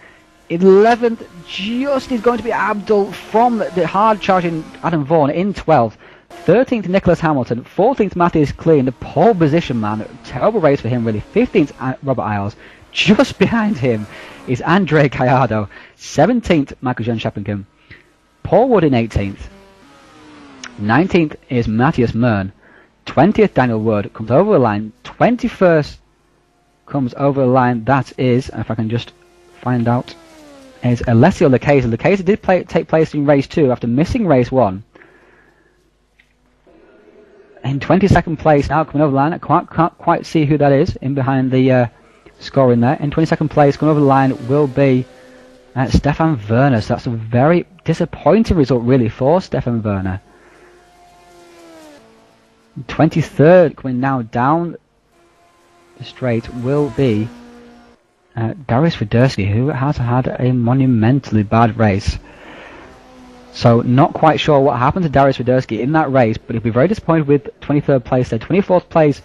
Speaker 1: 11th just is going to be Abdul from the hard charging Adam Vaughan in 12th. 13th Nicholas Hamilton. 14th Matthias Clean, the pole position man. Terrible race for him really. 15th Robert Isles. Just behind him is Andre Gallardo. 17th Michael John Sheppenkamp. Paul Wood in 18th. 19th is Matthias Mern. 20th Daniel Wood comes over the line. 21st comes over the line. That is, if I can just find out, is Alessio Lucchese. Lucchese did take place in race 2 after missing race 1. In 22nd place now, coming over the line, I can't quite see who that is in behind the scoring there. In 22nd place, coming over the line will be Stefan Werner. So that's a very disappointing result really for Stefan Werner. 23rd, coming now down the straight, will be Darius Radersky, who has had a monumentally bad race. So not quite sure what happened to Darius Radersky in that race, but he'll be very disappointed with 23rd place there. 24th place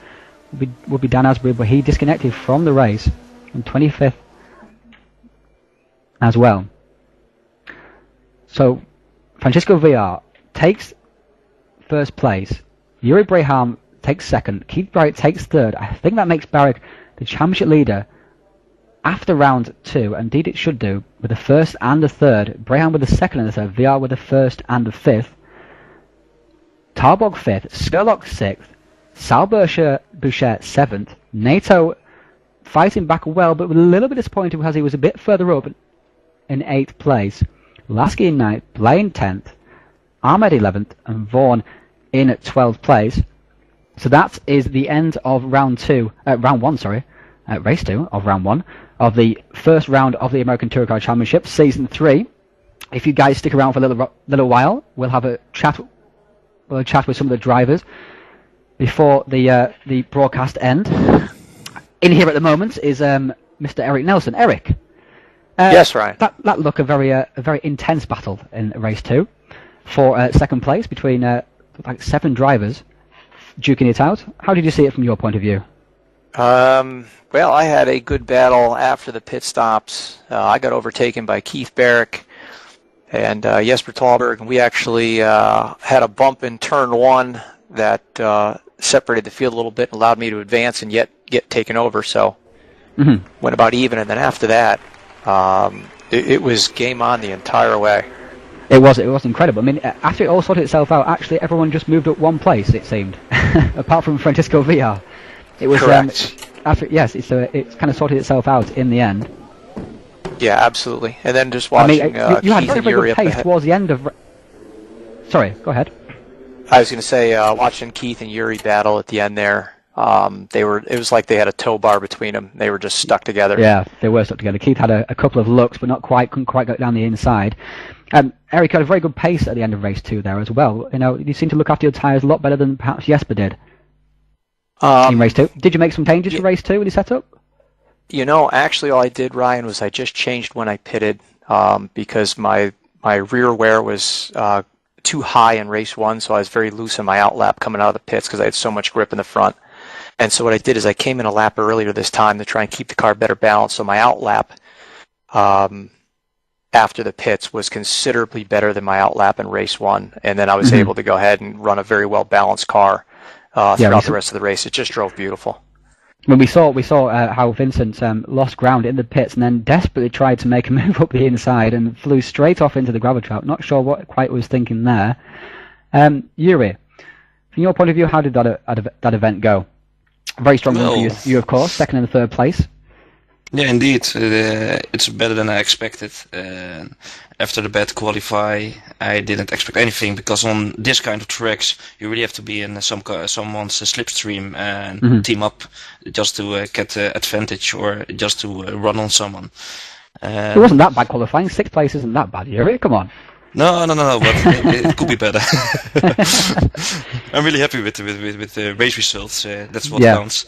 Speaker 1: will be Dan Asbury, but he disconnected from the race. And 25th as well. So Francisco Villar takes first place. Yuri Braham takes second. Keith Barrick takes third. I think that makes Barrick the championship leader after round 2. Indeed it should do, with the first and the third. Braham with the second and the third. Villar with the first and the fifth. Tarborg 5th. Skurlock 6th. Sal Boucher 7th. Nato fighting back well, but with a little bit disappointed because he was a bit further up in 8th place. Lasky in 9th. Blaine 10th. Ahmed 11th. And Vaughan in 12th place. So that is the end of race 2 of round 1 of the first round of the American Touring Car Championship Season 3. If you guys stick around for a little while, we'll have a chat with some of the drivers before the broadcast end. In here at the moment is Mr. Eric Nelson. Eric.
Speaker 2: Yes, Ryan.
Speaker 1: That looked a very intense battle in race 2 for second place between like 7 drivers duking it out. How did you see it from your point of view?
Speaker 3: Well, I had a good battle after the pit stops. I got overtaken by Keith Barrick and Jesper Talberg, and we actually had a bump in turn 1 that separated the field a little bit and allowed me to advance and yet get taken over. So went about even, and then after that, it was game on the entire way.
Speaker 1: It was incredible. I mean, after it all sorted itself out, actually everyone just moved up one place, it seemed, apart from Francisco Villar. It was
Speaker 3: Correct.
Speaker 1: It's kind of sorted itself out in the end.
Speaker 3: Yeah, absolutely. And then just watching
Speaker 1: you had
Speaker 3: Keith
Speaker 1: very,
Speaker 3: and
Speaker 1: very
Speaker 3: Yuri
Speaker 1: good
Speaker 3: up
Speaker 1: pace
Speaker 3: ahead.
Speaker 1: towards the end of. Sorry, go ahead.
Speaker 3: I was going to say, watching Keith and Yuri battle at the end there, it was like they had a tow bar between them. They were just stuck together.
Speaker 1: Yeah, they were stuck together. Keith had a couple of looks, but couldn't quite get down the inside. Eric had a very good pace at the end of race 2 there as well. You know, you seem to look after your tyres a lot better than perhaps Jesper did in race 2. Did you make some changes for race 2 when you set up?
Speaker 3: You know, actually, all I did, Ryan, was I just changed when I pitted because my rear wear was too high in race 1, so I was very loose in my outlap coming out of the pits because I had so much grip in the front. And so what I did is I came in a lap earlier this time to try and keep the car better balanced. So my outlap after the pits was considerably better than my outlap in race 1, and then I was able to go ahead and run a very well balanced car throughout the rest of the race. It just drove beautiful.
Speaker 1: When we saw how Vincent lost ground in the pits and then desperately tried to make a move up the inside and flew straight off into the gravel trap. Not sure what quite was thinking there. Yuri, from your point of view, how did that event go? Very strong win for you, of course, second and third place.
Speaker 4: Yeah, indeed. It's better than I expected. After the bad qualify, I didn't expect anything because on this kind of tracks, you really have to be in someone's slipstream and team up just to get the advantage or just to run on someone.
Speaker 1: It wasn't that bad qualifying. 6th place isn't that bad, Yuri. Come on.
Speaker 4: No, but it could be better. I'm really happy with the race results. That's what counts.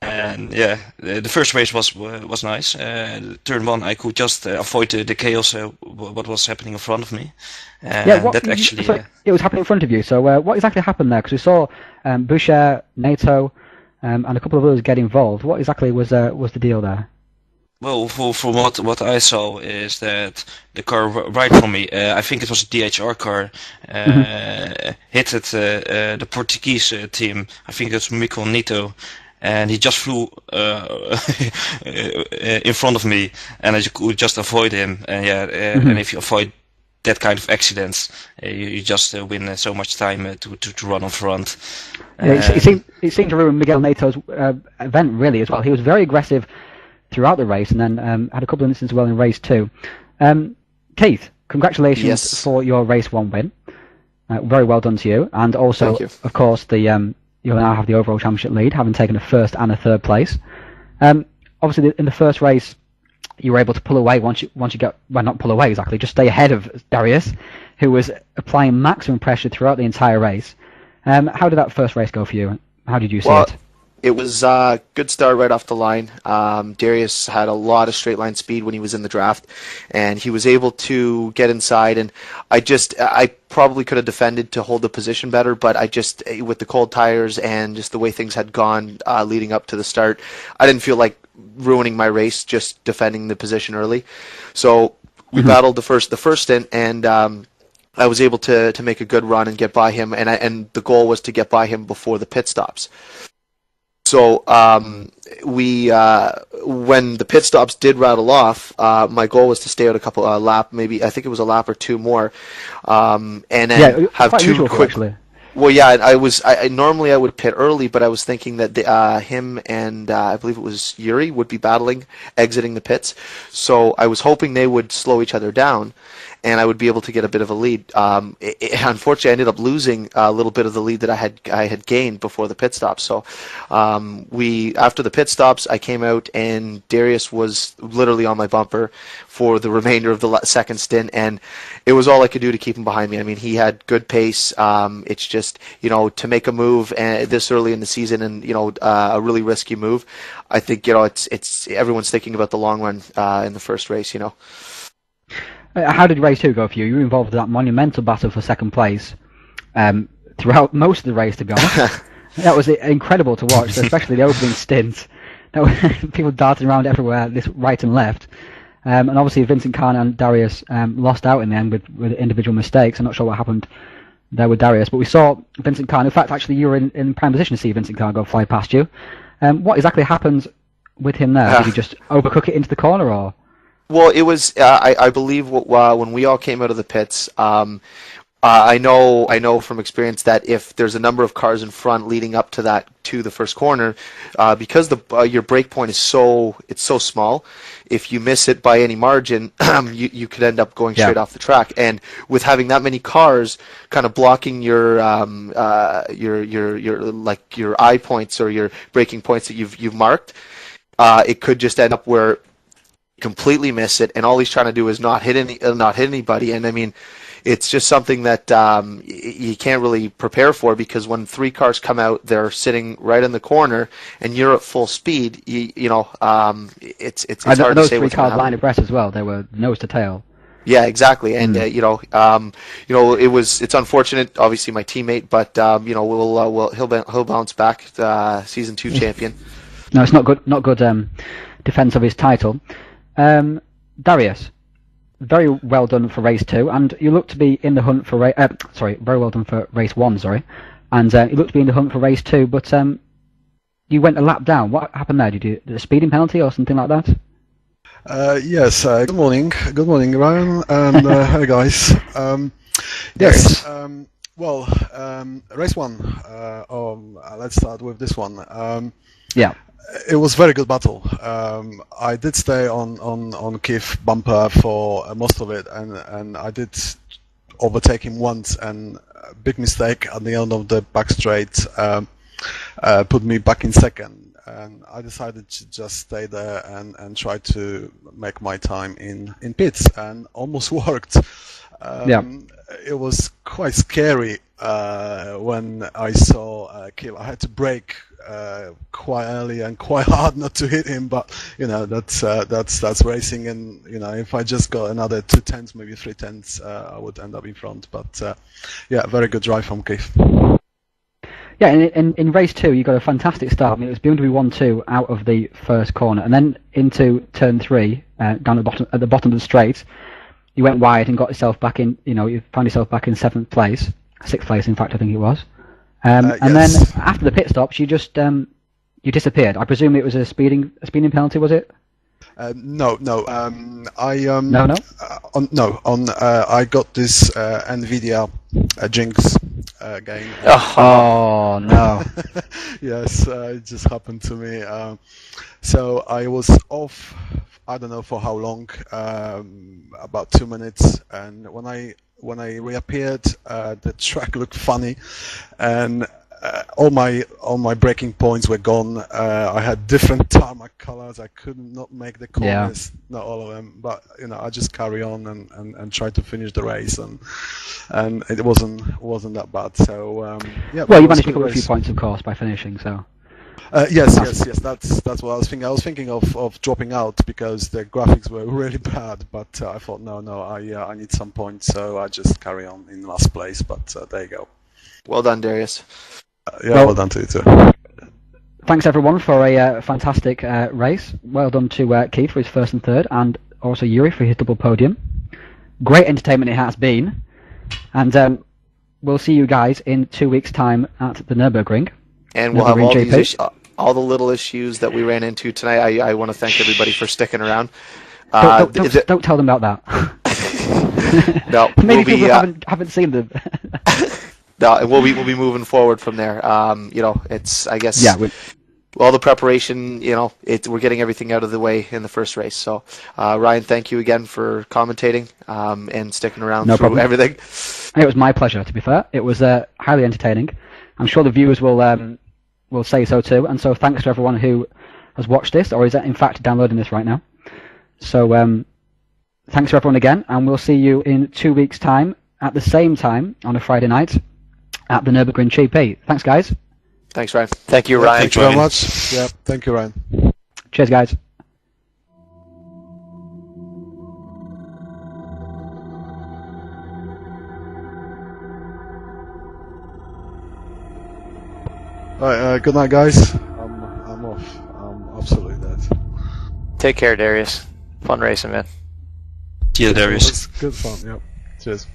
Speaker 4: And yeah, the first race was nice. Turn 1, I could just avoid the chaos, what was happening in front of me.
Speaker 1: It was happening in front of you. So what exactly happened there? Because we saw Boucher, NATO, and a couple of others get involved. What exactly was the deal there?
Speaker 4: Well, from what I saw is that the car right from me, I think it was a DHR car, hit the Portuguese team. I think it was Mikel Nito. And he just flew in front of me, and I could just avoid him. And and if you avoid that kind of accidents, you just win so much time to run on front.
Speaker 1: It seemed to ruin Miguel Neto's event really as well. He was very aggressive throughout the race, and then had a couple of instances as well in race 2. Keith, congratulations for your race 1 win. Very well done to you, and also, of course, you'll now have the overall championship lead, having taken a 1st and a 3rd place. Obviously, in the first race, you were got pull away once you get, well, not pull away exactly, just stay ahead of Darius, who was applying maximum pressure throughout the entire race. How did that first race go for you? How did you see it?
Speaker 2: It was a good start right off the line. Darius had a lot of straight line speed when he was in the draft, and he was able to get inside. And I probably could have defended to hold the position better, but with the cold tires and just the way things had gone leading up to the start, I didn't feel like ruining my race just defending the position early. So we battled the first stint, and I was able to make a good run and get by him. And the goal was to get by him before the pit stops. So when the pit stops did rattle off, my goal was to stay out a couple lap, maybe I think it was a lap or 2 more, and then have 2 quick. Actually. Well, yeah, I normally I would pit early, but I was thinking that him and I believe it was Yuri would be battling, exiting the pits. So I was hoping they would slow each other down, and I would be able to get a bit of a lead. Unfortunately, I ended up losing a little bit of the lead that I had gained before the pit stops. So after the pit stops, I came out, and Darius was literally on my bumper for the remainder of the second stint, and it was all I could do to keep him behind me. I mean, he had good pace. It's just, to make a move this early in the season, and a really risky move. I think it's everyone's thinking about the long run in the first race.
Speaker 1: How did race 2 go for you? You were involved in that monumental battle for second place throughout most of the race, to be honest. That was incredible to watch, especially the opening stint. People darting around everywhere, this right and left. And obviously Vincent Khan and Darius lost out in the end with individual mistakes. I'm not sure what happened there with Darius, but we saw Vincent Khan. In fact, actually, you were in prime position to see Vincent Khan go fly past you. What exactly happened with him there? Did he just overcook it into the corner, or...?
Speaker 2: Well, it was. I believe when we all came out of the pits. I know from experience that if there's a number of cars in front leading up to the first corner, because your brake point is so small, if you miss it by any margin, you could end up going straight off the track. And with having that many cars kind of blocking your like your eye points or your braking points that you've marked, it could just end up where you completely miss it, and all he's trying to do is not hit anybody. And I mean, it's just something that you can't really prepare for, because when 3 cars come out, they're sitting right in the corner, and you're at full speed. It's hard to say what's going to happen.
Speaker 1: Those 3 cars lined abreast as well. They were nose to tail.
Speaker 2: Yeah, exactly. And it's unfortunate. Obviously, my teammate, but he'll bounce back. Season 2 champion.
Speaker 1: No, it's not good. Not good defense of his title. Darius. Very well done for race 2, and you look to be in the hunt for very well done for race 1, and you look to be in the hunt for race 2, but you went a lap down. What happened there? Did you a speeding penalty or something like that?
Speaker 5: Yes. Good morning, Ryan, and hi guys. Yes. Race 1. Let's start with this one.
Speaker 1: Yeah.
Speaker 5: It was a very good battle. I did stay on Keith bumper for most of it, and I did overtake him once, and a big mistake at the end of the back straight put me back in second, and I decided to just stay there and try to make my time in pits, and almost worked. It was quite scary when I saw Keith. I had to brake quite early and quite hard not to hit him, but that's racing, and if I just got another 2 tenths, maybe 3 tenths, I would end up in front. But very good drive from Keith.
Speaker 1: Yeah, in race 2 you got a fantastic start. I mean, it was BMW 1-2 out of the first corner, and then into turn 3 down at the bottom of the straight. You went wide and got yourself back in. You found yourself back in 7th place, 6th place, in fact, I think it was. And then after the pit stops, you just you disappeared. I presume it was a speeding penalty, was it?
Speaker 5: No. I got this NVIDIA Jinx game.
Speaker 1: Oh no!
Speaker 5: Yes, it just happened to me. So I was off. I don't know for how long. About 2 minutes, and when I reappeared, the track looked funny, and all my braking points were gone. I had different tarmac colors. I could not make the corners, not all of them. But I just carry on and try to finish the race, and it wasn't that bad. So
Speaker 1: Well, you managed to pick up a few points, of course, by finishing. So.
Speaker 5: Yes. That's what I was thinking. I was thinking of dropping out because the graphics were really bad. But I thought, no, I need some points, so I just carry on in last place. But there you go.
Speaker 2: Well done, Darius.
Speaker 5: Well done to you too.
Speaker 1: Thanks everyone for a fantastic race. Well done to Keith for his 1st and 3rd, and also Yuri for his double podium. Great entertainment it has been, and we'll see you guys in 2 weeks' time at the Nürburgring.
Speaker 2: And we'll have all the little issues that we ran into tonight. I want to thank everybody for sticking around.
Speaker 1: Don't tell them about that.
Speaker 2: No,
Speaker 1: maybe people haven't seen them.
Speaker 2: No, we'll be moving forward from there. It's, I guess, all the preparation. We're getting everything out of the way in the first race. So, Ryan, thank you again for commentating and sticking around through everything.
Speaker 1: It was my pleasure. To be fair, it was highly entertaining. I'm sure the viewers will say so too, and so thanks to everyone who has watched this or is in fact downloading this right now. So thanks to everyone again, and we'll see you in 2 weeks' time at the same time on a Friday night at the Nürburgring GP. Thanks, guys.
Speaker 2: Thanks, Ryan.
Speaker 3: Thank you, Ryan.
Speaker 5: Thank you very much. Yeah, thank you, Ryan.
Speaker 1: Cheers, guys.
Speaker 5: Right, good night, guys. I'm off. I'm absolutely dead.
Speaker 3: Take care, Darius. Fun racing, man.
Speaker 4: Yeah, Darius.
Speaker 5: It was good fun. Yep. Cheers.